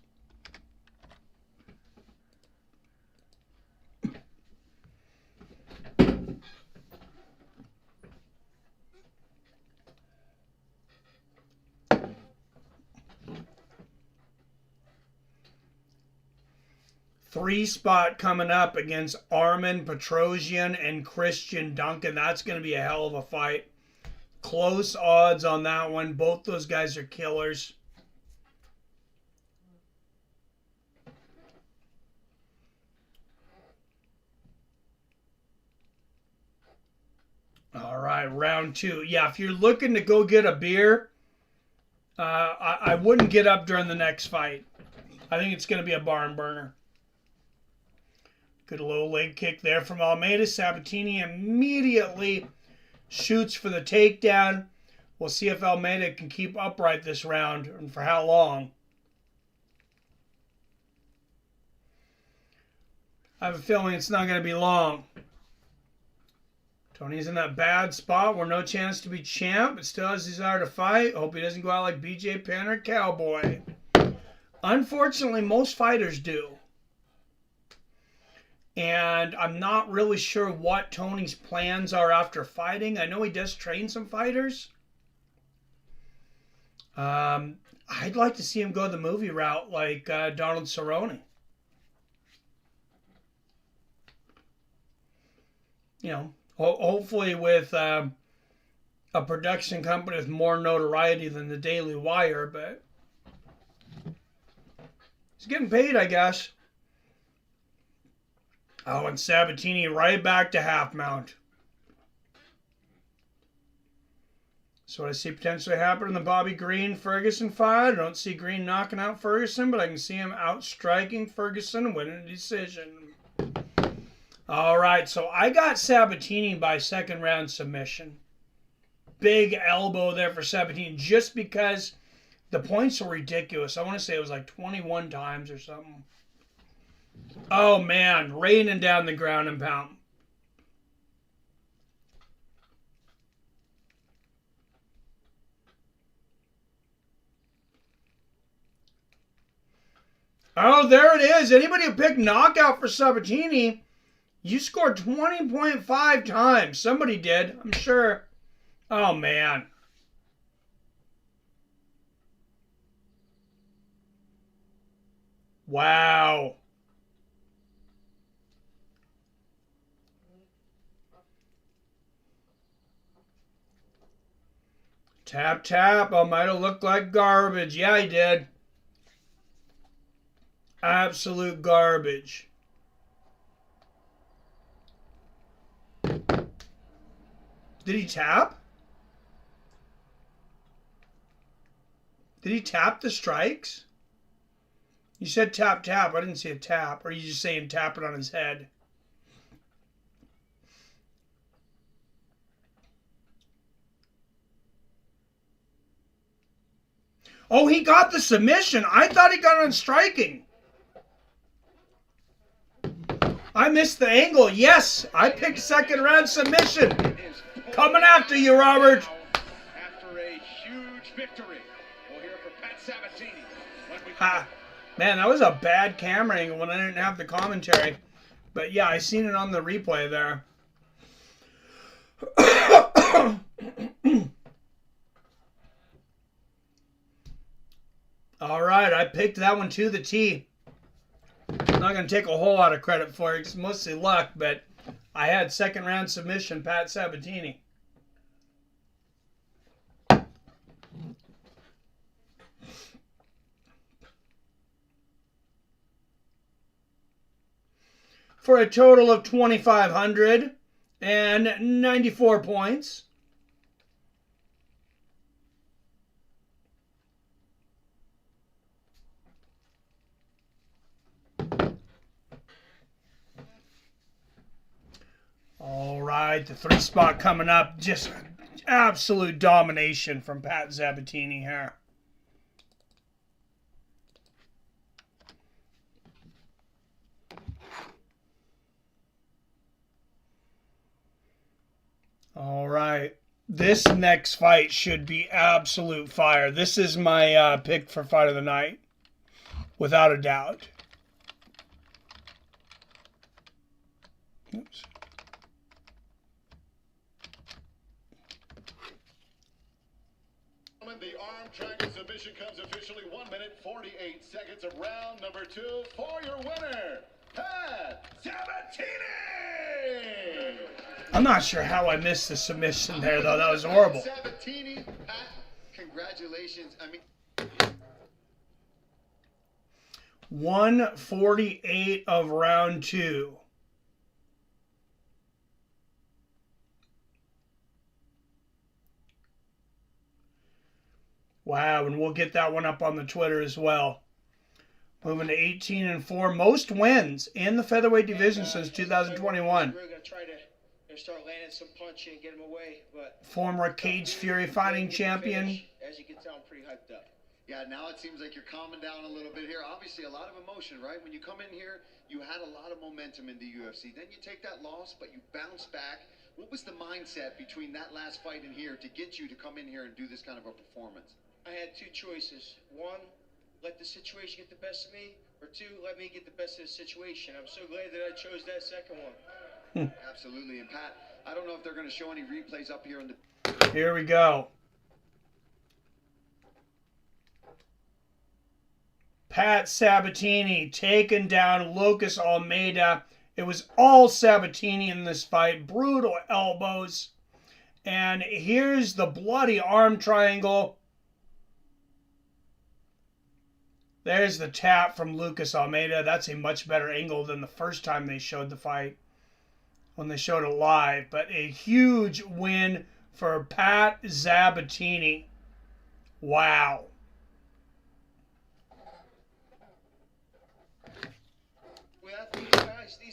Three spot coming up against Armen, Petrosyan, and Christian Duncan. That's going to be a hell of a fight. Close odds on that one. Both those guys are killers. All right, round two. Yeah, if you're looking to go get a beer, I wouldn't get up during the next fight. I think it's going to be a barn burner. Good low leg kick there from Almeida. Sabatini immediately shoots for the takedown. We'll see if Almeida can keep upright this round and for how long. I have a feeling it's not going to be long. Tony's in that bad spot where no chance to be champ, but still has desire to fight. Hope he doesn't go out like BJ Penn or Cowboy. Unfortunately, most fighters do. And I'm not really sure what Tony's plans are after fighting. I know he does train some fighters. I'd like to see him go the movie route like Donald Cerrone. You know, hopefully with a production company with more notoriety than the Daily Wire, but he's getting paid, I guess. Oh, and Sabatini right back to half mount. So I see potentially happen in the Bobby Green-Ferguson fight. I don't see Green knocking out Ferguson, but I can see him outstriking Ferguson and winning a decision. All right, so I got Sabatini by second round submission. Big elbow there for Sabatini just because the points were ridiculous. I want to say it was like 21 times or something. Oh, man. Raining down the ground and pound. Oh, there it is. Anybody who picked knockout for Sabatini, you scored 20.5 times. Somebody did, I'm sure. Oh, man. Wow. Tap, tap. Almeida looked like garbage. Yeah, he did. Absolute garbage. Did he tap? Did he tap the strikes? You said tap, tap. I didn't see a tap. Or are you just saying tap it on his head? Oh, he got the submission. I thought he got on striking. I missed the angle. Yes, I picked second round submission. Coming after you, Robert. After a huge victory, we'll hear from Pat Sabatini. Ha. Man, that was a bad camera angle when I didn't have the commentary. But yeah, I seen it on the replay there. All right, I picked that one to the T. I'm not going to take a whole lot of credit for it. It's mostly luck, but I had second round submission, Pat Sabatini. For a total of 2,594 points. All right, the 3 spot coming up. Just absolute domination from Pat Sabatini here. All right, this next fight should be absolute fire. This is my pick for fight of the night, without a doubt. Oops. The arm triangle submission comes officially 1 minute 48 seconds of round number 2 for your winner, Pat Sabatini. I'm not sure how I missed the submission there, though. That was horrible. Sabatini, Pat, congratulations. I mean, 148 of round 2. Wow, and we'll get that one up on the Twitter as well. Moving to 18-4, most wins in the featherweight division since 2021. We're gonna try to start landing some punch and get him away, but Former Cage Fury fighting champion. as you can tell, I'm pretty hyped up. yeah, now it seems like you're calming down a little bit here. Obviously, a lot of emotion, right? When you come in here, you had a lot of momentum in the UFC. Then you take that loss, but you bounce back. What was the mindset between that last fight and here to get you to come in here and do this kind of a performance? I had 2 choices. 1, let the situation get the best of me, or 2, let me get the best of the situation. I'm so glad that I chose that second one. Absolutely. And Pat, I don't know if they're going to show any replays up here in the... Here we go. Pat Sabatini taking down Lucas Almeida. It was all Sabatini in this fight. Brutal elbows. And here's the bloody arm triangle. There's the tap from Lucas Almeida. That's a much better angle than the first time they showed the fight, when they showed it live. But a huge win for Pat Sabatini. Wow. Without these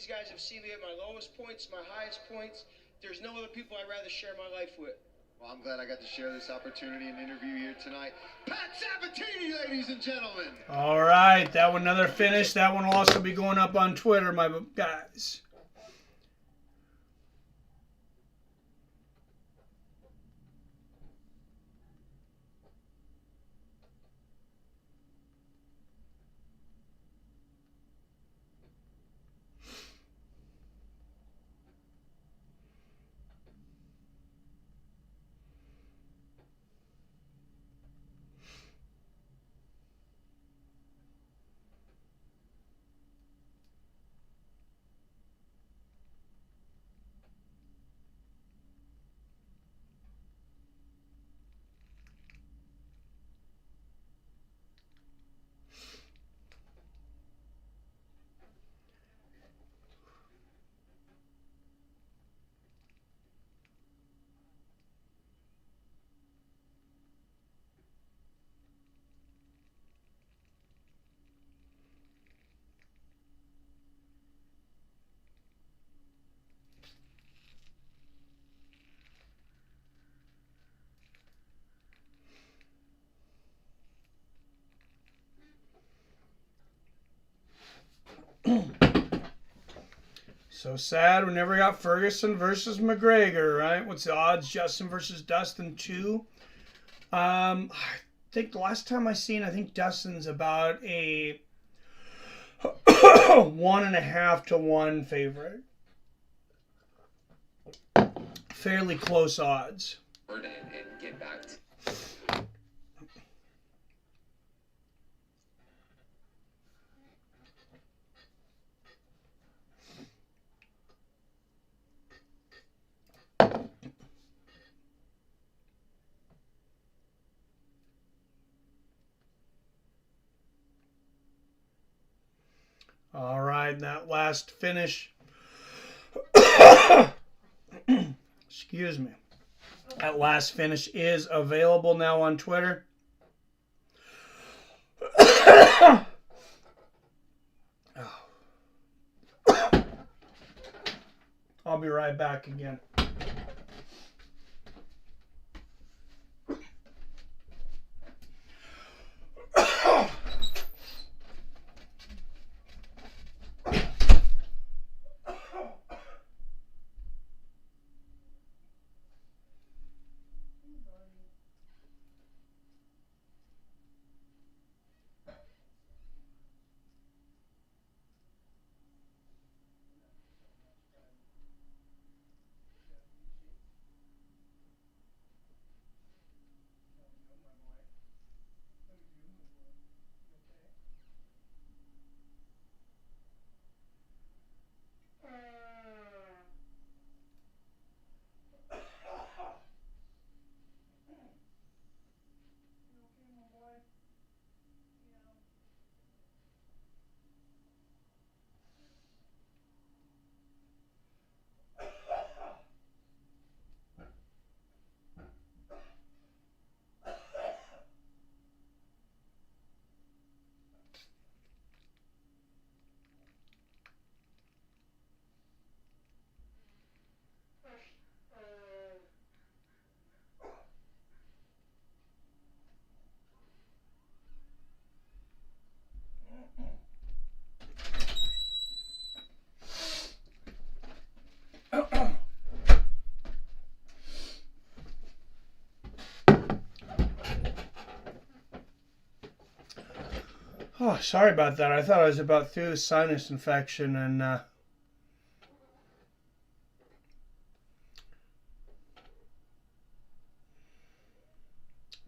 guys have seen me at my lowest points, my highest points. There's no other people I'd rather share my life with. Well, I'm glad I got to share this opportunity and interview here tonight. Pat Sabatini, ladies and gentlemen. All right, that one another finish. That one will also be going up on Twitter, my guys. So sad we never got Ferguson versus McGregor, right? What's the odds? Justin versus Dustin 2. I think the last time I seen, I think Dustin's about a 1.5 to 1 favorite. Fairly close odds. And get back to All right, that last finish. Excuse me. That last finish is available now on Twitter. I'll be right back again. Oh, sorry about that. I thought I was about through the sinus infection and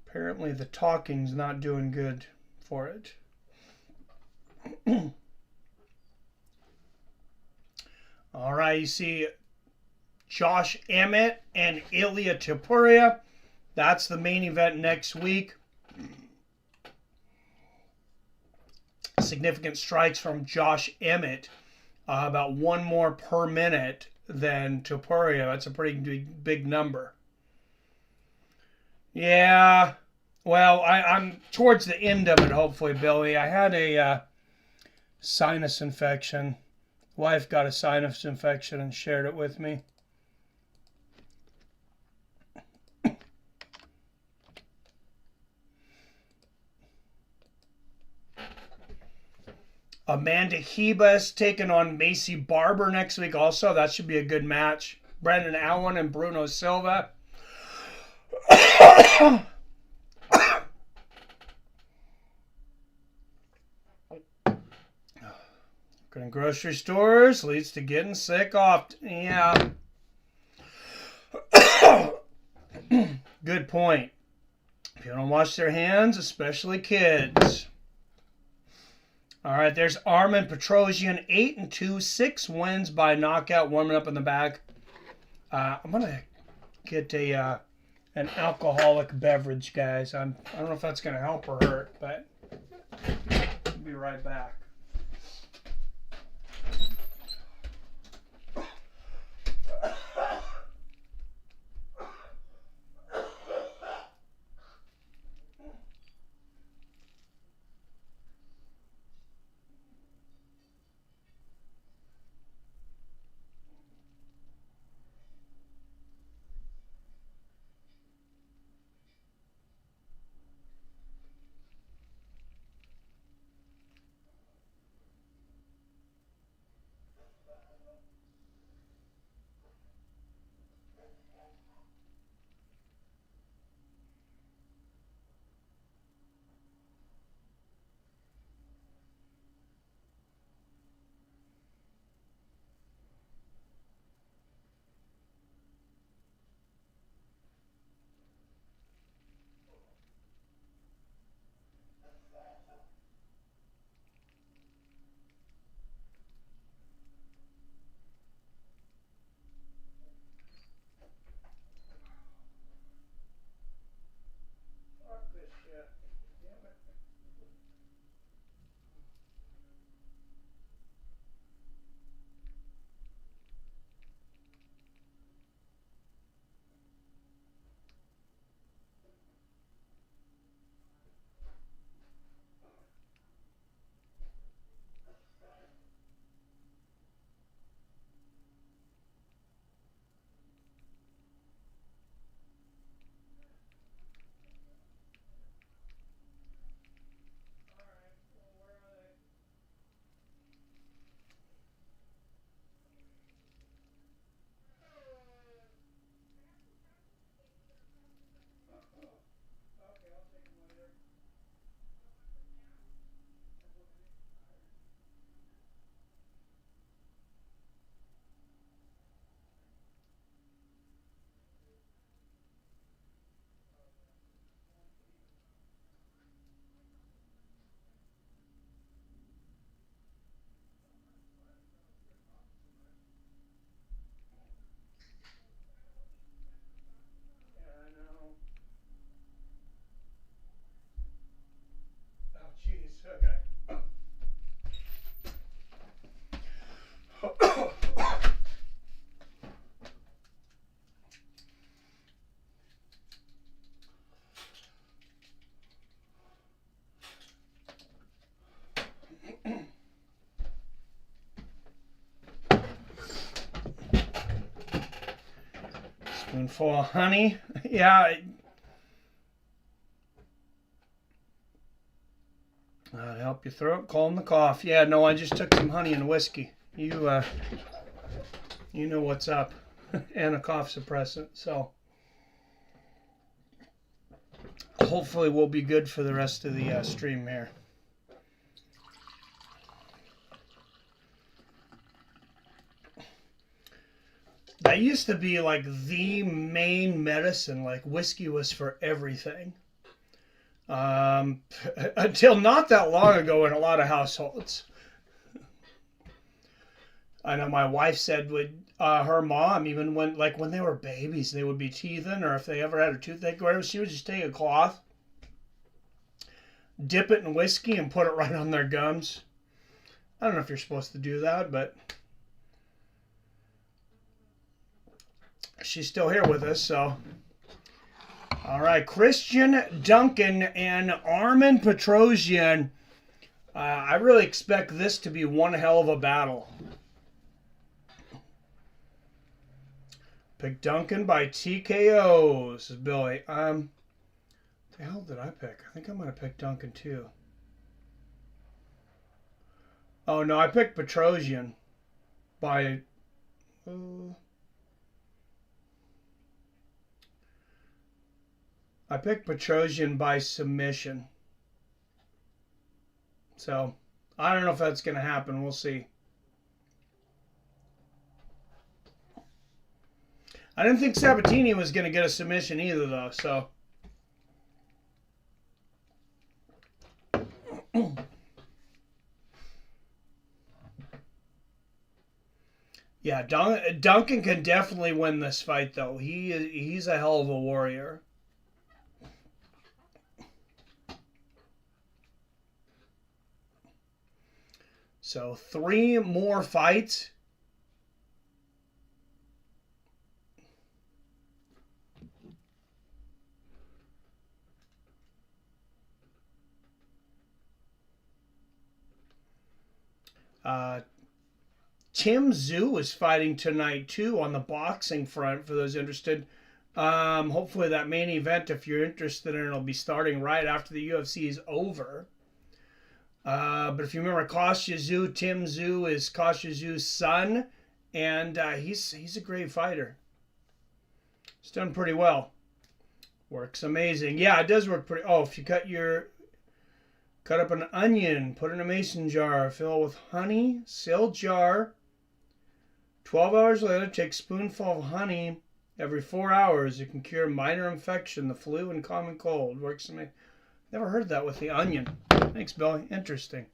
apparently the talking's not doing good for it. All right, you see Josh Emmett and Ilia Topuria. That's the main event next week. Significant strikes from Josh Emmett, about one more per minute than Topuria. That's a pretty big number. Yeah, well, I'm towards the end of it, hopefully, Billy. I had a sinus infection. Wife got a sinus infection and shared it with me. Amanda Hebus taking on Macy Barber next week also. That should be a good match. Brendan Allen and Bruno Silva. Going to grocery stores leads to getting sick often. Yeah. Good point. People don't wash their hands, especially kids. All right, there's Armen Petrosyan, 8-2, 6 wins by knockout, warming up in the back. I'm gonna get an alcoholic beverage, guys. I don't know if that's gonna help or hurt, but I'll be right back. Spoonful of honey. Yeah. That'll help your throat, calm the cough. Yeah, no, I just took some honey and whiskey. You know what's up. And a cough suppressant. So hopefully we'll be good for the rest of the stream here. That used to be like the main medicine. Like whiskey was for everything. Until not that long ago in a lot of households. I know my wife said her mom, even when they were babies, they would be teething, or if they ever had a toothache or whatever, she would just take a cloth, dip it in whiskey, and put it right on their gums. I don't know if you're supposed to do that, but she's still here with us, so. All right, Christian Duncan and Armen Petrosyan. I really expect this to be one hell of a battle. Pick Duncan by TKO. This is Billy. The hell did I pick? I think I'm going to pick Duncan too. Oh, no, I picked Petrosyan by... I picked Petrosyan by submission. So, I don't know if that's going to happen. We'll see. I didn't think Sabatini was going to get a submission either, though, so. Yeah, Duncan can definitely win this fight, though. He's a hell of a warrior. So 3 more fights. Tim Tszyu is fighting tonight too on the boxing front for those interested. Hopefully that main event, if you're interested in it, will be starting right after the UFC is over. But if you remember Kostya Tszyu, Tim Tszyu is Kostya Tszyu's son, and he's a great fighter. He's done pretty well. Works amazing. Yeah, it does work pretty. Oh, if you cut up an onion, put it in a mason jar, fill it with honey, seal jar. 12 hours later, take a spoonful of honey every 4 hours. It can cure minor infection, the flu, and common cold. Works amazing. Never heard that with the onion. Thanks, Billy. Interesting.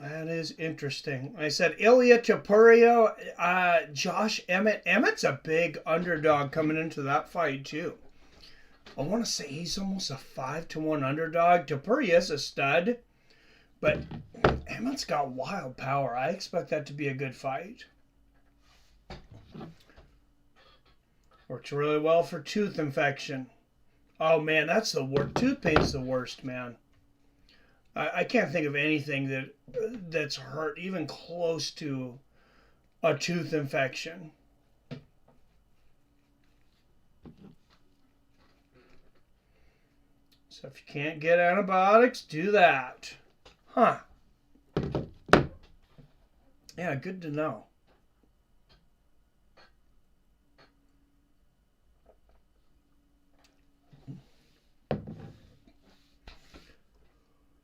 That is interesting. I said Ilya Topuria, Josh Emmett. Emmett's a big underdog coming into that fight, too. I want to say he's almost a 5-1 underdog. Topuria's a stud, but Emmett's got wild power. I expect that to be a good fight. Works really well for tooth infection. Oh man, that's the worst. Tooth pain's the worst, man. I can't think of anything that's hurt even close to a tooth infection. So if you can't get antibiotics, do that. Huh. Yeah, good to know.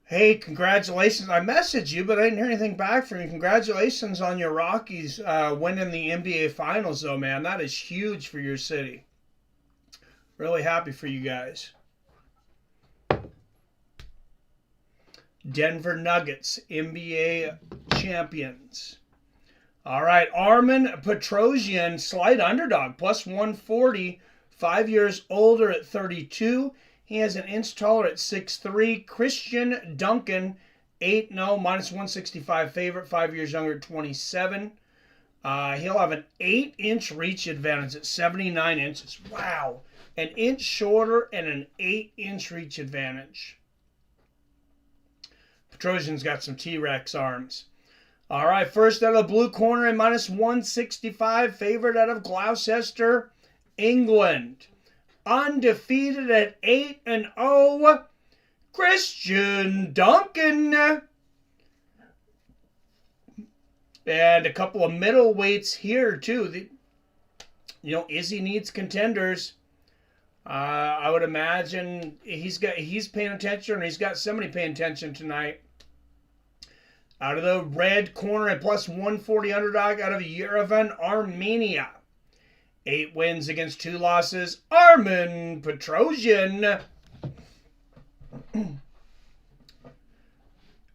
Hey, congratulations. I messaged you, but I didn't hear anything back from you. Congratulations on your Rockies winning the NBA Finals, though, man. That is huge for your city. Really happy for you guys. Denver Nuggets, NBA champions. All right, Armen Petrosyan, slight underdog, plus 140, 5 years older at 32. He has an inch taller at 6'3". Christian Duncan, 8-0, minus 165 favorite, 5 years younger at 27. He'll have an 8-inch reach advantage at 79 inches. Wow. An inch shorter and an 8-inch reach advantage. Petrosyan's got some T-Rex arms. All right, first out of the blue corner at -165, favorite out of Gloucester, England. Undefeated at 8-0, Christian Duncan. And a couple of middleweights here, too. Izzy needs contenders. I would imagine he's paying attention, and he's got somebody paying attention tonight. Out of the red corner at +140 underdog out of Yerevan, Armenia. 8 wins against 2 losses. Armen Petrosyan.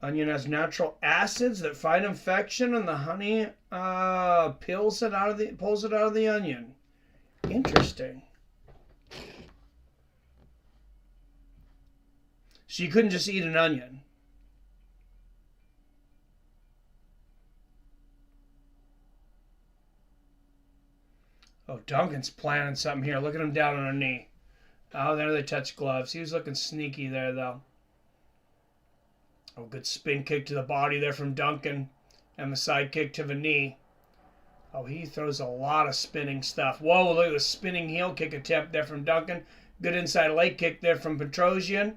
Onion has natural acids that fight infection, and the honey pulls it out of the onion. Interesting. So you couldn't just eat an onion. Oh, Duncan's planning something here. Look at him down on a knee. Oh, there they touch gloves. He was looking sneaky there, though. Oh, good spin kick to the body there from Duncan. And the side kick to the knee. Oh, he throws a lot of spinning stuff. Whoa, look at the spinning heel kick attempt there from Duncan. Good inside leg kick there from Petrosyan.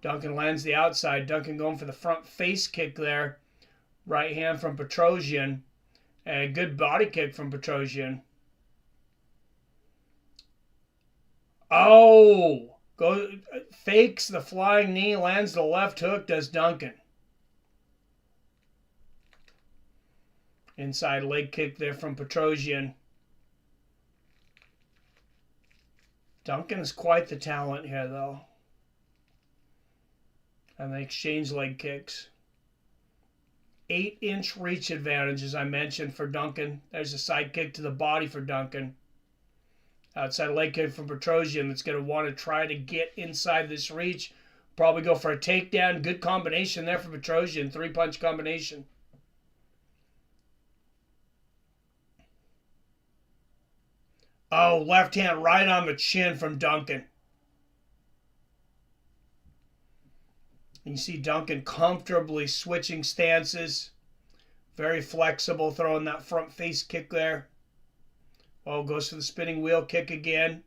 Duncan lands the outside. Duncan going for the front face kick there. Right hand from Petrosyan. And a good body kick from Petrosyan. Oh! Fakes the flying knee, lands the left hook, does Duncan. Inside leg kick there from Petrosyan. Duncan is quite the talent here, though. And they exchange leg kicks. 8-inch reach advantage, as I mentioned, for Duncan. There's a side kick to the body for Duncan. Outside leg kick from Petrosyan that's going to want to try to get inside this reach. Probably go for a takedown. Good combination there for Petrosyan. 3-punch combination. Oh, left hand right on the chin from Duncan. And you see Duncan comfortably switching stances. Very flexible, throwing that front face kick there. Oh, goes for the spinning wheel kick again.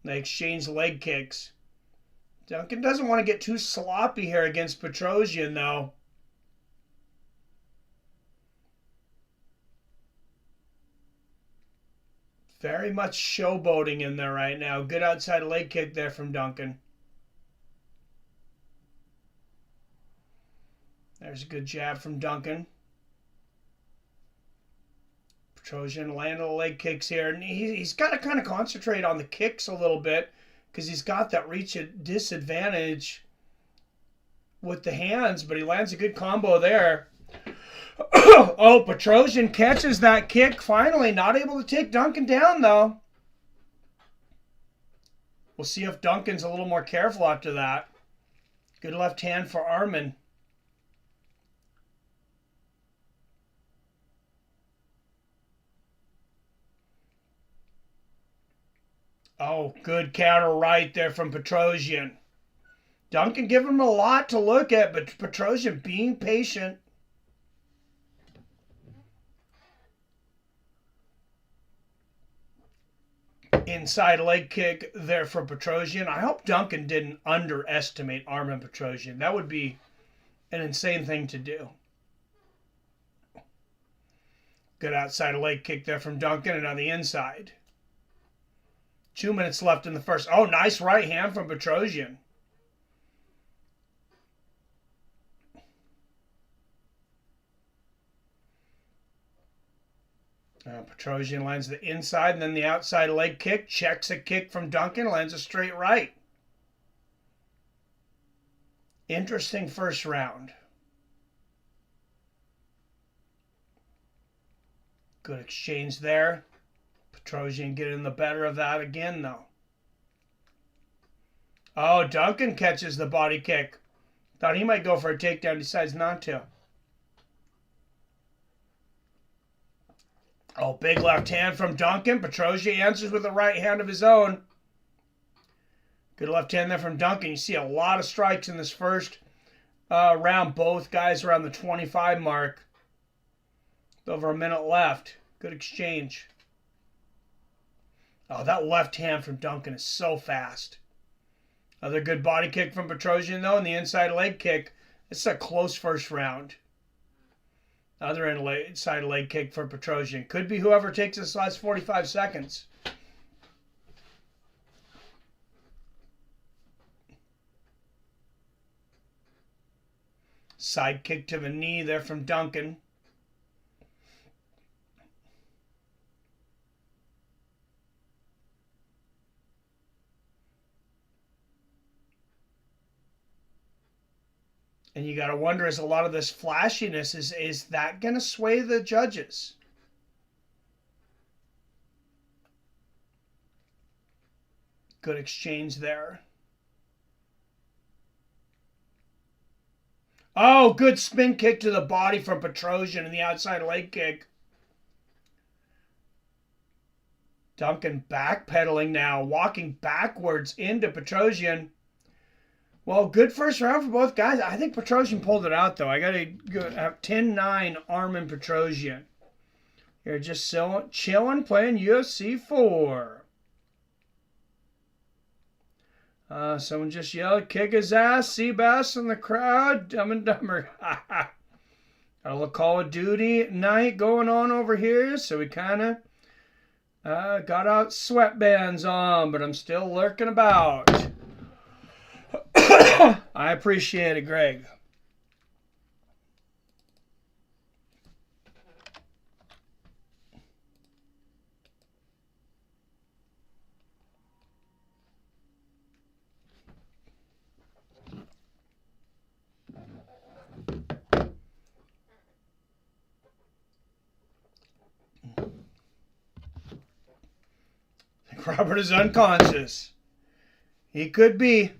They exchange leg kicks. Duncan doesn't want to get too sloppy here against Petrosyan, though. Very much showboating in there right now. Good outside leg kick there from Duncan. There's a good jab from Duncan. Petrosyan landing the leg kicks here. And he's got to kind of concentrate on the kicks a little bit because he's got that reach disadvantage with the hands, but he lands a good combo there. Oh, Petrosyan catches that kick finally. Not able to take Duncan down, though. We'll see if Duncan's a little more careful after that. Good left hand for Armen. Oh, good counter right there from Petrosyan. Duncan giving him a lot to look at, but Petrosyan being patient. Inside leg kick there from Petrosyan. I hope Duncan didn't underestimate Armen Petrosyan. That would be an insane thing to do. Good outside leg kick there from Duncan and on the inside. 2 minutes left in the first. Oh, nice right hand from Petrosyan. Petrosyan lands the inside and then the outside leg kick. Checks a kick from Duncan. Lands a straight right. Interesting first round. Good exchange there. Petrosyan getting the better of that again, though. Oh, Duncan catches the body kick. Thought he might go for a takedown, decides not to. Oh, big left hand from Duncan. Petrosyan answers with a right hand of his own. Good left hand there from Duncan. You see a lot of strikes in this first round. Both guys around the 25 mark. Over a minute left. Good exchange. Oh, that left hand from Duncan is so fast. Another good body kick from Petrosyan, though, and the inside leg kick. It's a close first round. Other inside leg kick for Petrosyan. Could be whoever takes this last 45 seconds. Side kick to the knee there from Duncan. And you got to wonder, is a lot of this flashiness, is that going to sway the judges? Good exchange there. Oh, good spin kick to the body from Petrosyan and the outside leg kick. Duncan backpedaling now, walking backwards into Petrosyan. Well, good first round for both guys. I think Petrosyan pulled it out, though. I got to have 10-9 Armen Petrosyan. You're just so chilling, playing UFC 4. Someone just yelled, kick his ass, Seabass in the crowd. Dumb and Dumber. Got a little Call of Duty night going on over here, so we kind of got out sweatbands on, but I'm still lurking about. I appreciate it, Greg. I think Robert is unconscious. He could be.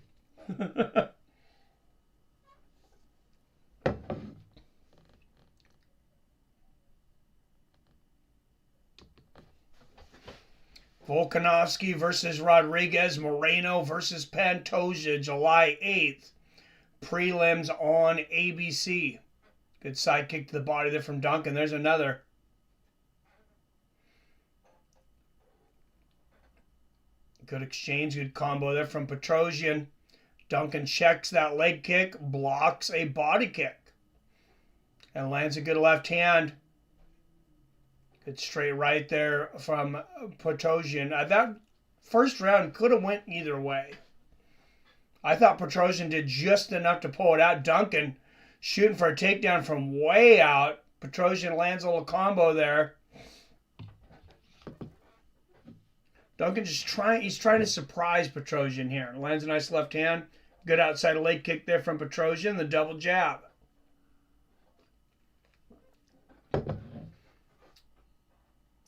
Volkanovski versus Rodriguez, Moreno versus Pantoja, July 8th. Prelims on ABC. Good side kick to the body there from Duncan. There's another. Good exchange, good combo there from Petrosyan. Duncan checks that leg kick, blocks a body kick, and lands a good left hand. Good straight right there from Petrosyan. That first round could have went either way. I thought Petrosyan did just enough to pull it out. Duncan shooting for a takedown from way out. Petrosyan lands a little combo there. Duncan he's trying to surprise Petrosyan here. Lands a nice left hand. Good outside leg kick there from Petrosyan. The double jab.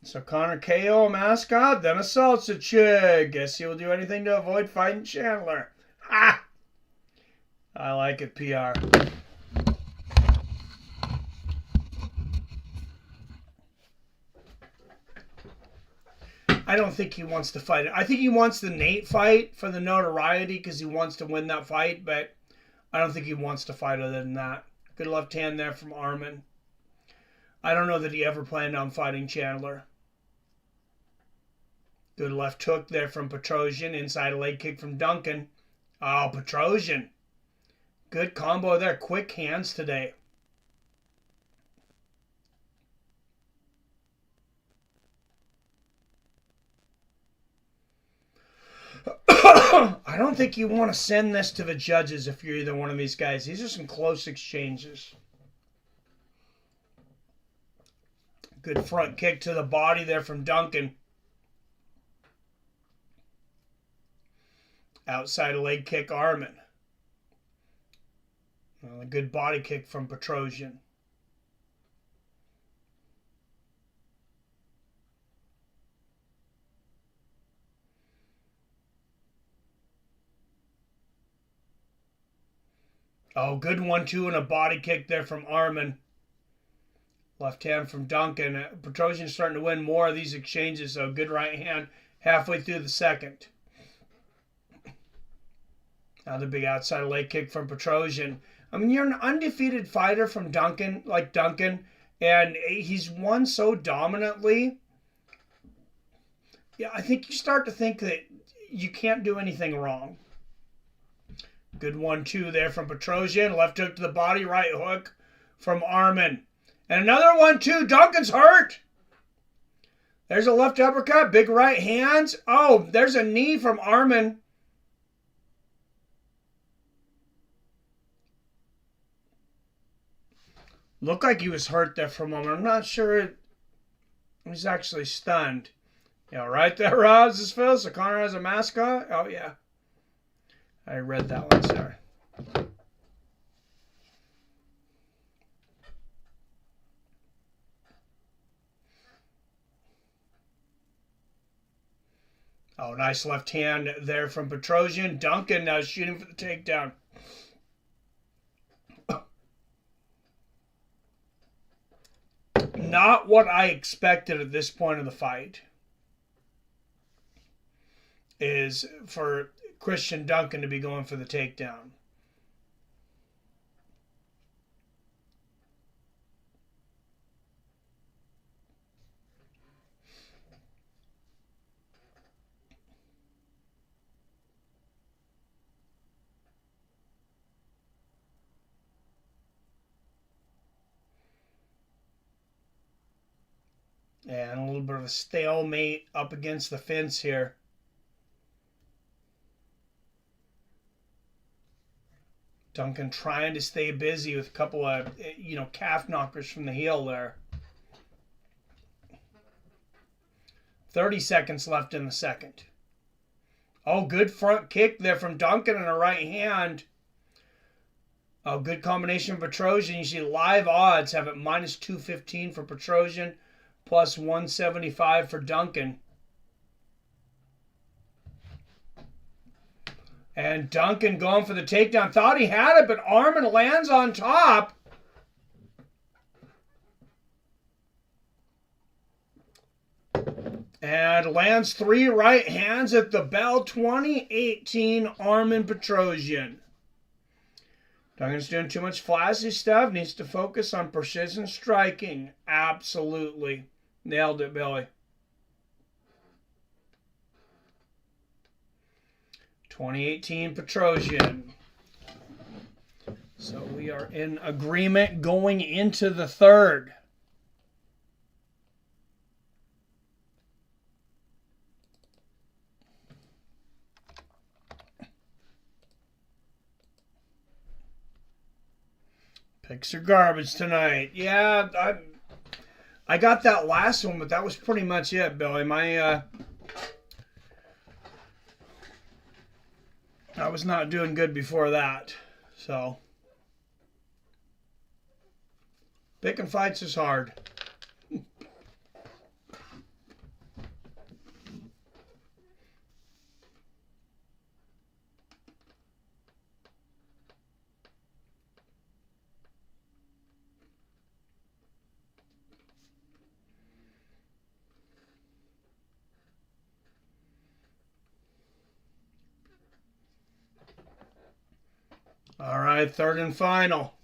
So Connor KO mascot, then assaults a chick. Guess he will do anything to avoid fighting Chandler. Ha! I like it, PR. I don't think he wants to fight it. I think he wants the Nate fight for the notoriety because he wants to win that fight, but I don't think he wants to fight other than that. Good left hand there from Armen. I don't know that he ever planned on fighting Chandler. Good left hook there from Petrosyan. Inside leg kick from Duncan. Oh, Petrosyan. Good combo there. Quick hands today. I don't think you want to send this to the judges if you're either one of these guys. These are some close exchanges. Good front kick to the body there from Duncan. Outside leg kick, Armen. A good body kick from Petrosyan. Oh, good 1-2 and a body kick there from Armen. Left hand from Duncan. Petrosyan starting to win more of these exchanges, so good right hand halfway through the second. Now the big outside leg kick from Petrosyan. I mean, you're an undefeated fighter from Duncan, like Duncan, and he's won so dominantly. Yeah, I think you start to think that you can't do anything wrong. Good 1-2 there from Petrosyan. Left hook to the body, right hook from Armen. And another 1-2. Duncan's hurt. There's a left uppercut. Big right hands. Oh, there's a knee from Armen. Looked like he was hurt there for a moment. I'm not sure he's actually stunned. Yeah, right there, Roz, is Phil. So Connor has a mascot. Oh, yeah. I read that one, sorry. Oh, nice left hand there from Petrosyan. Duncan now shooting for the takedown. Not what I expected at this point of the fight is for Christian Duncan to be going for the takedown. And a little bit of a stalemate up against the fence here. Duncan trying to stay busy with a couple of, calf knockers from the heel there. 30 seconds left in the second. Oh, good front kick there from Duncan and a right hand. Oh, good combination of Petrosyan. You see live odds have it minus 215 for Petrosyan, plus 175 for Duncan. And Duncan going for the takedown. Thought he had it, but Arman lands on top. And lands 3 right hands at the bell. 2018 Armen Petrosyan. Duncan's doing too much flashy stuff. Needs to focus on precision striking. Absolutely. Nailed it, Billy. 2018 Petrosyan. So we are in agreement going into the third. Picks are garbage tonight. Yeah, I got that last one, but that was pretty much it, Billy. I was not doing good before that. So, picking fights is hard. All right, third and final.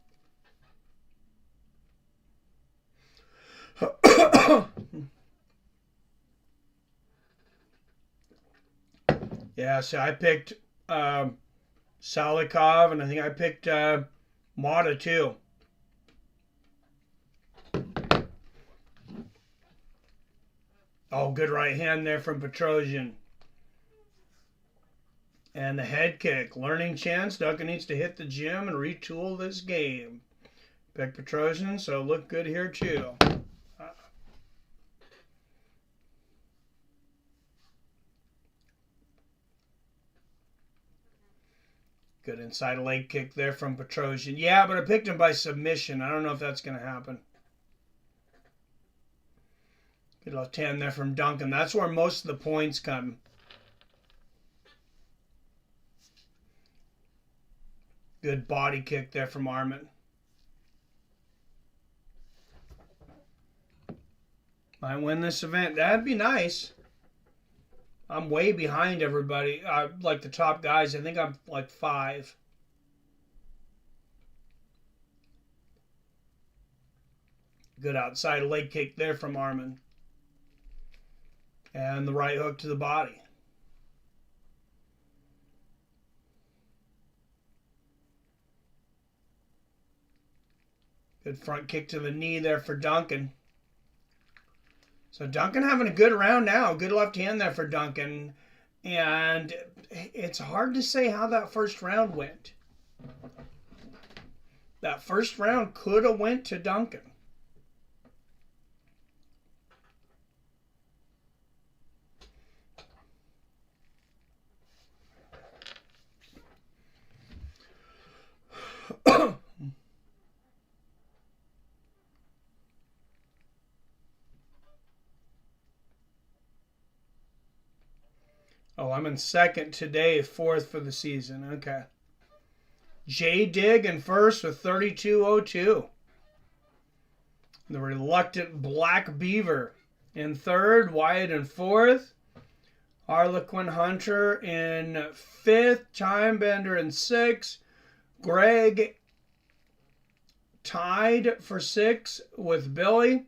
Yeah, so I picked Salikhov, and I think I picked Motta too. Oh, good right hand there from Petrosyan. And the head kick. Learning chance. Duncan needs to hit the gym and retool this game. Pick Petrosyan, so look good here too. Good inside leg kick there from Petrosyan. Yeah, but I picked him by submission. I don't know if that's going to happen. Good left hand there from Duncan. That's where most of the points come. Good body kick there from Armen. Might win this event. That'd be nice. I'm way behind everybody. Like the top guys. I think I'm like 5. Good outside leg kick there from Armen. And the right hook to the body. Good front kick to the knee there for Duncan. So Duncan having a good round now. Good left hand there for Duncan. And it's hard to say how that first round went. That first round could have went to Duncan. Oh, I'm in second today, 4th for the season. Okay. J Dig in first with 32.02. The reluctant Black Beaver in third. Wyatt in 4th. Harlequin Hunter in 5th. Timebender in 6th. Greg tied for 6th with Billy.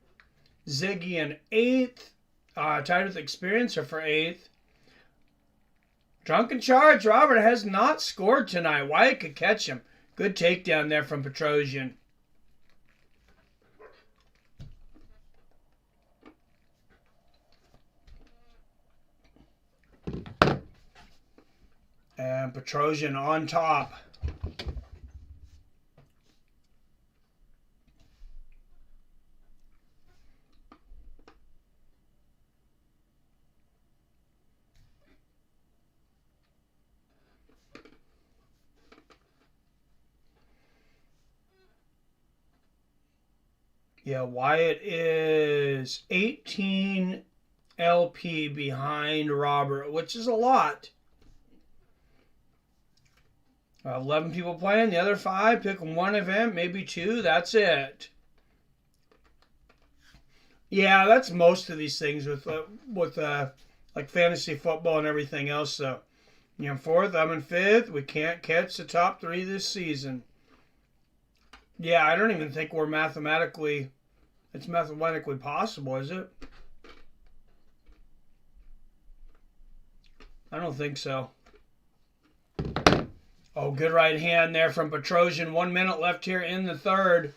Ziggy in 8th. Tied with Experiencer for 8th. Drunken Charge, Robert has not scored tonight. Wyatt could catch him. Good takedown there from Petrosyan. And Petrosyan on top. Yeah, Wyatt is 18 LP behind Robert, which is a lot. 11 people playing, the other 5 pick one event, maybe 2. That's it. Yeah, that's most of these things with like fantasy football and everything else. So, you know, 4th, I'm in 5th. We can't catch the top 3 this season. Yeah, I don't even think we're mathematically possible, is it? I don't think so. Oh, good right hand there from Petrosyan. 1 minute left here in the third.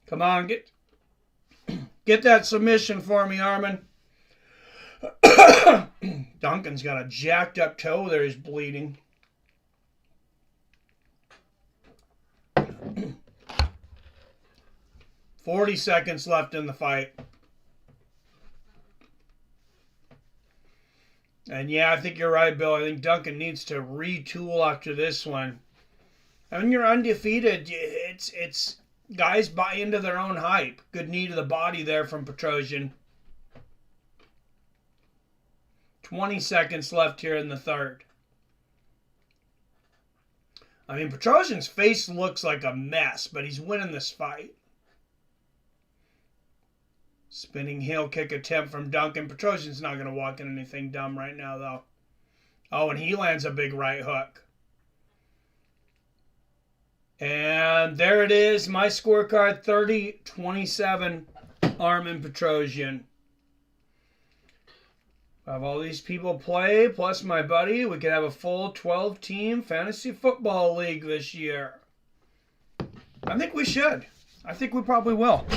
Come on, get that submission for me, Armen. Duncan's got a jacked up toe there. He's bleeding. $40 seconds left in the fight. And yeah, I think you're right, Bill. I think Duncan needs to retool after this one. I mean, you're undefeated. It's guys buy into their own hype. Good knee to the body there from Petrosyan. 20 seconds left here in the third. I mean, Petrosyan's face looks like a mess, but he's winning this fight. Spinning heel kick attempt from Duncan. Petrosyan's not going to walk in anything dumb right now, though. Oh, and he lands a big right hook. And there it is. My scorecard, 30-27, Armen Petrosyan. Have all these people play, plus my buddy. We could have a full 12-team fantasy football league this year. I think we should. I think we probably will.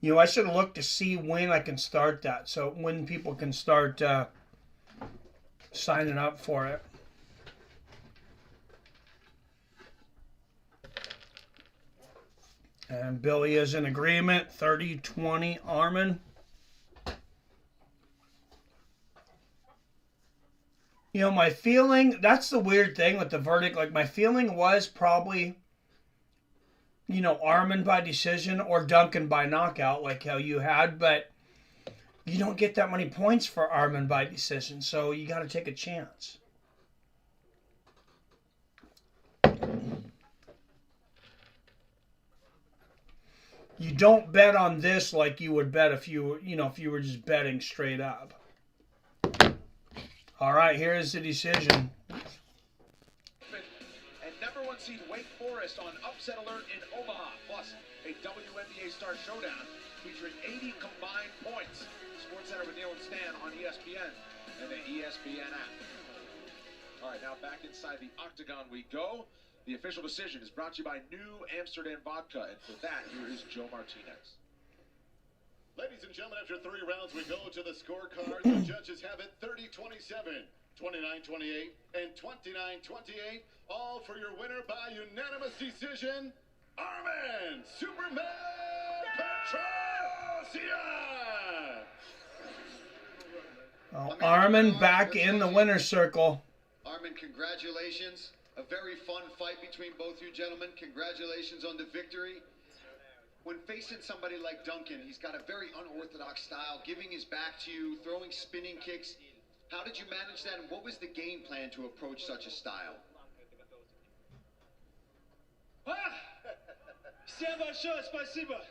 You know, I should look to see when I can start that. So when people can start signing up for it. And Billy is in agreement. 30-20 Armen. You know, my feeling, that's the weird thing with the verdict. Like, my feeling was probably, you know, Armen by decision or Duncan by knockout, like how you had. But you don't get that many points for Armen by decision, so you got to take a chance. You don't bet on this like you would bet if you were, if you were just betting straight up. All right, here is the decision. And number 1 seed Wake Forest on upset alert in Omaha, plus a WNBA Star Showdown featuring 80 combined points. SportsCenter with Neil and Stan on ESPN and the ESPN app. All right, now back inside the octagon we go. The official decision is brought to you by New Amsterdam Vodka, and for that, here is Joe Martinez. Ladies and gentlemen, after 3 rounds, we go to the scorecard. The judges have it 30-27, 29-28, and 29-28. All for your winner by unanimous decision, Armen Superman Petrosyan. Oh, Armen back in the winner's circle. Armen, congratulations. A very fun fight between both you gentlemen. Congratulations on the victory. When facing somebody like Duncan, he's got a very unorthodox style, giving his back to you, throwing spinning kicks. How did you manage that, and what was the game plan to approach such a style? Всем большое спасибо.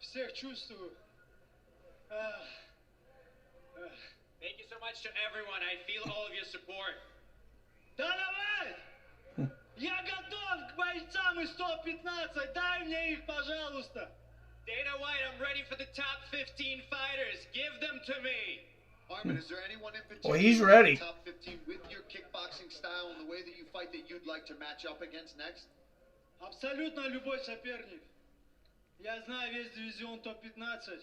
Всех чувствую. Thank you so much to everyone. I feel all of your support. Давай! Я готов к бойцам из топ-15. Дай мне их, пожалуйста. Dana White, I'm ready for the top 15 fighters. Give them to me. Armen, is there anyone in particular? Well, he's ready. Top 15 with your kickboxing style and the way that you fight that you'd like to match up against next? Абсолютно любой соперник. Я знаю весь дивизион топ-15.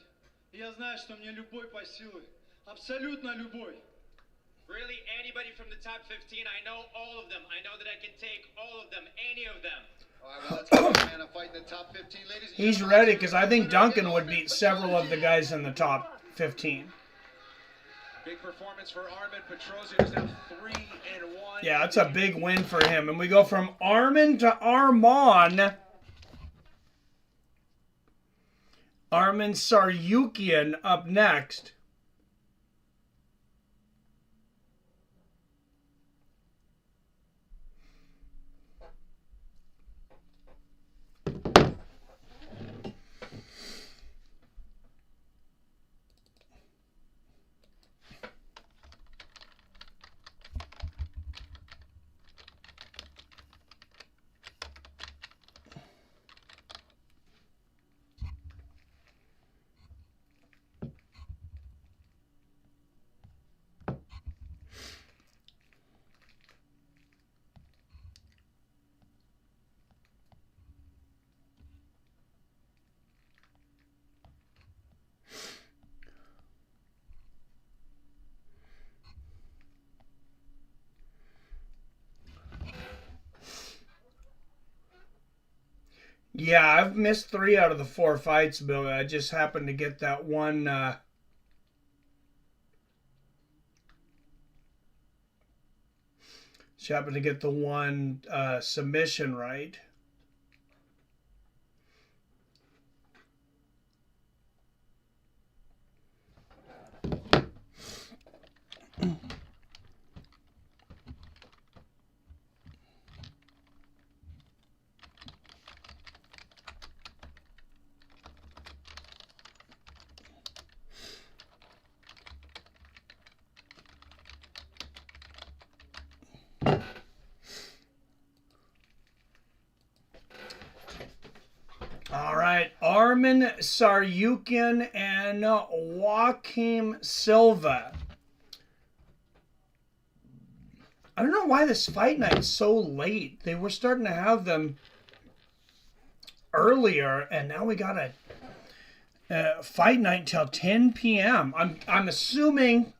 Я знаю, что мне любой по силе. Абсолютно любой. Really, anybody from the top 15, I know all of them. I know that I can take all of them, any of them. All right, well, let's go, man. A fight in the top 15. Ladies and He's ready because I think Duncan would beat several of the guys in the top 15. Big performance for Armen. Petrosyan is now 3-1. Yeah, it's a big win for him. And we go from Armen to Arman. Armen Tsarukyan up next. Yeah, I've missed 3 out of the 4 fights, Bill. I just happened to get that one. Just happened to get the one submission right. All right, Armen Tsarukyan and Joaquim Silva. I don't know why this fight night's so late. They were starting to have them earlier, and now we got a fight night till 10 p.m. I'm assuming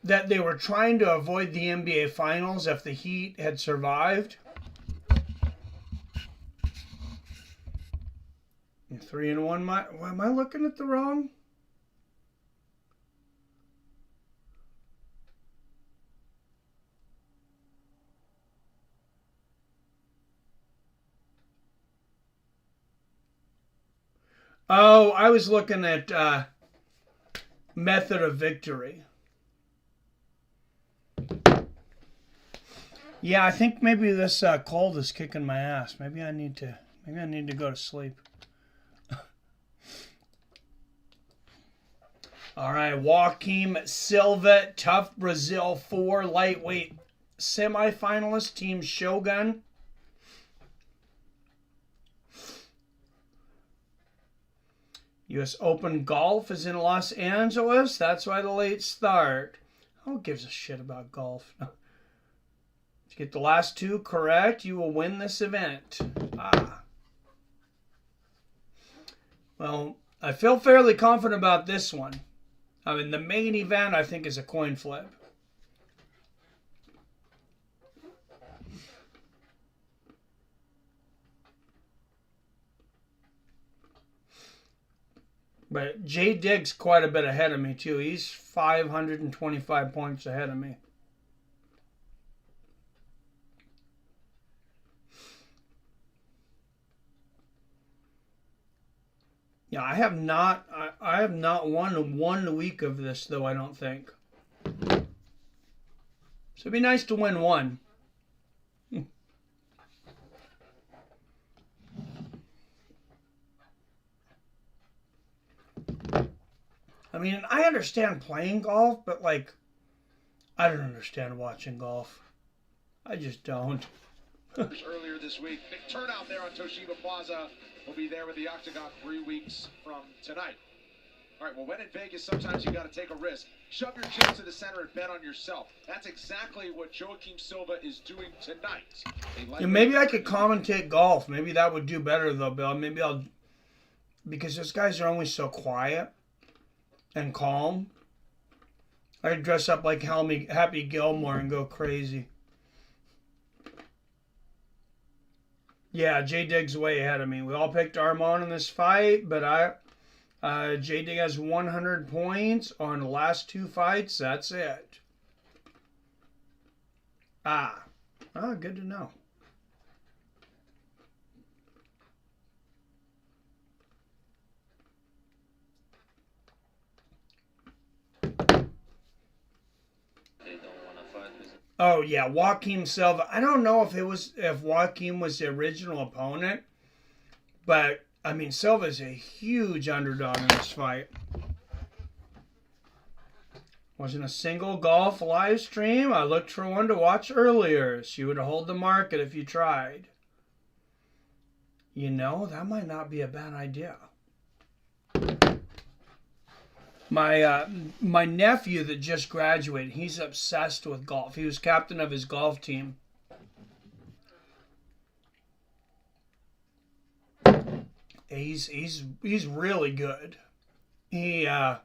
that they were trying to avoid the NBA Finals if the Heat had survived. 3-1. Am I looking at the wrong? Oh, I was looking at method of victory. Yeah, I think maybe this cold is kicking my ass. Maybe I need to go to sleep. All right, Joaquim Silva, Tough Brazil 4 lightweight semifinalist, Team Shogun. U.S. Open Golf is in Los Angeles. That's why the late start. Who gives a shit about golf? If you get the last 2 correct, you will win this event. Well, I feel fairly confident about this one. I mean, the main event, I think, is a coin flip. But Jay Diggs quite a bit ahead of me, too. He's 525 points ahead of me. Yeah, I have not won 1 week of this, though, I don't think. So it'd be nice to win 1. I mean, I understand playing golf, but, like, I don't understand watching golf. I just don't. Earlier this week, big turnout there on Toshiba Plaza. We'll be there with the Octagon 3 weeks from tonight. All right, well, when in Vegas, sometimes you got to take a risk. Shove your chips to the center and bet on yourself. That's exactly what Joaquim Silva is doing tonight. Yeah, maybe I could commentate golf. Maybe that would do better, though, Bill. Maybe I'll... Because those guys are always so quiet and calm. I'd dress up like Happy Gilmore and go crazy. Yeah, Jay Diggs way ahead of me. We all picked Arman in this fight, but Jay Diggs has 100 points on the last 2 fights. That's it. Good to know. Oh yeah, Joaquim Silva. I don't know if Joaquim was the original opponent, but I mean Silva's a huge underdog in this fight. Wasn't a single golf live stream. I looked for one to watch earlier. She would hold the market if you tried. You know, that might not be a bad idea. My nephew that just graduated, he's obsessed with golf. He was captain of his golf team. He's really good. He not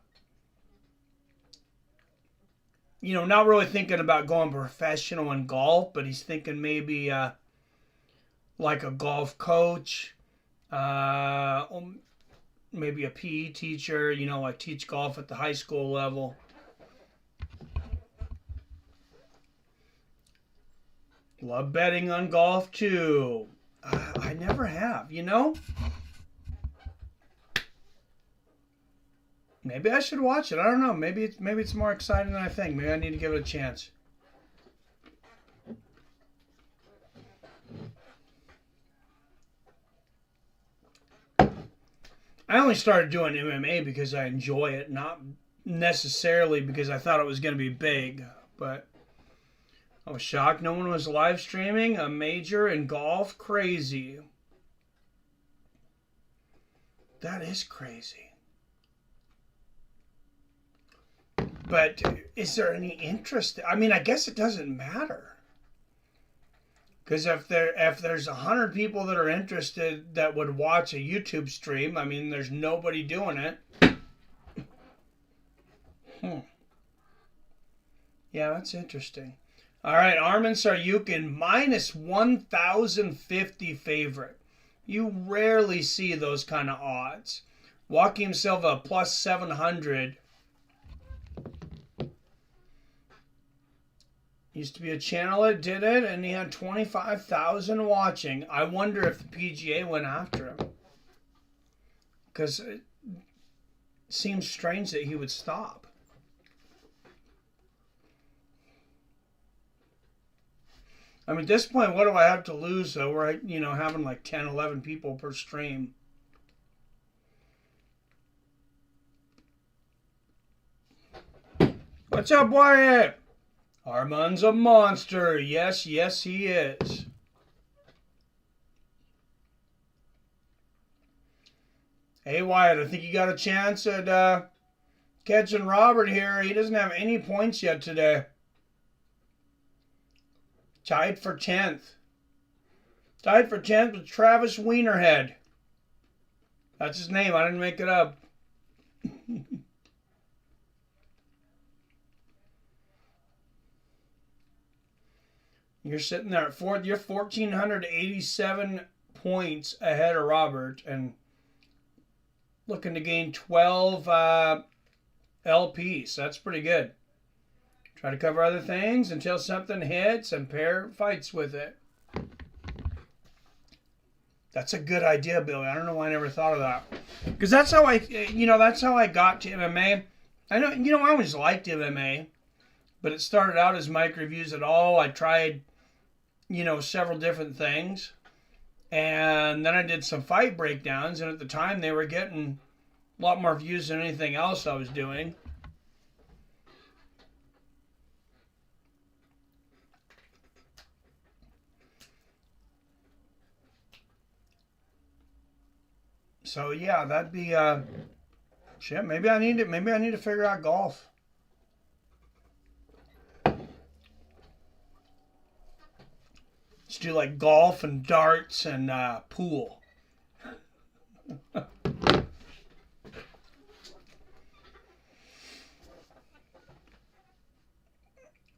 really thinking about going professional in golf, but he's thinking maybe like a golf coach, maybe a PE teacher, like teach golf at the high school level. Love betting on golf too. I never have, Maybe I should watch it. I don't know. Maybe it's more exciting than I think. Maybe I need to give it a chance. I only started doing MMA because I enjoy it, not necessarily because I thought it was going to be big. But I was shocked no one was live streaming a major in golf. Crazy. That is crazy. But is there any interest? I mean, I guess it doesn't matter. Because if there's 100 people that are interested that would watch a YouTube stream, I mean, there's nobody doing it. Yeah, that's interesting. All right, Armen Tsarukyan, minus 1,050 favorite. You rarely see those kind of odds. Joaquim Silva, plus 700. Used to be a channel that did it, and he had 25,000 watching. I wonder if the PGA went after him. Because seems strange that he would stop. I mean, at this point, what do I have to lose, though? We're, you know, having like 10, 11 people per stream. What's up, Wyatt? Arman's a monster. Yes, yes, he is. Hey, Wyatt, I think you got a chance at catching Robert here. He doesn't have any points yet today. Tied for 10th. Tied for 10th with Travis Wienerhead. That's his name. I didn't make it up. You're sitting there at fourth. You're 1,487 points ahead of Robert and looking to gain 12 LPs. That's pretty good. Try to cover other things until something hits and pair fights with it. That's a good idea, Billy. I don't know why I never thought of that. Because that's how that's how I got to MMA. I know, I always liked MMA, but it started out as Mike Reviews It All. I tried, several different things. And then I did some fight breakdowns, and at the time they were getting a lot more views than anything else I was doing. So yeah, that'd be shit. Maybe I need to figure out golf. Let's do like golf and darts and pool.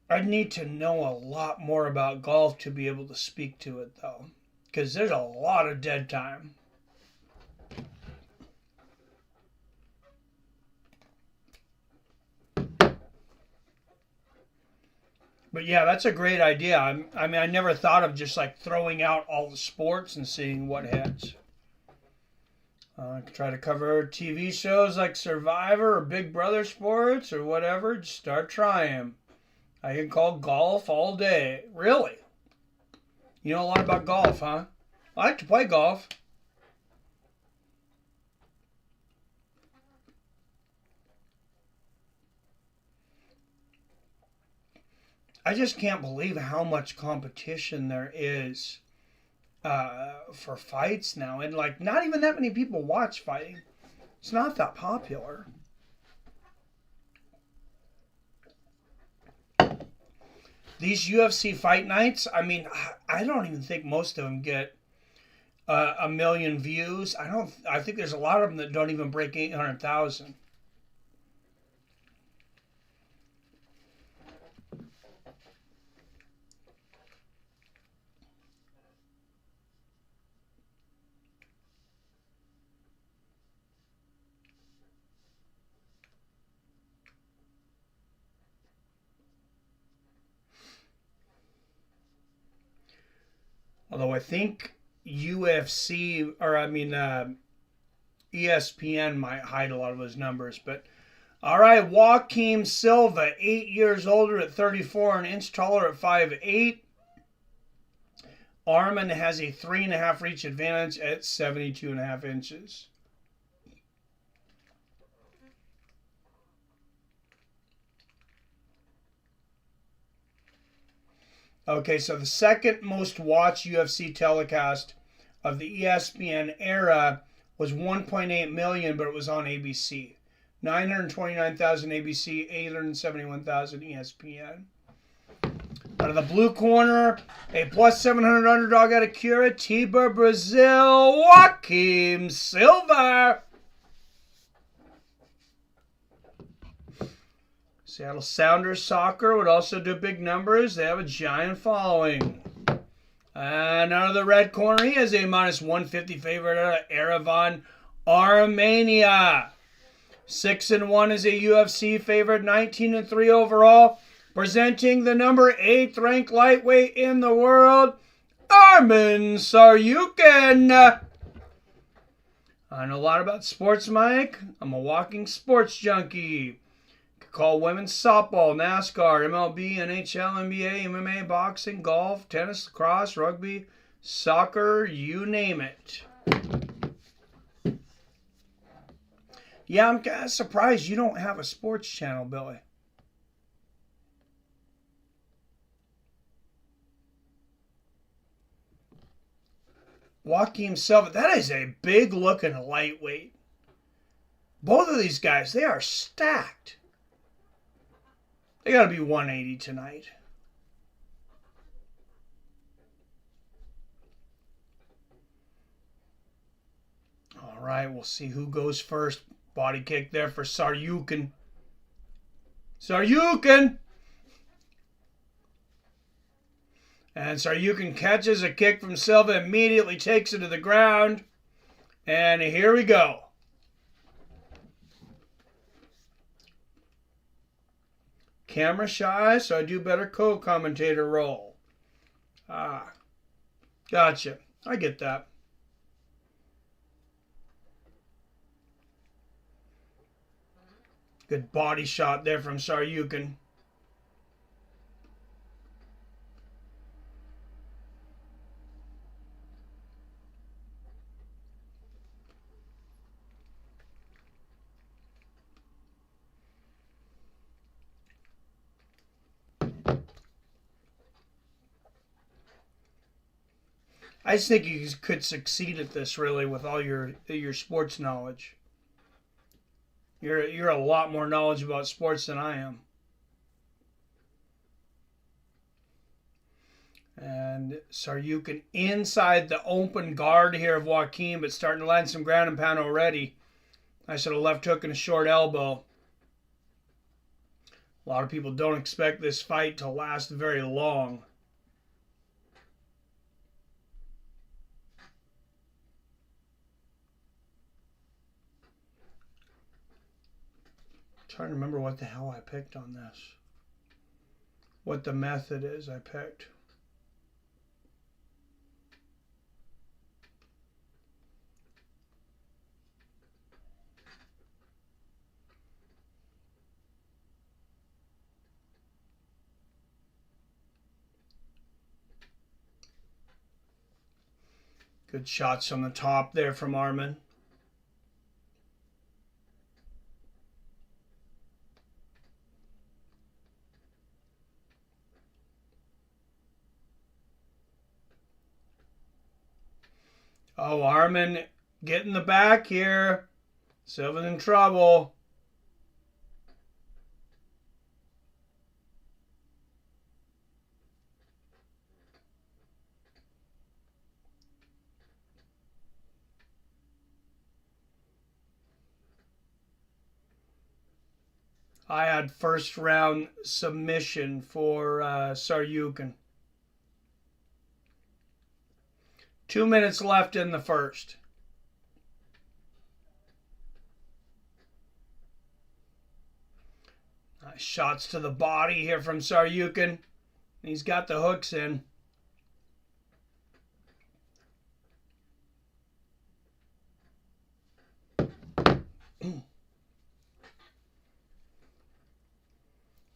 I'd need to know a lot more about golf to be able to speak to it, though, because there's a lot of dead time. But yeah, that's a great idea. I mean, I never thought of just like throwing out all the sports and seeing what hits. I could try to cover TV shows like Survivor or Big Brother sports or whatever. Just start trying. I can call golf all day. Really? You know a lot about golf, huh? I like to play golf. I just can't believe how much competition there is for fights now. And, like, not even that many people watch fighting. It's not that popular. These UFC fight nights, I mean, I don't even think most of them get 1 million views. I think there's a lot of them that don't even break 800,000. Although I think UFC, or I mean ESPN might hide a lot of those numbers. But all right, Joaquim Silva, 8 years older at 34, an inch taller at 5'8". Armen has a 3.5 reach advantage at 72.5 inches. Okay, so the second most watched UFC telecast of the ESPN era was 1.8 million, but it was on ABC. 929,000 ABC, 871,000 ESPN. Out of the blue corner, a plus 700 underdog out of Curitiba, Brazil, Joaquim Silva. Seattle Sounders soccer would also do big numbers. They have a giant following. And out of the red corner, he has a minus 150 favorite out of Yerevan, Armenia. 6-1 is a UFC favorite, 19-3 overall. Presenting the number 8th ranked lightweight in the world, Armen Tsarukyan. I know a lot about sports, Mike. I'm a walking sports junkie. Could call women's softball, NASCAR, MLB, NHL, NBA, MMA, boxing, golf, tennis, lacrosse, rugby, soccer, you name it. Yeah, I'm kind of surprised you don't have a sports channel, Billy. Joaquim Silva, that is a big looking lightweight. Both of these guys, they are stacked. They got to be 180 tonight. All right, we'll see who goes first. Body kick there for Tsarukyan. Tsarukyan! And Tsarukyan catches a kick from Silva, immediately takes it to the ground. And here we go. Camera shy, so I do better co-commentator role. Ah, gotcha. I get that. Good body shot there from Tsarukyan. I just think you could succeed at this really with all your sports knowledge. You're a lot more knowledgeable about sports than I am. And Tsarukyan inside the open guard here of Joaquim, but starting to land some ground and pound already. I said a left hook and a short elbow. A lot of people don't expect this fight to last very long. Trying to remember what the hell I picked on this. What the method is I picked. Good shots on the top there from Armen. Oh, Armen getting the back here. Silva's in trouble. I had first round submission for Tsarukyan. 2 minutes left in the first. Nice shots to the body here from Tsarukyan. He's got the hooks in.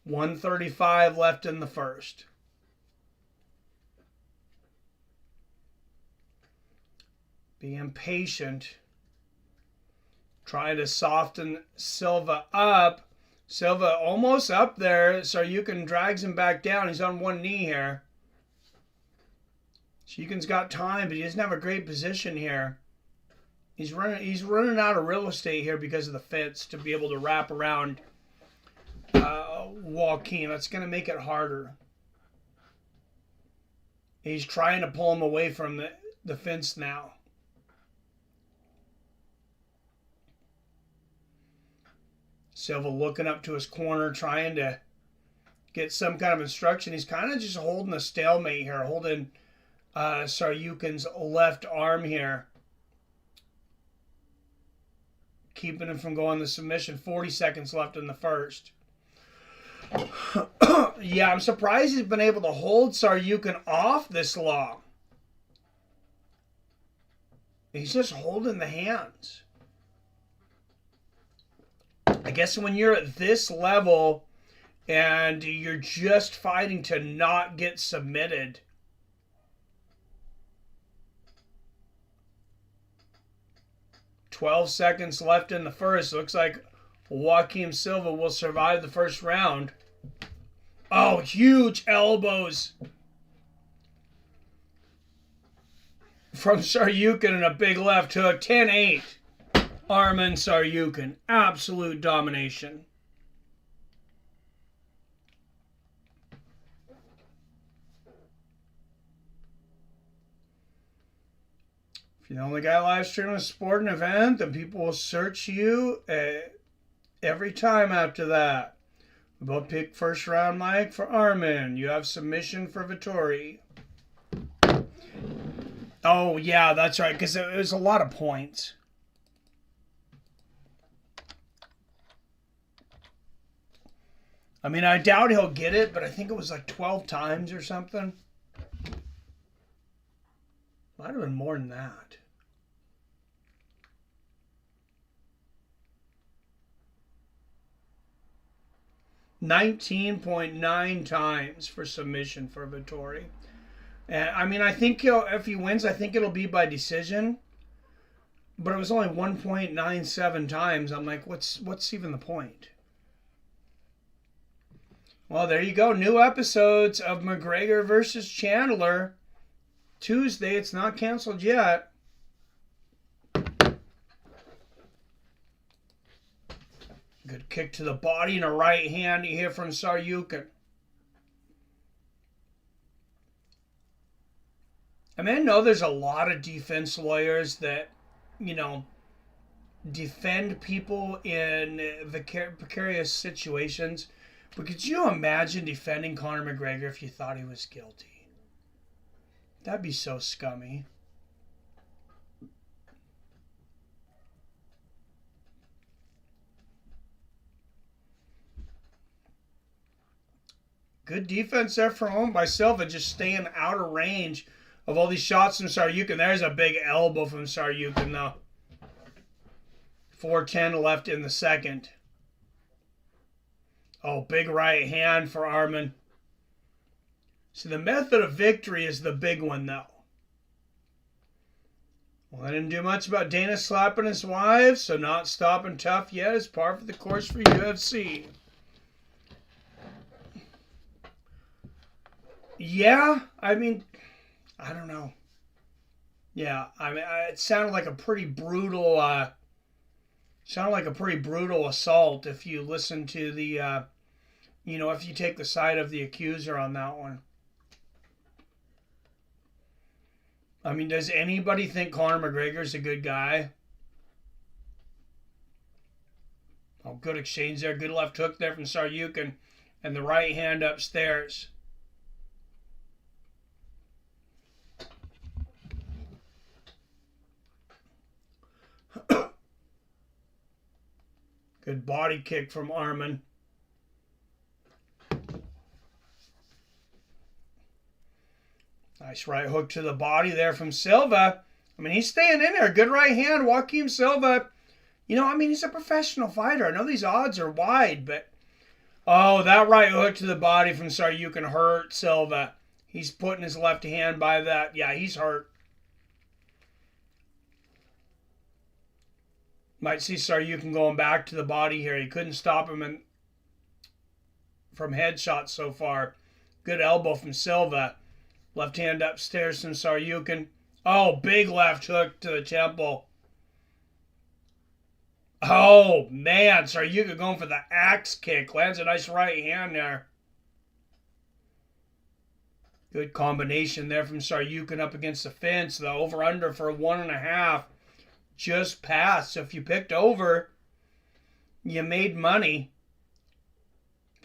$135 left in the first. Being patient. Trying to soften Silva up. Silva almost up there. Tsarukyan drags him back down. He's on one knee here. Tsarukyan's got time, but he doesn't have a great position here. He's running out of real estate here because of the fence to be able to wrap around Joaquim. That's going to make it harder. He's trying to pull him away from the fence now. Silva looking up to his corner, trying to get some kind of instruction. He's kind of just holding a stalemate here, holding Tsarukyan's left arm here. Keeping him from going to submission. 40 seconds left in the first. Yeah, I'm surprised he's been able to hold Tsarukyan off this long. He's just holding the hands. I guess when you're at this level and you're just fighting to not get submitted, "12 seconds left in the first." Looks like Joaquim Silva will survive the first round. Oh, huge elbows from Tsarukyan and a big left hook. 10-8. Armen Tsarukyan. Absolute domination. If you're the only guy live streaming a sporting event, then people will search you every time after that. We both pick first round mic for Armen. You have submission for Vettori. Oh, yeah, that's right, because it was a lot of points. I mean, I doubt he'll get it, but I think it was like 12 times or something. Might have been more than that. $19.9 times for submission for Vettori. And I mean, I think if he wins, I think it'll be by decision. But it was only 1.97 times. I'm like, what's even the point? Well, there you go. New episodes of McGregor versus Chandler. Tuesday. It's not canceled yet. Good kick to the body and a right hand here from Tsarukyan. I mean, I know there's a lot of defense lawyers that, you know, defend people in precarious situations. But could you imagine defending Conor McGregor if you thought he was guilty? That'd be so scummy. Good defense there from home by Silva, just staying out of range of all these shots from Tsarukyan. There's a big elbow from Tsarukyan, though. 4:10 left in the second. Oh, big right hand for Armen. So the method of victory is the big one, though. Well, I didn't do much about Dana slapping his wife, so not stopping tough yet is par for the course for UFC. Yeah, I mean, I don't know. Yeah, I mean, it sounded like a pretty brutal, assault if you listen to the, if you take the side of the accuser on that one. I mean, does anybody think Conor McGregor's a good guy? Oh, good exchange there. Good left hook there from Tsarukyan. And the right hand upstairs. Good body kick from Armen. Nice right hook to the body there from Silva. I mean, he's staying in there. Good right hand, Joaquim Silva. He's a professional fighter. I know these odds are wide, but... Oh, that right hook to the body from Tsarukyan hurt Silva. He's putting his left hand by that. Yeah, he's hurt. Might see Tsarukyan going back to the body here. He couldn't stop him from headshots so far. Good elbow from Silva. Left hand upstairs from Tsarukyan. Oh, big left hook to the temple. Oh, man. Tsarukyan going for the axe kick. Lands a nice right hand there. Good combination there from Tsarukyan up against the fence. The over-under for 1.5. Just passed. So if you picked over, you made money.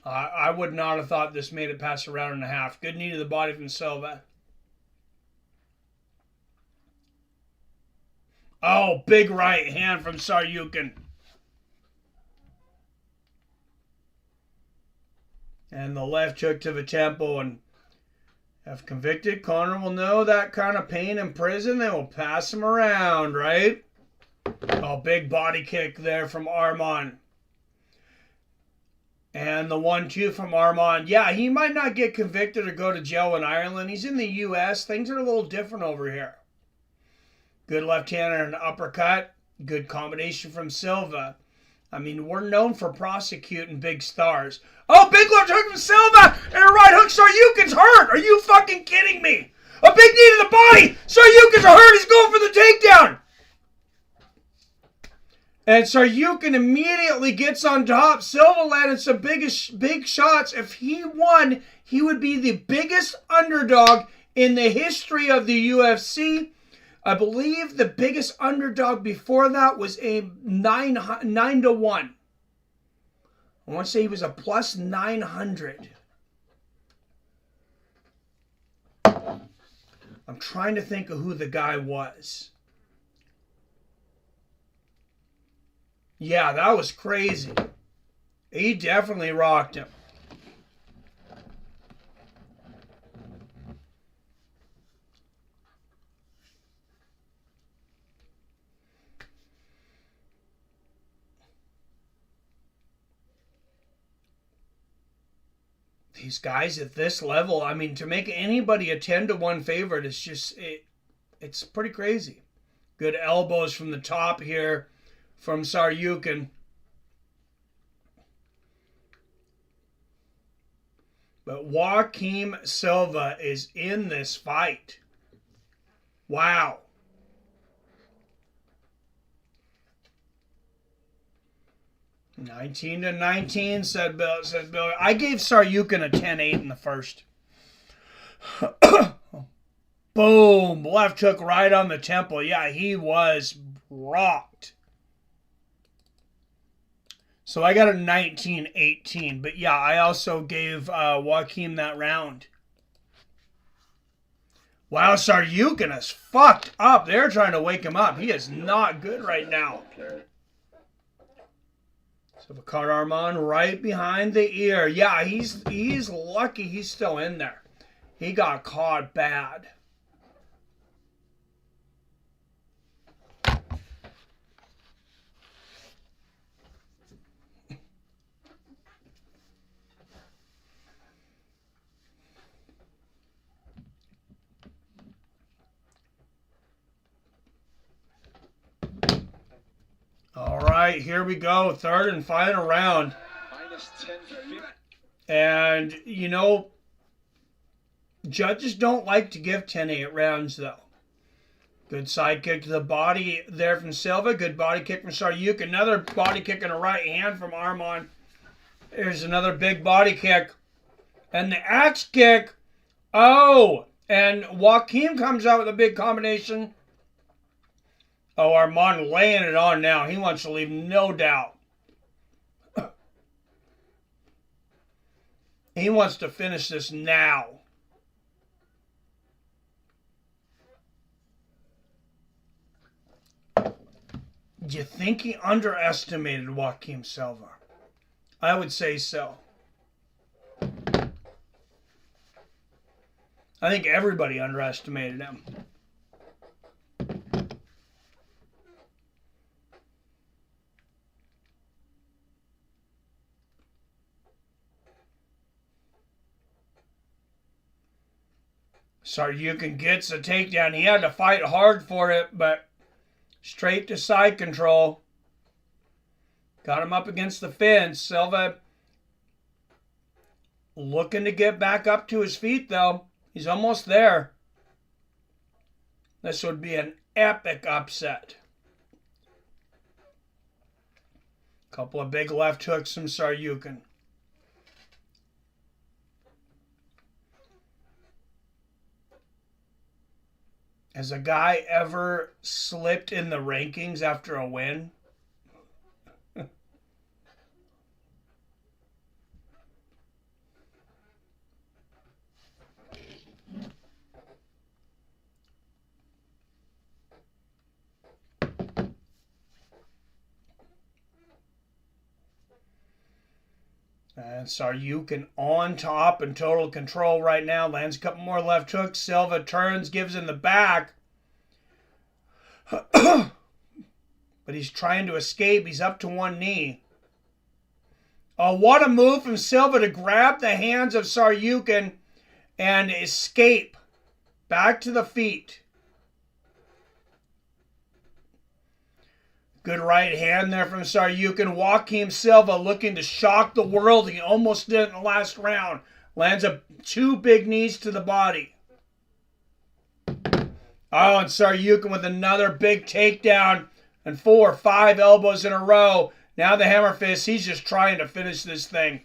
I would not have thought this made it past a round and a half. Good knee to the body from Silva. Oh, big right hand from Tsarukyan. And the left hook to the temple. And if convicted, Conor will know that kind of pain in prison. They will pass him around, right? Oh, big body kick there from Arman. And the 1-2 from Arman. Yeah, he might not get convicted or go to jail in Ireland. He's in the U.S. Things are a little different over here. Good left hand and an uppercut. Good combination from Silva. I mean, we're known for prosecuting big stars. Oh, big left hook from Silva and a right hook. Tsarukyan's hurt. Are you fucking kidding me? A big knee to the body. Tsarukyan's hurt. He's going for the takedown. And Tsarukyan immediately gets on top. Silva landed some big shots. If he won, he would be the biggest underdog in the history of the UFC. I believe the biggest underdog before that was a 9-1. I want to say he was a plus 900. I'm trying to think of who the guy was. Yeah, that was crazy. He definitely rocked him. These guys at this level, I mean, to make anybody a 10-1 favorite is just, it's pretty crazy. Good elbows from the top here from Tsarukyan. But Joaquim Silva is in this fight. Wow. $19-19, said Bill. I gave Tsarukyan a 10-8 in the first. Boom. Left hook right on the temple. Yeah, he was rocked. So I got a 19-18. But yeah, I also gave Joaquim that round. Wow, Tsarukyan is fucked up. They're trying to wake him up. He is not good right now. So we caught Arman right behind the ear. Yeah, he's lucky he's still in there. He got caught bad. All right, here we go. Third and final round. And, you know, judges don't like to give 10-8 rounds, though. Good side kick to the body there from Silva. Good body kick from Tsarukyan. Another body kick and a right hand from Arman. There's another big body kick. And the axe kick. Oh, and Joaquim comes out with a big combination. Oh, Arman laying it on now. He wants to leave no doubt. He wants to finish this now. Do you think he underestimated Joaquim Silva? I would say so. I think everybody underestimated him. Tsarukyan gets a takedown. He had to fight hard for it, but straight to side control. Got him up against the fence. Silva looking to get back up to his feet, though. He's almost there. This would be an epic upset. Couple of big left hooks from Tsarukyan. Has a guy ever slipped in the rankings after a win? And Tsarukyan on top and total control right now. Lands a couple more left hooks. Silva turns, gives in the back. But he's trying to escape. He's up to one knee. Oh, what a move from Silva to grab the hands of Tsarukyan and escape. Back to the feet. Good right hand there from Tsarukyan. Joaquim Silva looking to shock the world. He almost did it in the last round. Lands two big knees to the body. Oh, and Tsarukyan with another big takedown. And 4 or 5 elbows in a row. Now the hammer fist. He's just trying to finish this thing.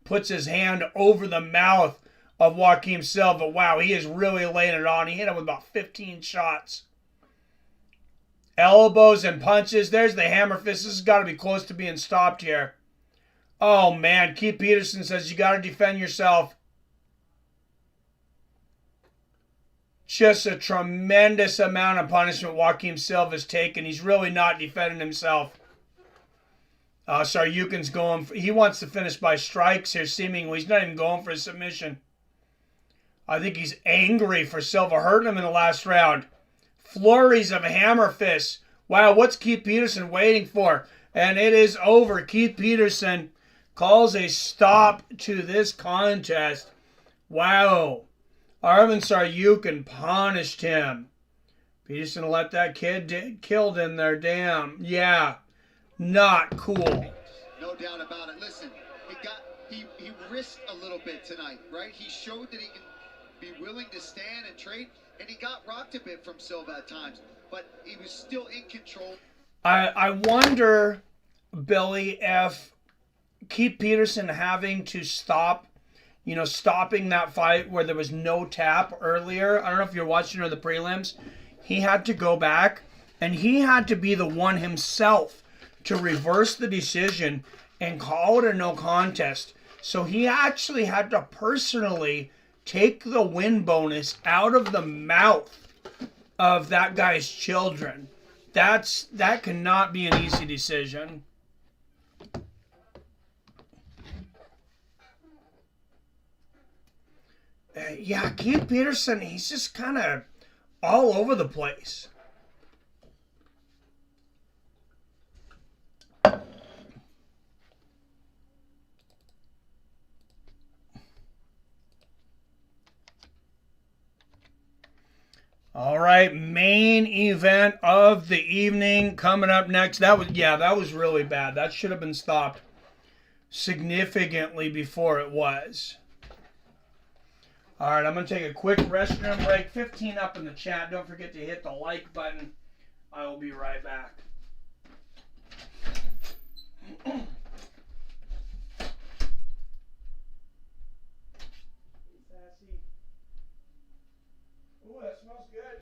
Puts his hand over the mouth of Joaquim Silva. Wow, he is really laying it on. He hit him with about 15 shots. Elbows and punches. There's the hammer fist. This has got to be close to being stopped here. Oh, man. Keith Peterson says you got to defend yourself. Just a tremendous amount of punishment Joaquim Silva's taken. He's really not defending himself. Tsarukyan's going. He wants to finish by strikes here, seemingly. He's not even going for a submission. I think he's angry for Silva hurting him in the last round. Flurries of hammer fists. Wow, what's Keith Peterson waiting for? And it is over. Keith Peterson calls a stop to this contest. Wow. Armen Tsarukyan punished him. Peterson let that kid killed in there. Damn. Yeah. Not cool. No doubt about it. Listen, he risked a little bit tonight, right? He showed that he can be willing to stand and trade, and he got rocked a bit from Silva at times, but he was still in control. I wonder, Billy, if Keith Peterson having to stop, stopping that fight where there was no tap earlier. I don't know if you're watching or the prelims. He had to go back, and he had to be the one himself to reverse the decision and call it a no contest. So he actually had to personally take the win bonus out of the mouth of that guy's children. That cannot be an easy decision. Yeah, Keith Peterson, he's just kind of all over the place. All right, main event of the evening coming up next. That was really bad. That should have been stopped significantly before it was. All right, I'm going to take a quick restroom break. 15 up in the chat. Don't forget to hit the like button. I will be right back. Ooh, that smells good.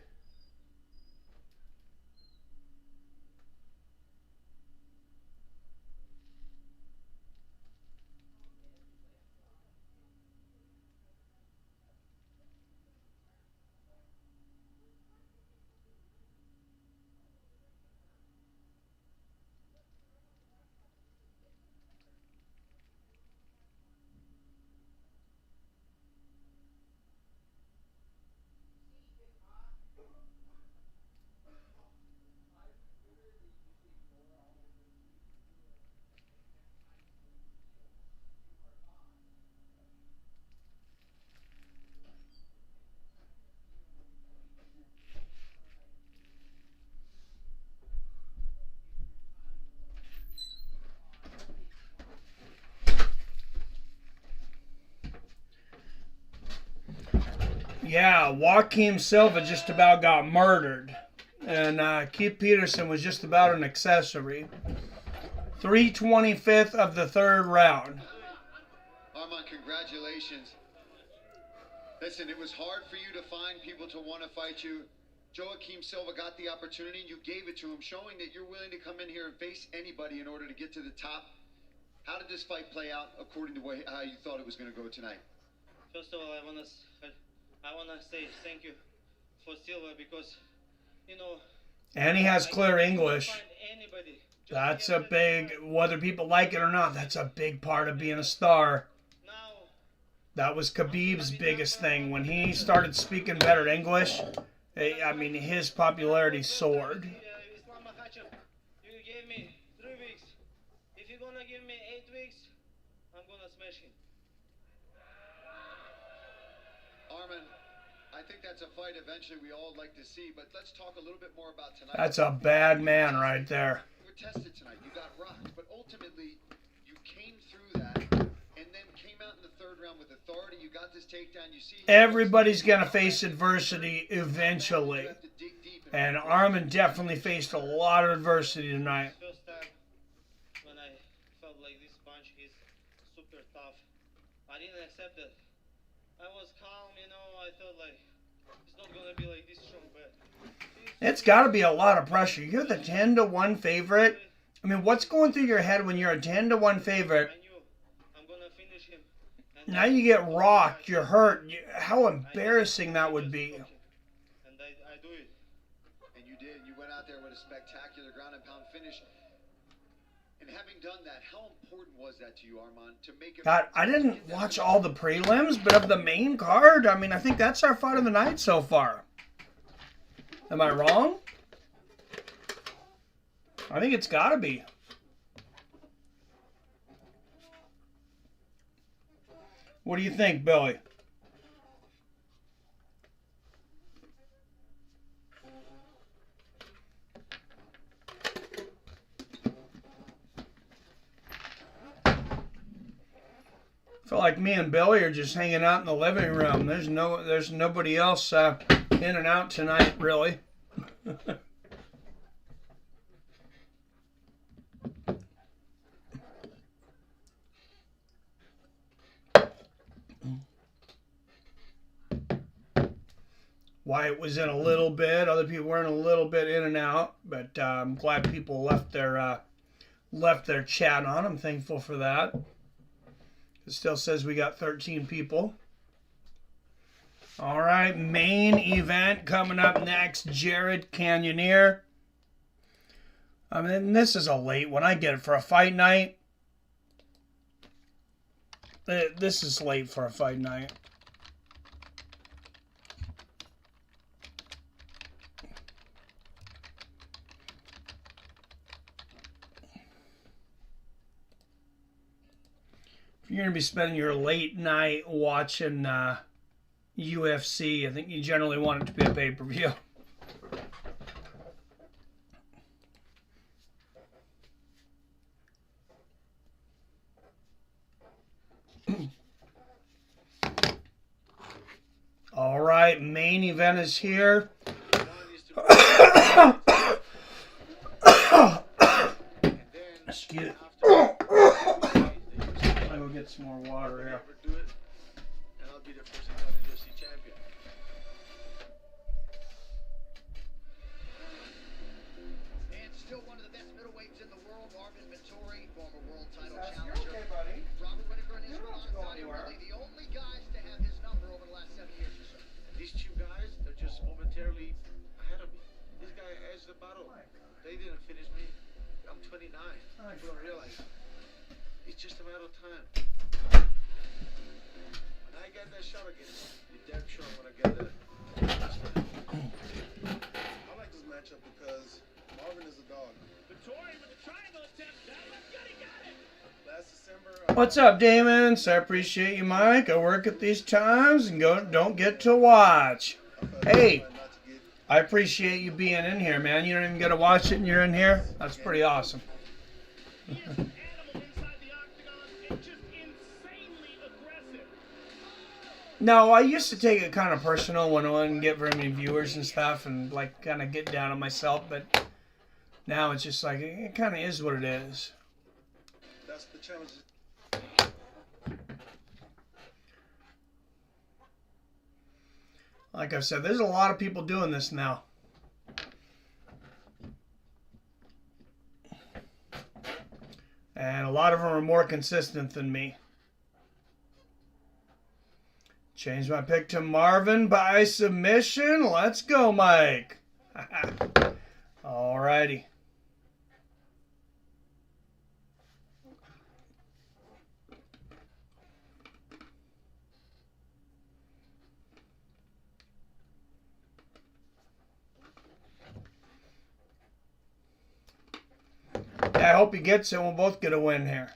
Yeah, Joaquim Silva just about got murdered. And Keith Peterson was just about an accessory. 3/25 of the third round. Arman, congratulations. Listen, it was hard for you to find people to want to fight you. Joaquim Silva got the opportunity, and you gave it to him, showing that you're willing to come in here and face anybody in order to get to the top. How did this fight play out according to how you thought it was going to go tonight? First of all, I want to say thank you for Silva because, And he has clear English. That's a big, whether people like it or not, that's a big part of being a star. That was Khabib's biggest thing. When he started speaking better English, I mean, his popularity soared. You gave me 3 weeks. If you're going to give smash him. Arman, I think that's a fight eventually we all like to see, but let's talk a little bit more about tonight. That's a bad man right there. You were tested tonight. You got rocked, but ultimately you came through that and then came out in the third round with authority. You got this takedown. You see Everybody's going to face adversity eventually. And Armen definitely faced a lot of adversity tonight. First time when I felt like this punch is super tough, I didn't accept it. I was calm, you know, I thought like it's not gonna be like this strong, but It's got to be a lot of pressure. You're the 10-1 favorite. I mean, what's going through your head when you're a 10-1 favorite? I'm gonna finish him. Now you get rocked, you're hurt. How embarrassing that would be. And I do it. And you did. You went out there with a spectacular ground and pound finish. And having done that, how important was that to you, Arman, to make it? God, I didn't watch all the prelims, but of the main card, I mean, I think that's our fight of the night so far. Am I wrong? I think it's got to be. What do you think, Billy? I feel like me and Billy are just hanging out in the living room. There's nobody else in and out tonight, really. Wyatt was in a little bit. Other people were in a little bit in and out, but I'm glad people left their chat on. I'm thankful for that. It still says we got 13 people. All right, main event coming up next. Jared Cannonier. I mean, this is a late one. I get it for a fight night. This is late for a fight night. If you're going to be spending your late night watching UFC, I think you generally want it to be a pay-per-view. All right, main event is here. Excuse me. I will get some more water here. And I'll be the first Italian UFC champion. And still one of the best middleweights in the world, Arman Vettori, former world title challenger. Okay, buddy. Robert Whittaker and his really the only guys to have his number over the last 7 years or so. These two guys are just momentarily ahead of me. This guy edged the battle. They didn't finish me. I'm 29. People don't realize. It's just a matter of time. When I get that shot again, you're damn sure I'm gonna get it. I like this matchup because Marvin is a dog. Vettori with the triangle attempt. That was good. He got it. Last December. What's up, Damon? So I appreciate you, Mike. I work at these times and don't get to watch. Hey, I appreciate you being in here, man. You don't even get to watch it and you're in here? That's pretty awesome. No, I used to take it kind of personal when I wouldn't get very many viewers and stuff and like kind of get down on myself, but now it's just like it kind of is what it is. That's the challenge. Like I've said, there's a lot of people doing this now. And a lot of them are more consistent than me. Change my pick to Marvin by submission. Let's go, Mike. Alrighty. I hope he gets it. We'll both get a win here.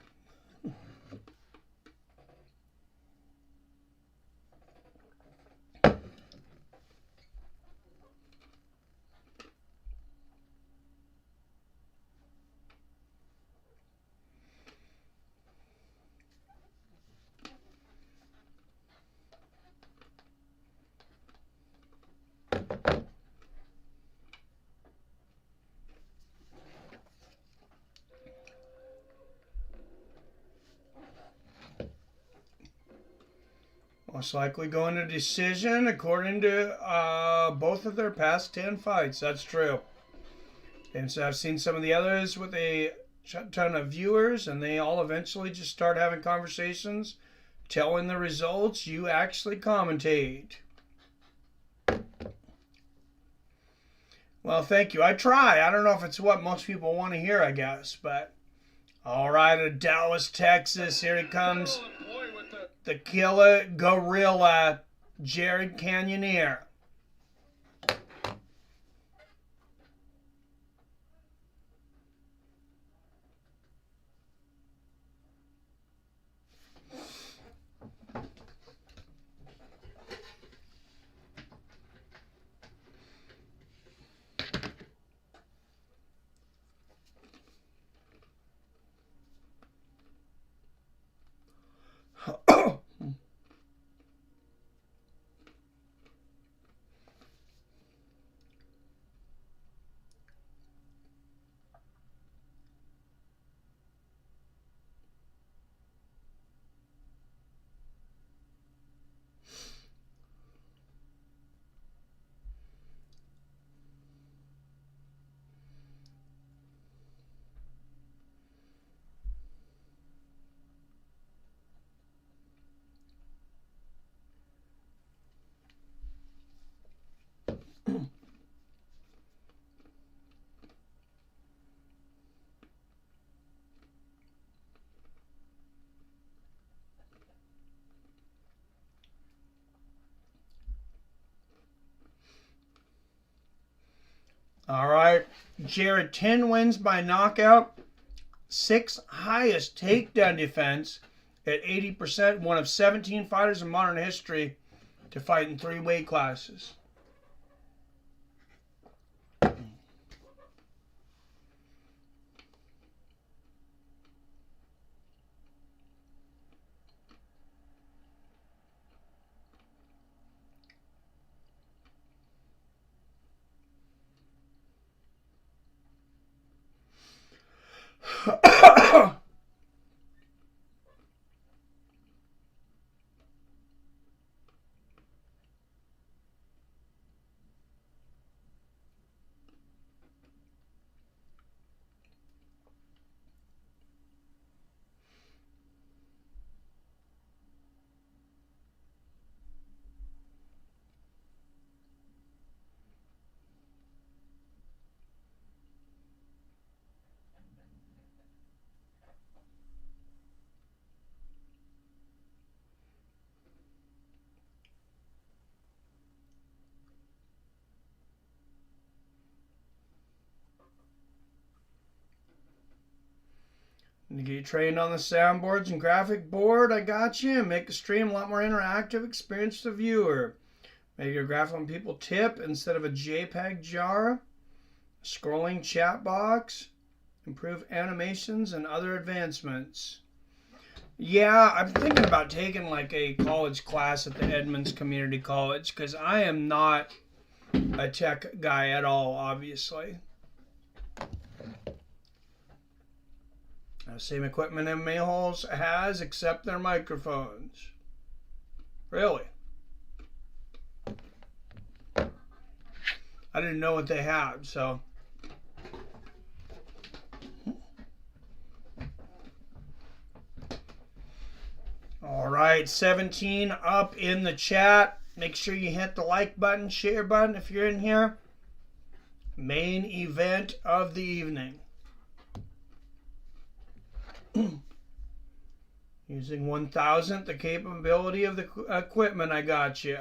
Most likely going to decision according to both of their past 10 fights. That's true. And so I've seen some of the others with a ton of viewers, and they all eventually just start having conversations, telling the results. You actually commentate. Well, thank you. I try. I don't know if it's what most people want to hear, I guess, but all right, Dallas, Texas. Here he comes. The killer gorilla, Jared Cannonier. All right, Jared, 10 wins by knockout, 6 highest takedown defense at 80%, one of 17 fighters in modern history to fight in 3 weight classes. To get you trained on the soundboards and graphic board, I got you. Make the stream a lot more interactive experience to the viewer. Make your graphic when people tip instead of a JPEG jar. Scrolling chat box. Improve animations and other advancements. Yeah, I'm thinking about taking like a college class at the Edmonds Community College because I am not a tech guy at all, obviously. Same equipment MMA Halls has, except their microphones. Really? I didn't know what they had, so. All right, 17 up in the chat. Make sure you hit the like button, share button if you're in here. Main event of the evening. Using 1,000th the capability of the equipment, I got you.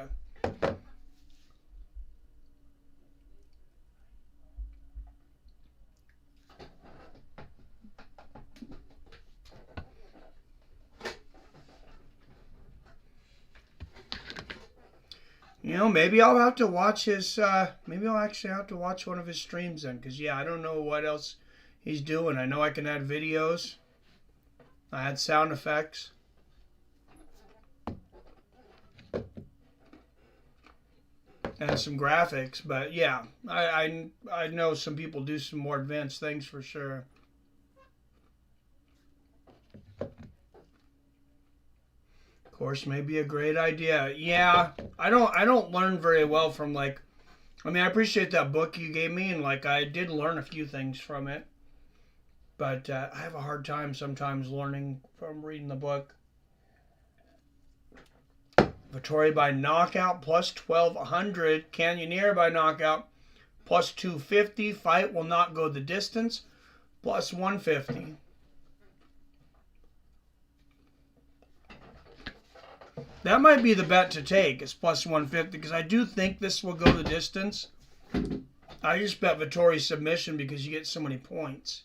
You know, maybe I'll have to watch his, maybe I'll actually have to watch one of his streams then, because, yeah, I don't know what else he's doing. I know I can add videos. I add sound effects. and some graphics. But yeah, I know some people do some more advanced things for sure. Of course, may be a great idea. Yeah, I don't learn very well from like. I mean, I appreciate that book you gave me, and like I did learn a few things from it. But I have a hard time sometimes learning from reading the book. Vettori by knockout plus 1,200. Cannonier by knockout plus 250. Fight will not go the distance plus 150. That might be the bet to take. It's plus 150 because I do think this will go the distance. I just bet Vettori submission because you get so many points.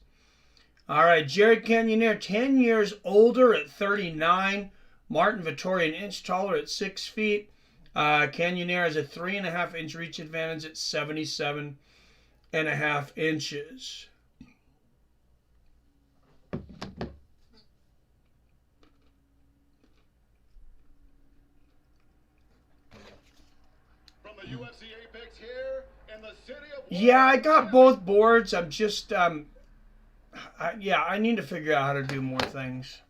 All right, Jared Cannonier, 10 years older at 39. Martin Vettori, an inch taller at 6 feet. Cannonier has a 3.5 inch reach advantage at 77.5 inches. From the UFC Apex here in the city of Yeah, I got both boards. I'm just, yeah, I need to figure out how to do more things.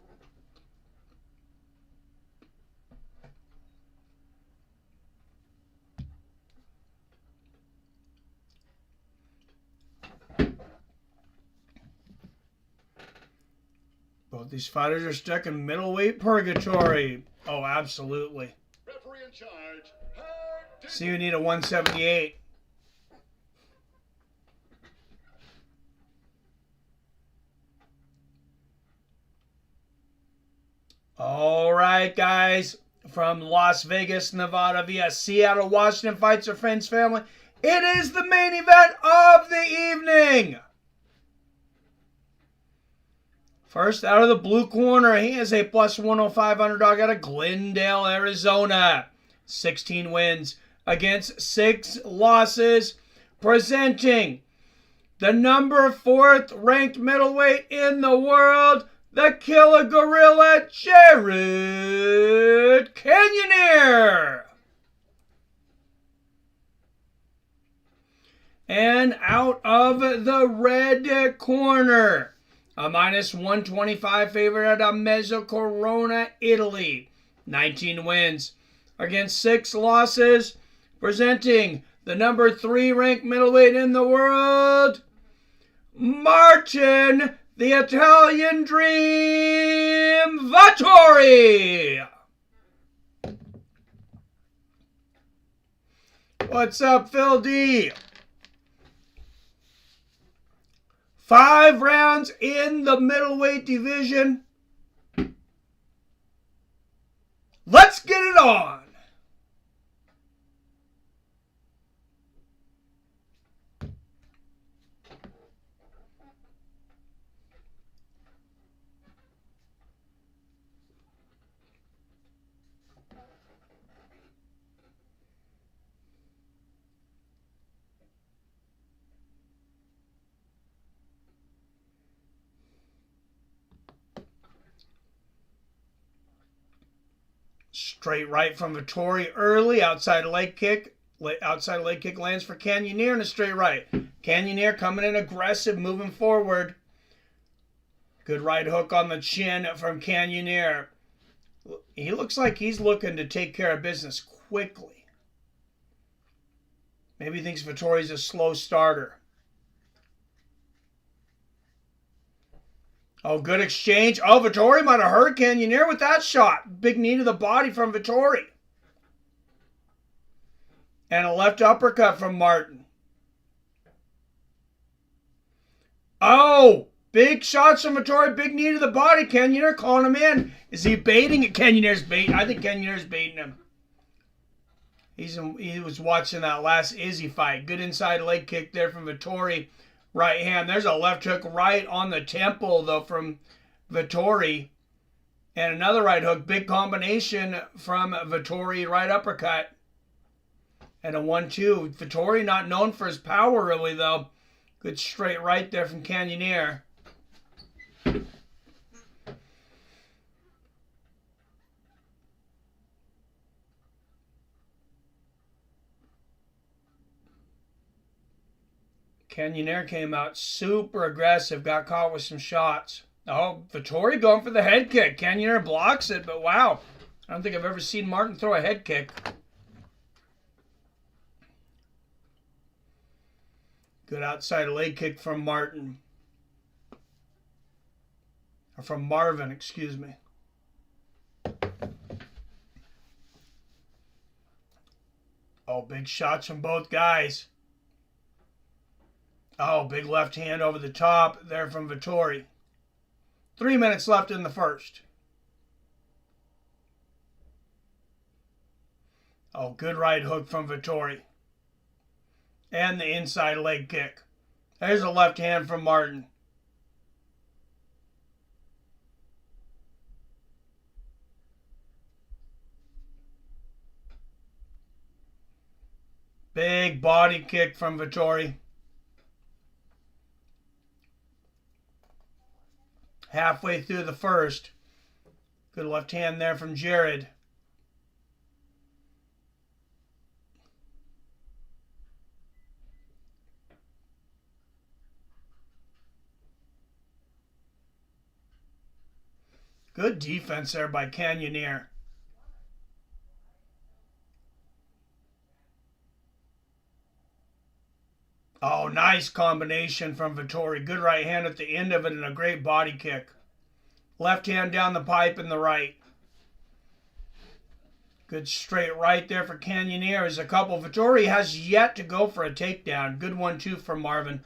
Both these fighters are stuck in middleweight purgatory. Oh, absolutely. referee in charge. So you need a 178. All right, guys. From Las Vegas, Nevada via Seattle, Washington, fights our friends, family. It is the main event of the evening. First, out of the blue corner, he is a plus 105 underdog out of Glendale, Arizona. 16 wins against 6 losses. Presenting the number 4th ranked middleweight in the world, the Killer Gorilla, Jared Cannonier. And out of the red corner, a minus 125 favorite out of Mezzo Corona, Italy. 19 wins against 6 losses. Presenting the number 3 ranked middleweight in the world, Martin, the Italian Dream, Vettori. What's up, Phil D? 5 rounds in the middleweight division. Let's get it on. Straight right from Vettori early, outside leg kick. Outside leg kick lands for Cannonier and a straight right. Cannonier coming in aggressive, moving forward. Good right hook on the chin from Cannonier. He looks like he's looking to take care of business quickly. Maybe he thinks Vettori's a slow starter. Oh, good exchange. Oh, Vettori might have hurt Cannonier with that shot. Big knee to the body from Vettori. And a left uppercut from Martin. Oh, big shots from Vettori. Big knee to the body. Cannonier calling him in. Is he baiting it? Cannonier's baiting. I think Cannonier's baiting him. He was watching that last Izzy fight. Good inside leg kick there from Vettori. Right hand. There's a left hook right on the temple, though, from Vettori. And another right hook. Big combination from Vettori. Right uppercut. And a 1-2. Vettori not known for his power, really, though. Good straight right there from Cannonier. Cannonier came out super aggressive, got caught with some shots. Oh, Vettori going for the head kick. Cannonier blocks it, but wow. I don't think I've ever seen Martin throw a head kick. Good outside leg kick from Martin. Or from Marvin, excuse me. Oh, big shots from both guys. Oh, big left hand over the top there from Vettori. 3 minutes left in the first. Oh, good right hook from Vettori. And the inside leg kick. There's a left hand from Martin. Big body kick from Vettori. Halfway through the first. Good left hand there from Jared. Good defense there by Cannonier. Oh, nice combination from Vettori. Good right hand at the end of it and a great body kick. Left hand down the pipe in the right. Good straight right there for Cannonier. There's a couple. Vettori has yet to go for a takedown. Good 1-2 from Marvin.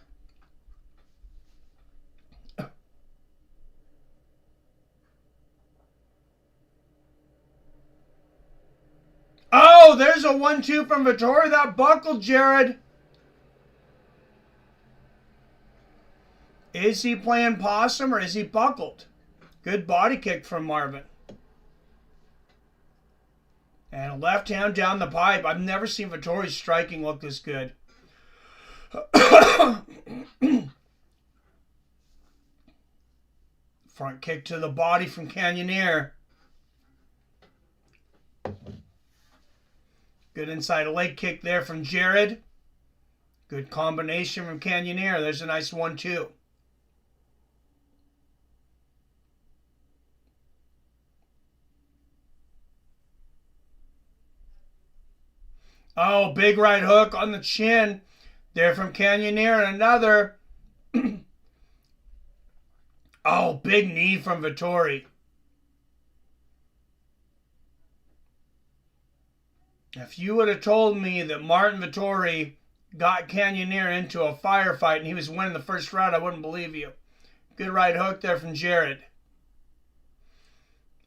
Oh, there's a 1-2 from Vettori. That buckled, Jared. Is he playing possum or is he buckled? Good body kick from Marvin. And a left hand down the pipe. I've never seen Vettori's striking look this good. Front kick to the body from Cannonier. Good inside leg kick there from Jared. Good combination from Cannonier. There's a nice 1-2. Oh, big right hook on the chin there from Cannonier. And another. Oh, big knee from Vettori. If you would have told me that Martin Vettori got Cannonier into a firefight and he was winning the first round, I wouldn't believe you. Good right hook there from Jared.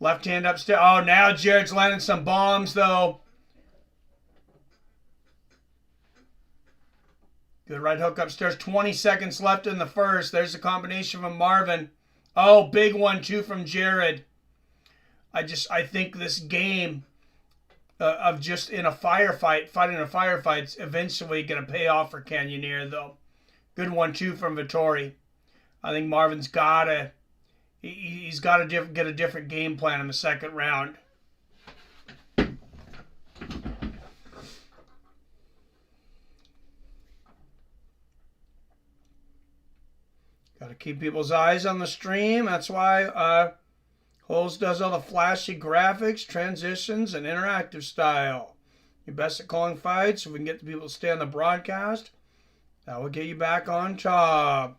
Left hand upstairs. Oh, now Jared's landing some bombs, though. Good right hook upstairs. 20 seconds left in the first. There's a combination from Marvin. Oh, big 1-2 from Jared. I think this game of just in a firefight, fighting a firefight, is eventually going to pay off for Cannonier, though. Good 1-2 from Vettori. I think Marvin's got to, he's got to get a different game plan in the second round. Got to keep people's eyes on the stream. That's why Holes does all the flashy graphics, transitions, and interactive style. You're best at calling fights. If we can get the people to stay on the broadcast, that will get you back on top.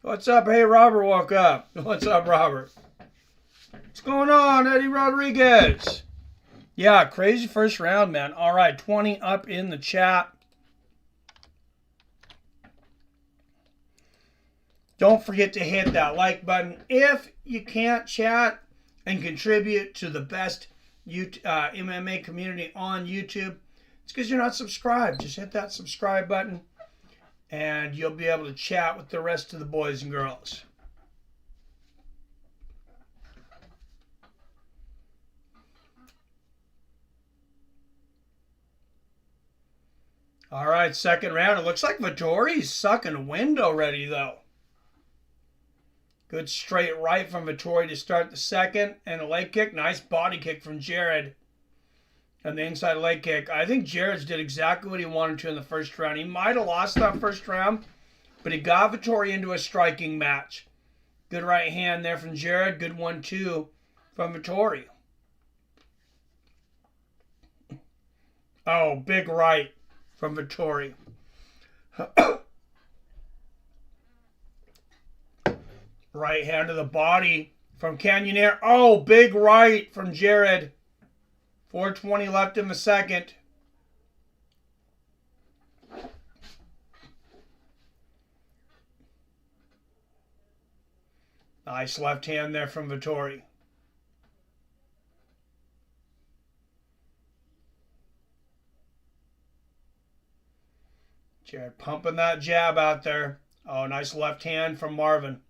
What's up? Hey, Robert woke up. What's up, Robert? What's going on, Eddie Rodriguez? Yeah, crazy first round, man. All right, 20 up in the chat. Don't forget to hit that like button. If you can't chat and contribute to the best MMA community on YouTube, it's because you're not subscribed. Just hit that subscribe button and you'll be able to chat with the rest of the boys and girls. All right, second round. It looks like Vettori's sucking wind already, though. Good straight right from Vettori to start the second. And a leg kick. Nice body kick from Jared. And the inside leg kick. I think Jared's did exactly what he wanted to in the first round. He might have lost that first round but he got Vettori into a striking match. Good right hand there from Jared. Good 1-2 from Vettori. Oh, big right from Vettori. Right hand to the body from Cannonier. Oh, big right from Jared. 4:20 left in the second. Nice left hand there from Vettori. Jared pumping that jab out there. Oh, nice left hand from Marvin.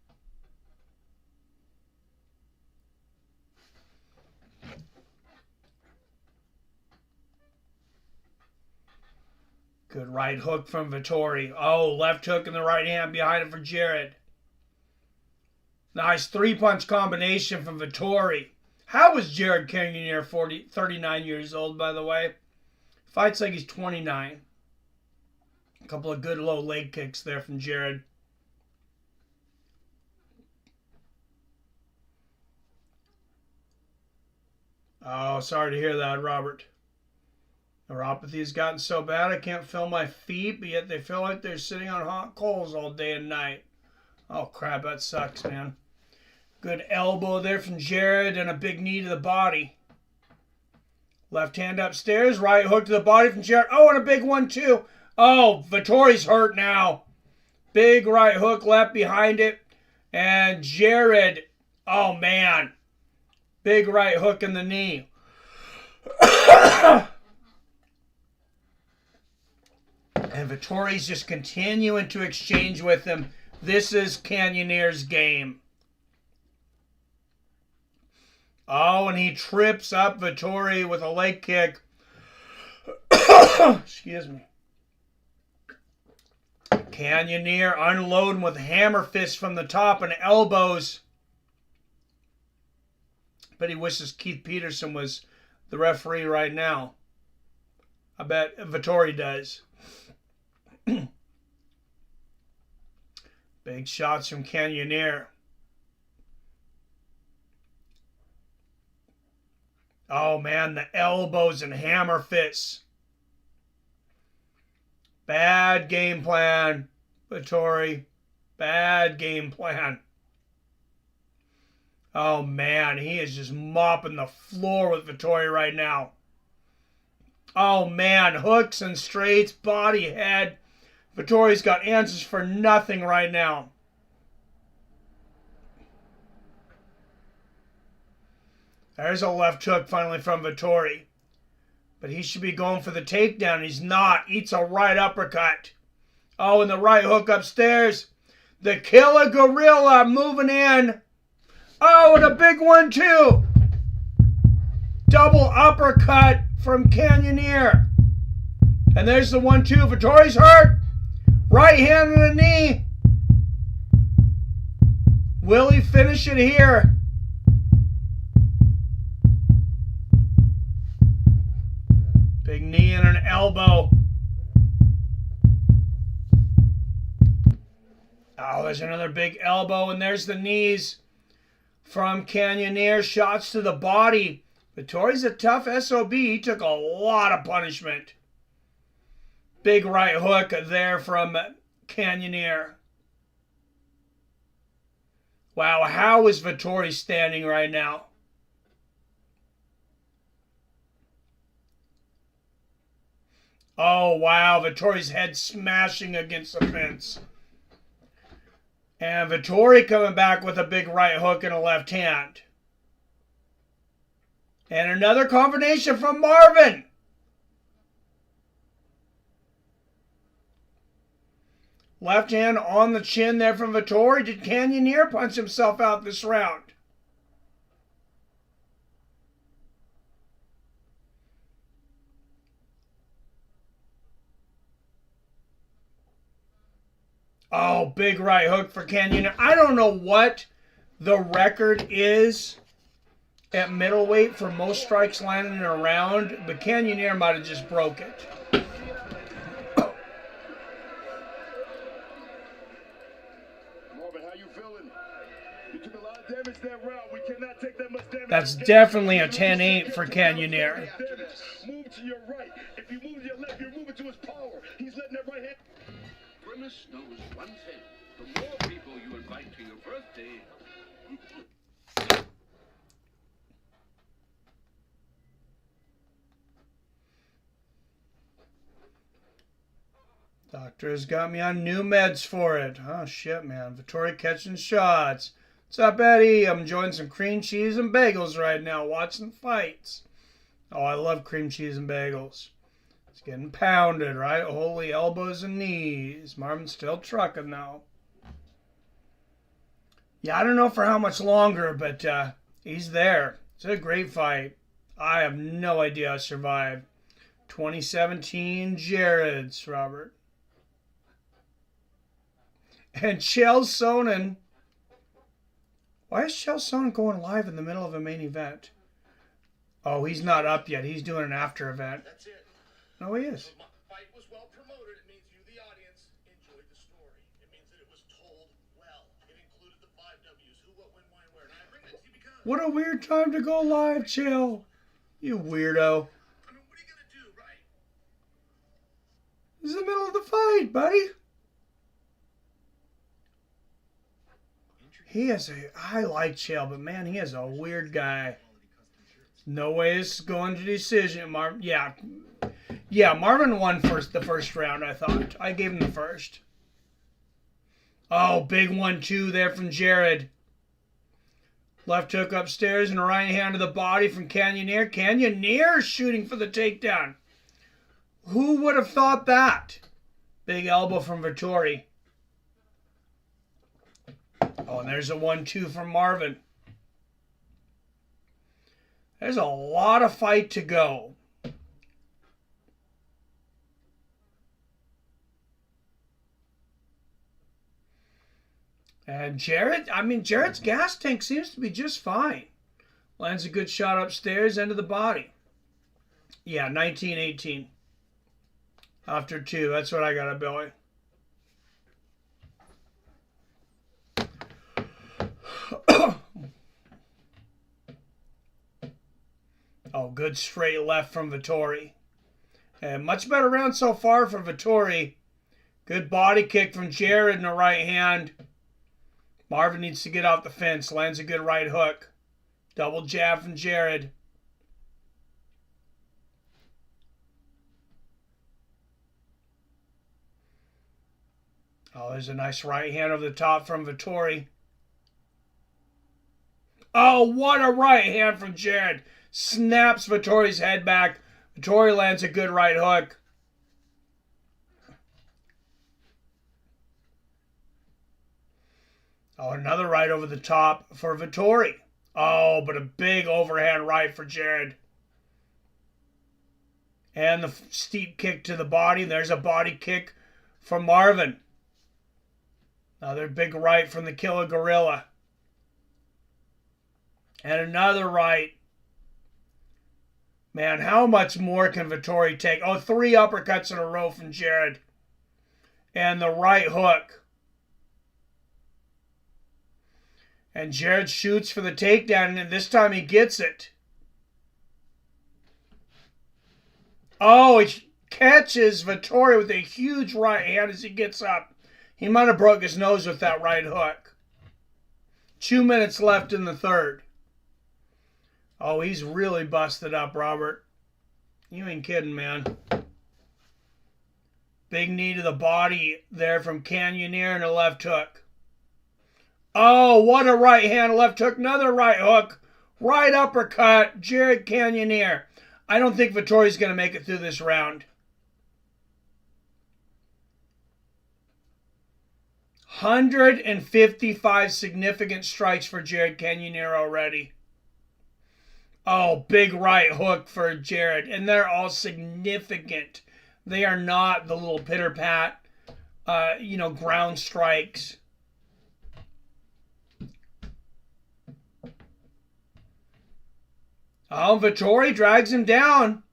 Good right hook from Vettori. Oh, left hook in the right hand behind it for Jared. Nice three-punch combination from Vettori. How is Jared Cannonier 39 years old, by the way? Fights like he's 29. A couple of good low leg kicks there from Jared. Oh, sorry to hear that, Robert. Neuropathy has gotten so bad I can't feel my feet, but yet they feel like they're sitting on hot coals all day and night. Oh, crap, that sucks, man. Good elbow there from Jared and a big knee to the body. Left hand upstairs, right hook to the body from Jared. Oh, and a big one, too. Oh, Vettori's hurt now. Big right hook left behind it. And Jared, oh, man. Big right hook in the knee. And Vettori's just continuing to exchange with him. This is Cannonier's game. Oh, and he trips up Vettori with a leg kick. Excuse me. Cannonier unloading with hammer fists from the top and elbows. But he wishes Keith Peterson was the referee right now. I bet Vettori does. Big shots from Cannonier. Oh, man, the elbows and hammer fists. Bad game plan, Vettori. Bad game plan. Oh, man, he is just mopping the floor with Vettori right now. Oh, man, hooks and straights, body, head. Vettori's got answers for nothing right now. There's a left hook finally from Vettori. But he should be going for the takedown. He's not. Eats a right uppercut. Oh, and the right hook upstairs. The killer gorilla moving in. Oh, and a big one too. Double uppercut from Cannonier. And there's the 1-2. Vettori's hurt. Right hand on the knee. Will he finish it here? Big knee and an elbow. Oh, there's another big elbow, and there's the knees from Cannonier. Shots to the body. Vettori's a tough SOB. He took a lot of punishment. Big right hook there from Cannonier. Wow, how is Vettori standing right now? Oh, wow, Vettori's head smashing against the fence. And Vettori coming back with a big right hook and a left hand. And another combination from Marvin. Left hand on the chin there from Vettori. Did Cannonier punch himself out this round? Oh, big right hook for Cannonier. I don't know what the record is at middleweight for most strikes landed in a round, but Cannonier might have just broke it. That's definitely a 10-8 for Cannonier. Move to your right. If you move to your left, you're moving to his power. He's letting that right hand. Grimace knows one thing. The more people you invite to your birthday, Doctor has got me on new meds for it. Oh, shit, man. Vettori catching shots. What's up, Eddie? I'm enjoying some cream cheese and bagels right now, watching fights. Oh, I love cream cheese and bagels. It's getting pounded, right? Holy elbows and knees. Marvin's still trucking, though. Yeah, I don't know for how much longer, but he's there. It's a great fight. I have no idea I survived. 2017 Jared's, Robert. And Chael Sonnen. Why is Chael Sonnen going live in the middle of a main event? Oh, he's not up yet. He's doing an after event. That's it. No, he is. The fight was well promoted. It means you, the audience, enjoyed the story. It means that it was told well. It included the 5 W's: who, what, when, why, and where. And I bring that to you because... What a weird time to go live, Chael. You weirdo. I mean, what are you going to do, right? This is the middle of the fight, buddy. I like Chael, but man, he is a weird guy. No way it's going to decision. Yeah, Marvin won the first round, I thought. I gave him the first. Oh, big 1-2 there from Jared. Left hook upstairs and a right hand to the body from Cannonier. Cannonier shooting for the takedown. Who would have thought that? Big elbow from Vettori. Oh, and there's a 1-2 from Marvin. There's a lot of fight to go. And Jared's gas tank seems to be just fine. Lands a good shot upstairs, end of the body. Yeah, 19-18. After 2, that's what I got a Billy. Oh, good straight left from Vettori. And much better round so far for Vettori. Good body kick from Jared in the right hand. Marvin needs to get off the fence. Lands a good right hook. Double jab from Jared. Oh, there's a nice right hand over the top from Vettori. Oh, what a right hand from Jared. Snaps Vettori's head back. Vettori lands a good right hook. Oh, another right over the top for Vettori. Oh, but a big overhand right for Jared. And the steep kick to the body. There's a body kick from Marvin. Another big right from the Killer Gorilla. And another right. Man, how much more can Vettori take? Oh, 3 uppercuts in a row from Jared. And the right hook. And Jared shoots for the takedown, and this time he gets it. Oh, he catches Vettori with a huge right hand as he gets up. He might have broke his nose with that right hook. 2 minutes left in the third. Oh, he's really busted up, Robert. You ain't kidding, man. Big knee to the body there from Cannonier and a left hook. Oh, what a right hand, left hook, another right hook. Right uppercut, Jared Cannonier. I don't think Vettori's going to make it through this round. 155 significant strikes for Jared Cannonier already. Oh, big right hook for Jared. And they're all significant. They are not the little pitter-pat, ground strikes. Oh, Vettori drags him down.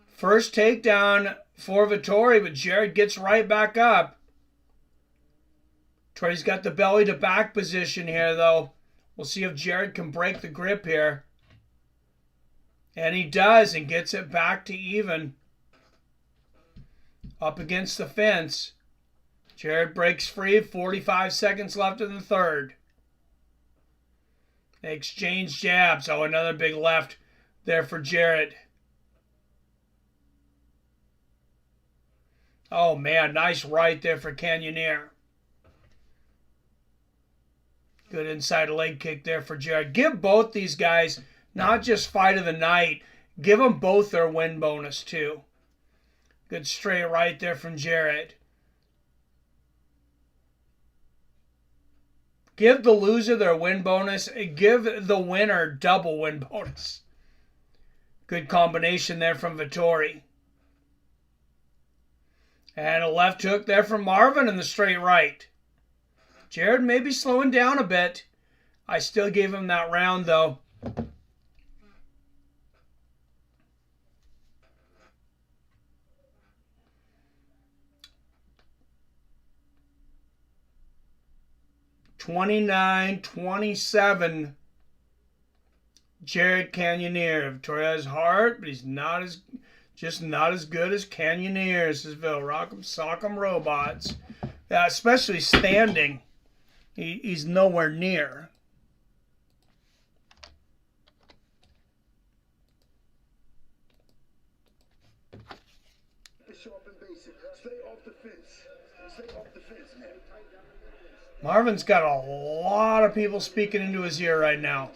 First takedown for Vettori, but Jared gets right back up. Troy's got the belly to back position here, though. We'll see if Jared can break the grip here. And he does, and gets it back to even. Up against the fence. Jared breaks free. 45 seconds left in the third. They exchange jabs. Oh, another big left there for Jared. Oh, man, nice right there for Cannonier. Good inside leg kick there for Jared. Give both these guys not just fight of the night. Give them both their win bonus, too. Good straight right there from Jared. Give the loser their win bonus. Give the winner double win bonus. Good combination there from Vettori. And a left hook there from Marvin in the straight right. Jared may be slowing down a bit. I still gave him that round, though. $29-27. Jared Cannonier. Vettori has heart, but he's not as good as Cannonier. Says Bill. Rock'em sock'em robots. Especially standing. He's nowhere near. Marvin's got a lot of people speaking into his ear right now.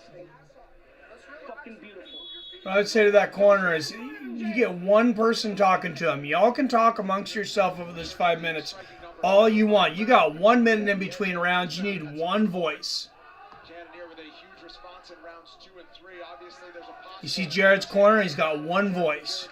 What I would say to that corner is you get one person talking to him. Y'all can talk amongst yourself over this 5 minutes. All you want. You got 1 minute in between rounds. You need one voice. You see Jared's corner? He's got one voice.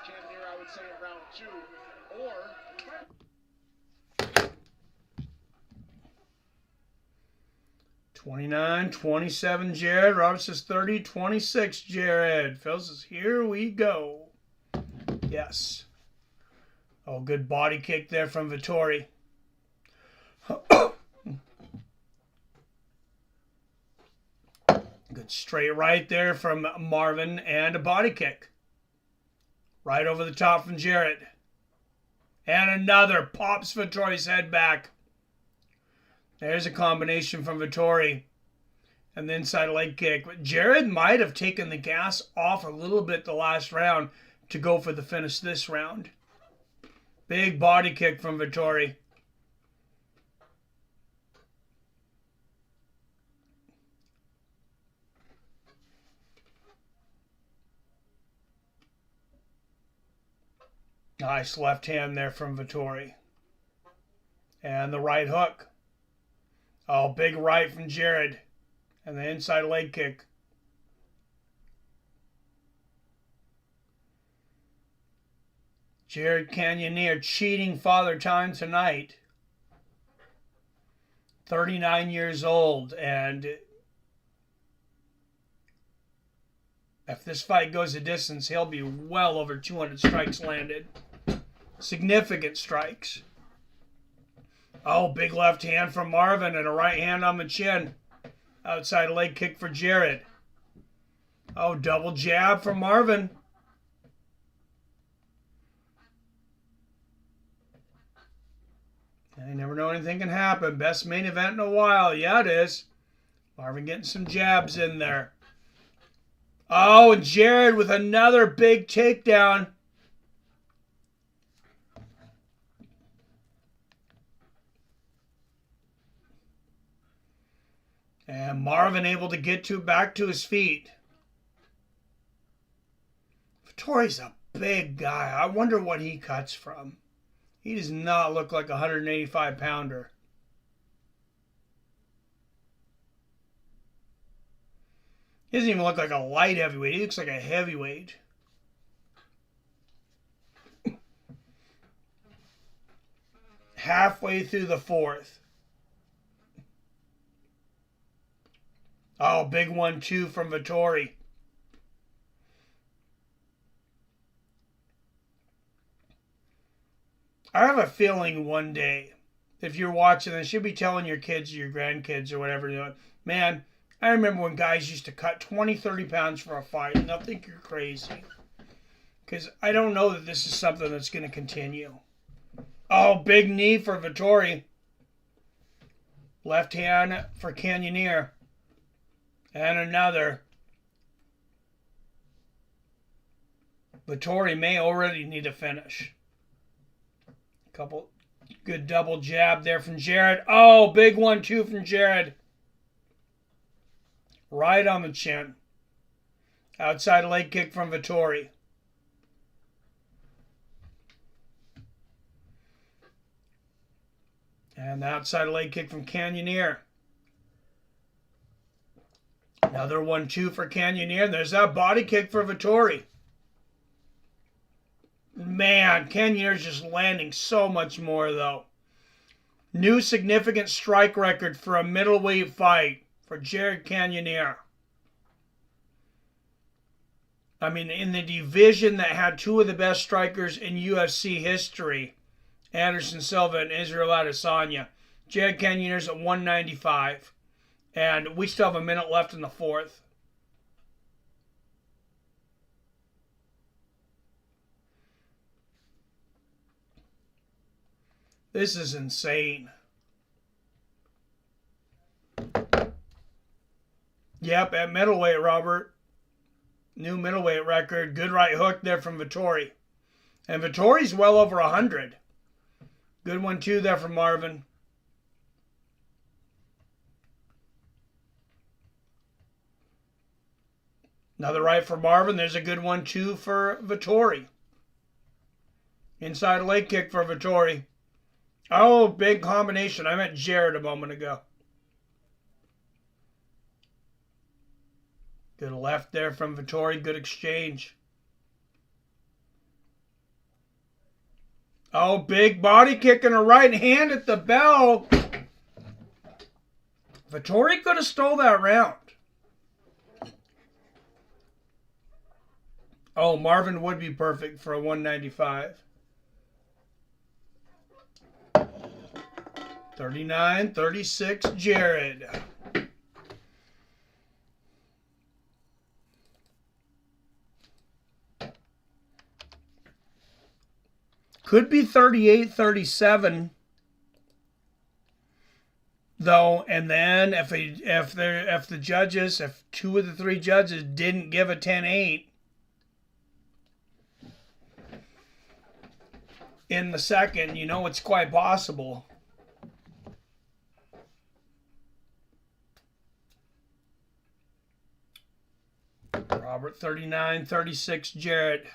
29-27 Jared. Robert says 30-26 Jared. Phil says, here we go. Yes. Oh, good body kick there from Vettori. Good straight right there from Marvin and a body kick. Right over the top from Jared. And another pops Vettori's head back. There's a combination from Vettori. And the inside leg kick. But Jared might have taken the gas off a little bit the last round to go for the finish this round. Big body kick from Vettori. Nice left hand there from Vettori. And the right hook. Oh, big right from Jared. And the inside leg kick. Jared Cannonier cheating father time tonight. 39 years old. And if this fight goes a distance, he'll be well over 200 strikes landed. Significant strikes. Oh, big left hand from Marvin and a right hand on the chin. Outside leg kick for Jared. Oh, double jab from Marvin. You never know anything can happen. Best main event in a while. Yeah, it is. Marvin getting some jabs in there. Oh, and Jared with another big takedown. And Marvin able to get back to his feet. Vettori's a big guy. I wonder what he cuts from. He does not look like a 185-pounder. He doesn't even look like a light heavyweight. He looks like a heavyweight. Halfway through the fourth. Oh, big 1-2 from Vettori. I have a feeling one day if you're watching this, you'll be telling your kids or your grandkids or whatever, you know, man, I remember when guys used to cut 20, 30 pounds for a fight, and they'll think you're crazy. Because I don't know that this is something that's going to continue. Oh, big knee for Vettori. Left hand for Cannonier. And another. Vettori may already need a finish. Couple good double jab there from Jared. Oh, big 1-2 from Jared. Right on the chin. Outside leg kick from Vettori. And the outside leg kick from Cannonier. Another 1-2 for Cannonier. There's that body kick for Vettori. Man, Cannonier's just landing so much more, though. New significant strike record for a middleweight fight for Jared Cannonier. I mean, in the division that had two of the best strikers in UFC history, Anderson Silva and Israel Adesanya, Jared Cannonier's at 195. And we still have a minute left in the fourth. This is insane. Yep, at middleweight, Robert. New middleweight record. Good right hook there from Vettori. And Vettori's well over 100. Good 1-2 there from Marvin. Another right for Marvin. There's a good 1-2 for Vettori. Inside leg kick for Vettori. Oh, big combination. I meant Jared a moment ago. Good left there from Vettori. Good exchange. Oh, big body kick and a right hand at the bell. Vettori could have stole that round. Oh, Marvin would be perfect for a 195. 39-36, Jared. Could be 38-37, though, and then if two of the three judges didn't give a 10-8 in the second, you know it's quite possible. Robert, 39-36, Jared.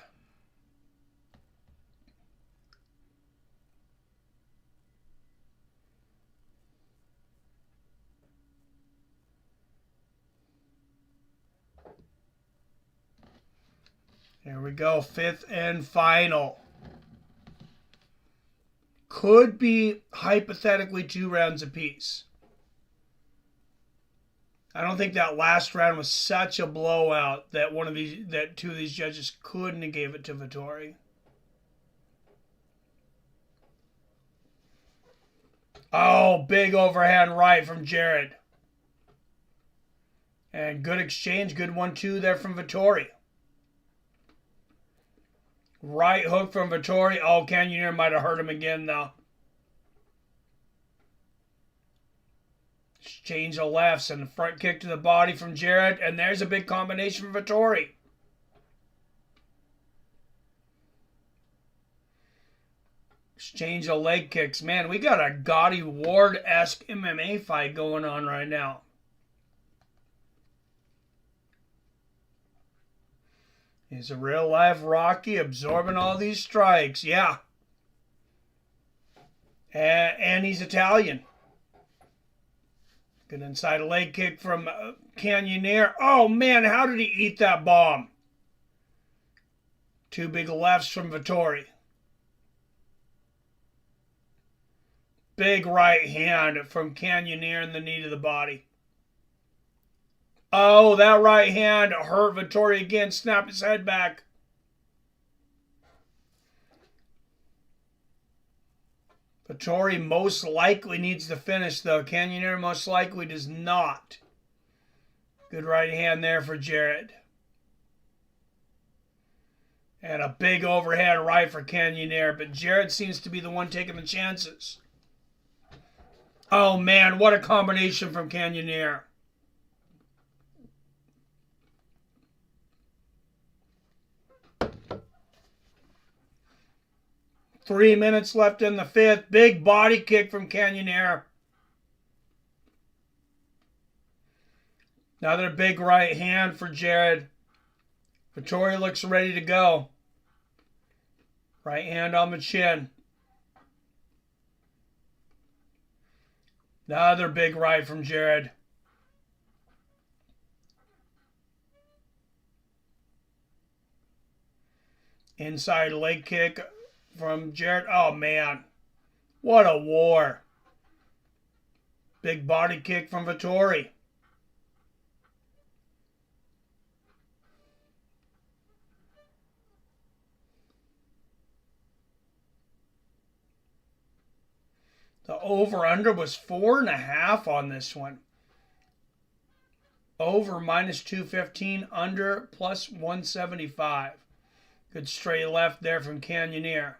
Here we go, fifth and final. Could be hypothetically 2 rounds apiece. I don't think that last round was such a blowout that two of these judges couldn't have gave it to Vettori. Oh, big overhand right from Jared. And good exchange, good 1-2 there from Vettori. Right hook from Vettori. Oh, Cannonier might have hurt him again, though. Exchange of lefts and the front kick to the body from Jared. And there's a big combination from Vettori. Exchange of leg kicks. Man, we got a Gotti Ward-esque MMA fight going on right now. He's a real life Rocky absorbing all these strikes. Yeah. And he's Italian. Good inside leg kick from Cannonier. Oh, man, how did he eat that bomb? Two big lefts from Vettori. Big right hand from Cannonier in the knee to the body. Oh, that right hand hurt Vettori again. Snapped his head back. Vettori most likely needs to finish, though. Cannonier most likely does not. Good right hand there for Jared. And a big overhand right for Cannonier, but Jared seems to be the one taking the chances. Oh, man, what a combination from Cannonier. Three minutes left in the fifth. Big body kick from Cannonier. Another big right hand for Jared. Vettori looks ready to go. Right hand on the chin. Another big right from Jared. Inside leg kick from Jared. Oh, man. What a war. Big body kick from Vettori. The over-under was 4.5 on this one. Over minus 215, under plus 175. Good straight left there from Cannonier.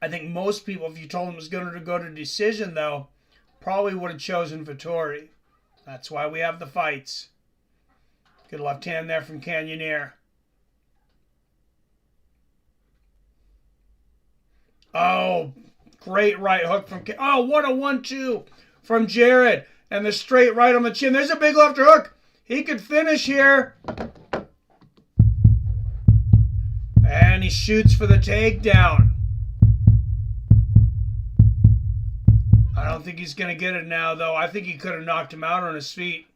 I think most people, if you told them it was going to go to decision, though, probably would have chosen Vettori. That's why we have the fights. Good left hand there from Cannonier. Oh, great right hook from... Oh, what a 1-2 from Jared. And the straight right on the chin. There's a big left hook. He could finish here. And he shoots for the takedown. I don't think he's going to get it now, though. I think he could have knocked him out on his feet.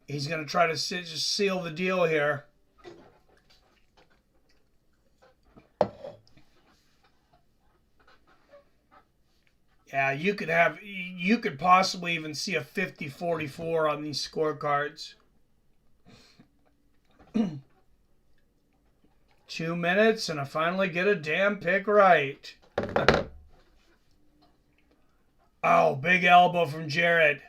He's going to try to just seal the deal here. Yeah, you could possibly even see a 50-44 on these scorecards. 2 minutes, and I finally get a damn pick right. Oh, big elbow from Jared.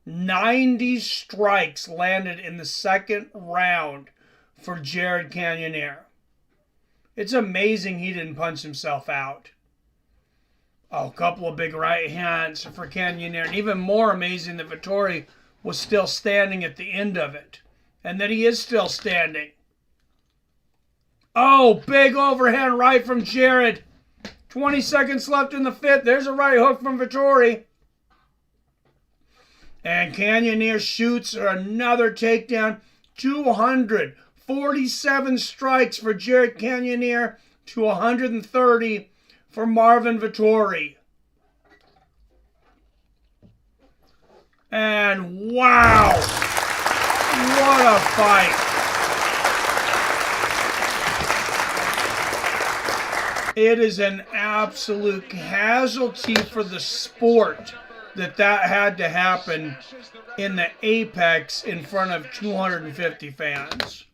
90 strikes landed in the second round for Jared Cannonier. It's amazing he didn't punch himself out. Oh, a couple of big right hands for Cannonier. And even more amazing that Vettori was still standing at the end of it. And that he is still standing. Oh, big overhand right from Jared. 20 seconds left in the fifth. There's a right hook from Vettori. And Cannonier shoots another takedown. 247 strikes for Jared Cannonier to 130 for Marvin Vettori. And wow, what a fight. It is an absolute casualty for the sport that had to happen in the Apex in front of 250 fans.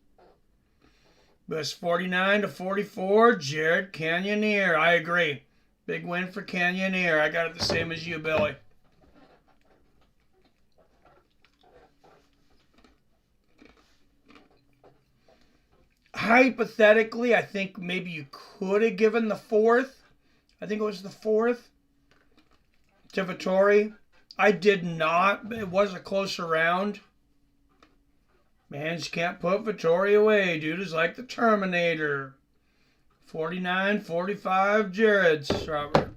But it's 49-44, Jared Cannonier. I agree. Big win for Cannonier. I got it the same as you, Billy. Hypothetically, I think maybe you could have given the fourth. I think it was the fourth to Vettori. I did not. It was a closer round. Man, you can't put Vettori away. Dude is like the Terminator. 49-45, Jared's, Robert.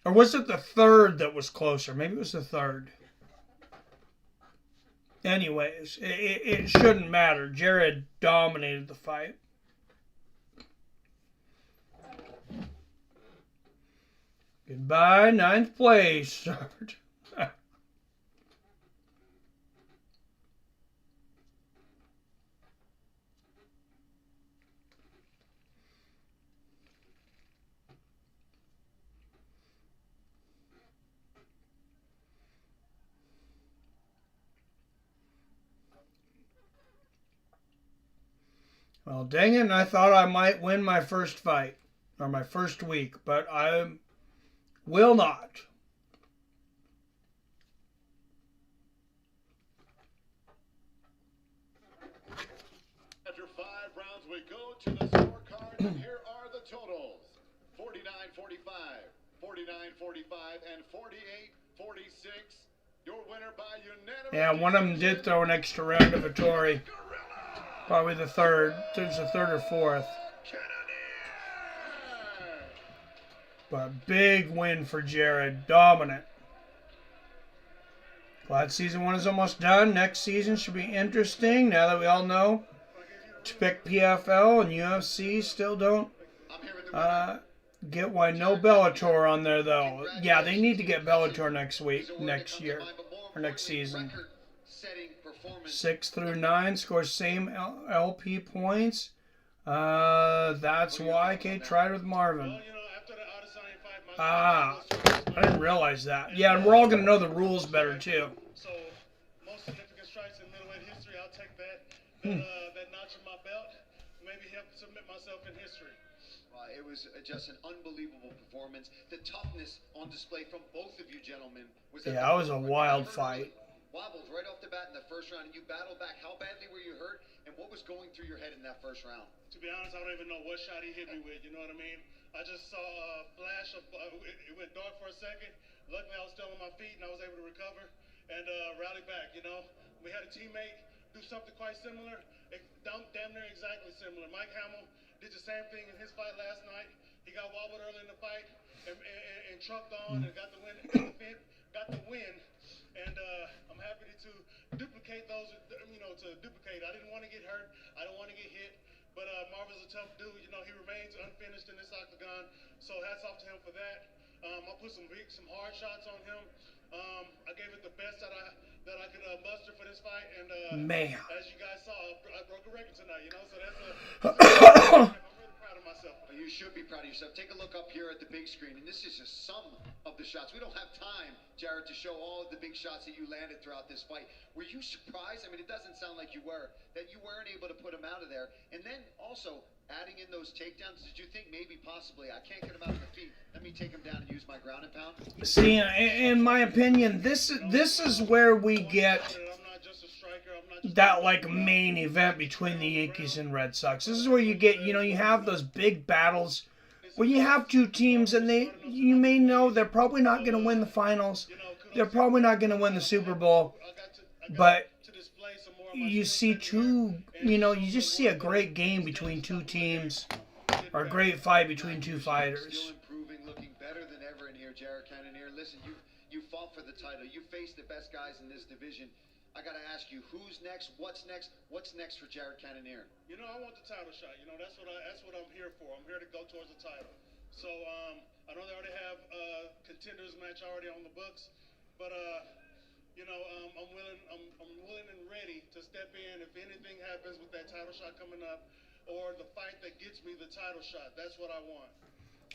Or was it the third that was closer? Maybe it was the third. Anyways, it shouldn't matter. Jared dominated the fight. Goodbye, ninth place. Well, dang it, and I thought I might win my first fight, or my first week, but I will not. After 5 rounds, we go to the scorecard, and here are the totals. 49-45, 49-45, and 48-46. Your winner by unanimous. Yeah, one of them did throw an extra round to Vettori. Probably the third. There's the third or fourth. But big win for Jared. Dominant. Glad season 1 is almost done. Next season should be interesting now that we all know to pick PFL and UFC still don't get why no Bellator on there though. Yeah, they need to get Bellator next year, or next season. 6 through 9 scores same LP points. That's why Kate tried with Marvin. I didn't realize that. Yeah, and we're all going to know the rules better too. So, most significant strikes in middleweight history, I'll take that. That notch in my belt. Maybe help submit myself in history. It was just an unbelievable performance. The toughness on display from both of you gentlemen was. Yeah, that was a wild fight. Wobbled right off the bat in the first round, and you battled back. How badly were you hurt, and what was going through your head in that first round? To be honest, I don't even know what shot he hit me with. You know what I mean? I just saw a flash of. It went dark for a second. Luckily, I was still on my feet, and I was able to recover and rally back. You know, we had a teammate do something quite similar, damn near exactly similar. Mike Hamill did the same thing in his fight last night. He got wobbled early in the fight and trucked on and got the win. And I'm happy to duplicate those. You know, to duplicate. I didn't want to get hurt. I don't want to get hit. But Marvin's a tough dude. You know, he remains unfinished in this octagon. So hats off to him for that. I put some hard shots on him. I gave it the best that I could muster for this fight. And man, as you guys saw, I broke a record tonight. You know, so that's I'm really proud of myself. You should be proud of yourself. Take a look up here at the big screen, and this is just some of the shots. We don't have time, Jared, to show all of the big shots that you landed throughout this fight. Were you surprised? I mean, it doesn't sound like you were, that you weren't able to put him out of there. And then also, adding in those takedowns, did you think maybe possibly, I can't get him out of the feet, let me take him down and use my ground and pound? See, in my opinion, this is where we get that like main event between the Yankees and Red Sox. This is where you get, you know, you have those big battles where you have two teams and you may know they're probably not going to win the finals. They're probably not going to win the Super Bowl, but you see you just see a great game between two teams, or a great fight between two fighters. Still improving, looking better than ever in here, Jared Cannonier. Listen, you fought for the title. You faced the best guys in this division. I got to ask you, who's next? What's next? What's next for Jared Cannonier? You know, I want the title shot. You know, that's what I'm here for. I'm here to go towards the title. So I know they already have contenders match already on the books, but you know, I'm willing and ready to step in if anything happens with that title shot coming up, or the fight that gets me the title shot. That's what I want.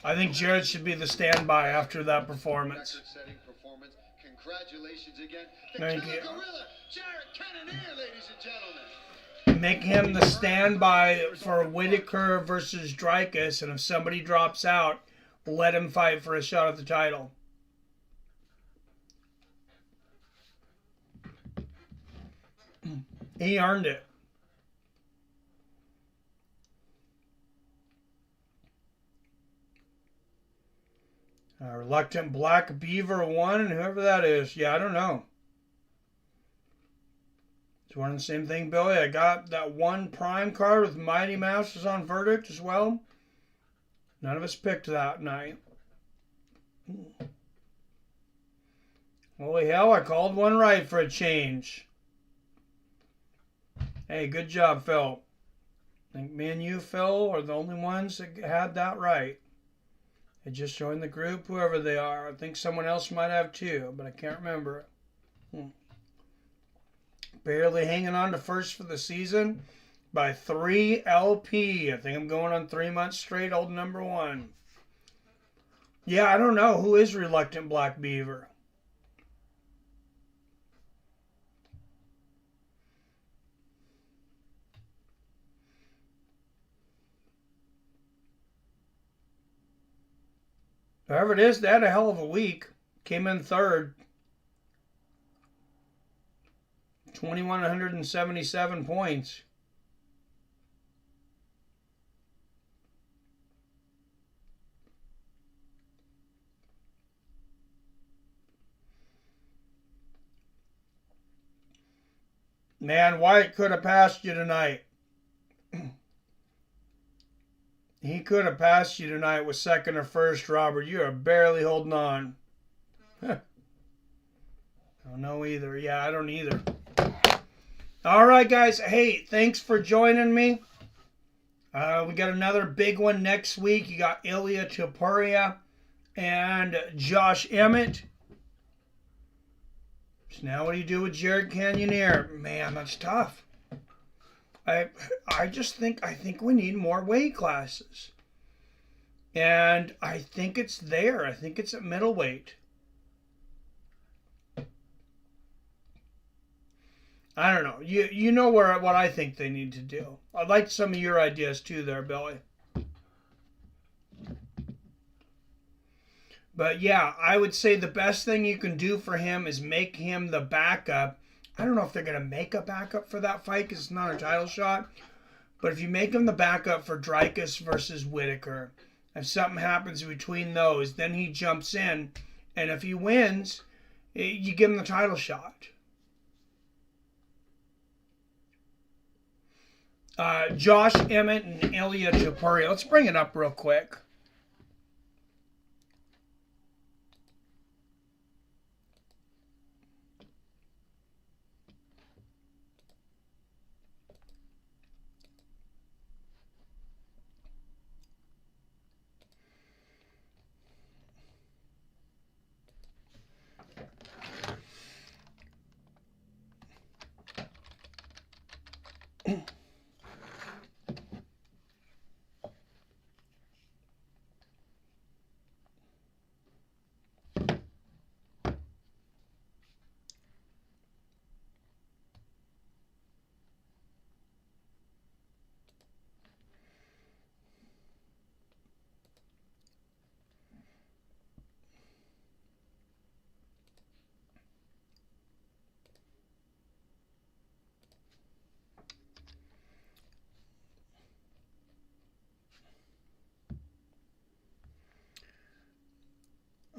I think Jared should be the standby after that performance. Record-setting performance. Congratulations again. Thank you. Gorilla, Jared Cannonier, ladies and gentlemen. Make him the standby for Whitaker versus Dreykus, and if somebody drops out, let him fight for a shot at the title. He earned it. Reluctant Black Beaver won, and whoever that is. Yeah, I don't know. It's one and the same thing, Billy. I got that one Prime card with Mighty Mouse was on verdict as well. None of us picked that night. Holy hell, I called one right for a change. Hey, good job, Phil. I think me and you, Phil, are the only ones that had that right. They just joined the group, whoever they are. I think someone else might have too, but I can't remember. Barely hanging on to first for the season by 3 LP. I think I'm going on 3 months straight, old number 1. Yeah, I don't know. Who is Reluctant Black Beaver? Whoever it is, they had a hell of a week. Came in third. 2,177 points. Man, Wyatt could have passed you tonight. He could have passed you tonight with second or first, Robert. You are barely holding on. I don't know either. Yeah, I don't either. All right, guys. Hey, thanks for joining me. We got another big one next week. You got Ilia Topuria and Josh Emmett. So now what do you do with Jared Cannonier? Man, that's tough. I think we need more weight classes. And I think it's there. I think it's at middleweight. I don't know. You know what I think they need to do. I'd like some of your ideas too there, Billy. But yeah, I would say the best thing you can do for him is make him the backup. I don't know if they're going to make a backup for that fight because it's not a title shot. But if you make him the backup for Dricus versus Whitaker, if something happens between those, then he jumps in. And if he wins, you give him the title shot. Josh Emmett and Ilia Topuria. Let's bring it up real quick.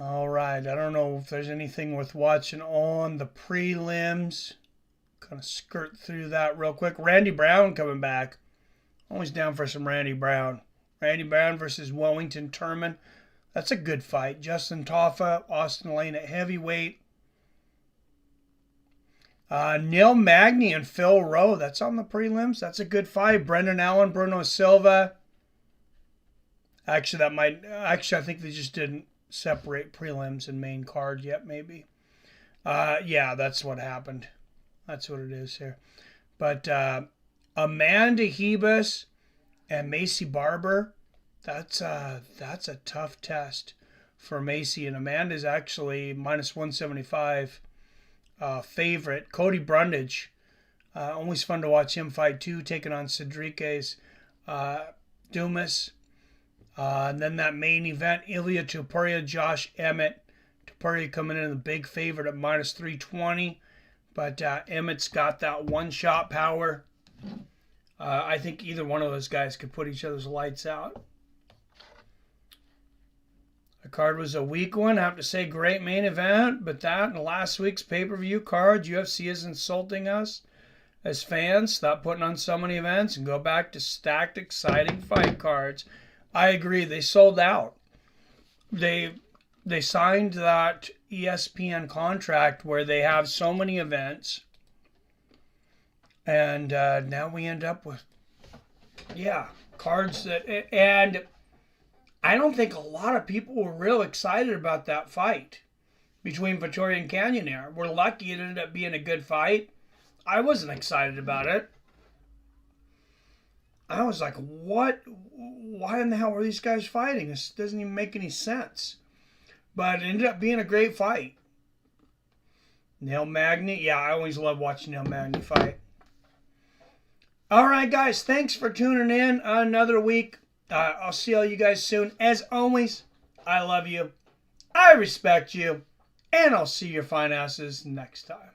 All right, I don't know if there's anything worth watching on the prelims. Kind of skirt through that real quick. Randy Brown coming back. Always down for some Randy Brown. Randy Brown versus Wellington Turman. That's a good fight. Justin Toffa, Austin Lane at heavyweight. Neil Magny and Phil Rowe. That's on the prelims. That's a good fight. Brendan Allen, Bruno Silva. Actually, I think they just didn't separate prelims and main card yet, maybe. Yeah, that's what happened. That's what it is here. But Amanda Hebus and Macy Barber, that's a tough test for Macy. And Amanda's actually minus 175 favorite. Cody Brundage, always fun to watch him fight too, taking on Cedriquez Dumas. And then that main event, Ilia Topuria, Josh Emmett. Topuria coming in the big favorite at minus 320. But Emmett's got that one-shot power. I think either one of those guys could put each other's lights out. The card was a weak one. I have to say, great main event. But that and last week's pay-per-view card, UFC is insulting us as fans. Stop putting on so many events and go back to stacked, exciting fight cards. I agree. They sold out. They signed that ESPN contract where they have so many events. And now we end up with, cards that... And I don't think a lot of people were real excited about that fight between Vettori and Cannonier. We're lucky it ended up being a good fight. I wasn't excited about it. I was like, what? Why in the hell were these guys fighting? This doesn't even make any sense. But it ended up being a great fight. Neil Magny. Yeah, I always love watching Neil Magny fight. All right, guys. Thanks for tuning in another week. I'll see all you guys soon. As always, I love you. I respect you, and I'll see your fine asses next time.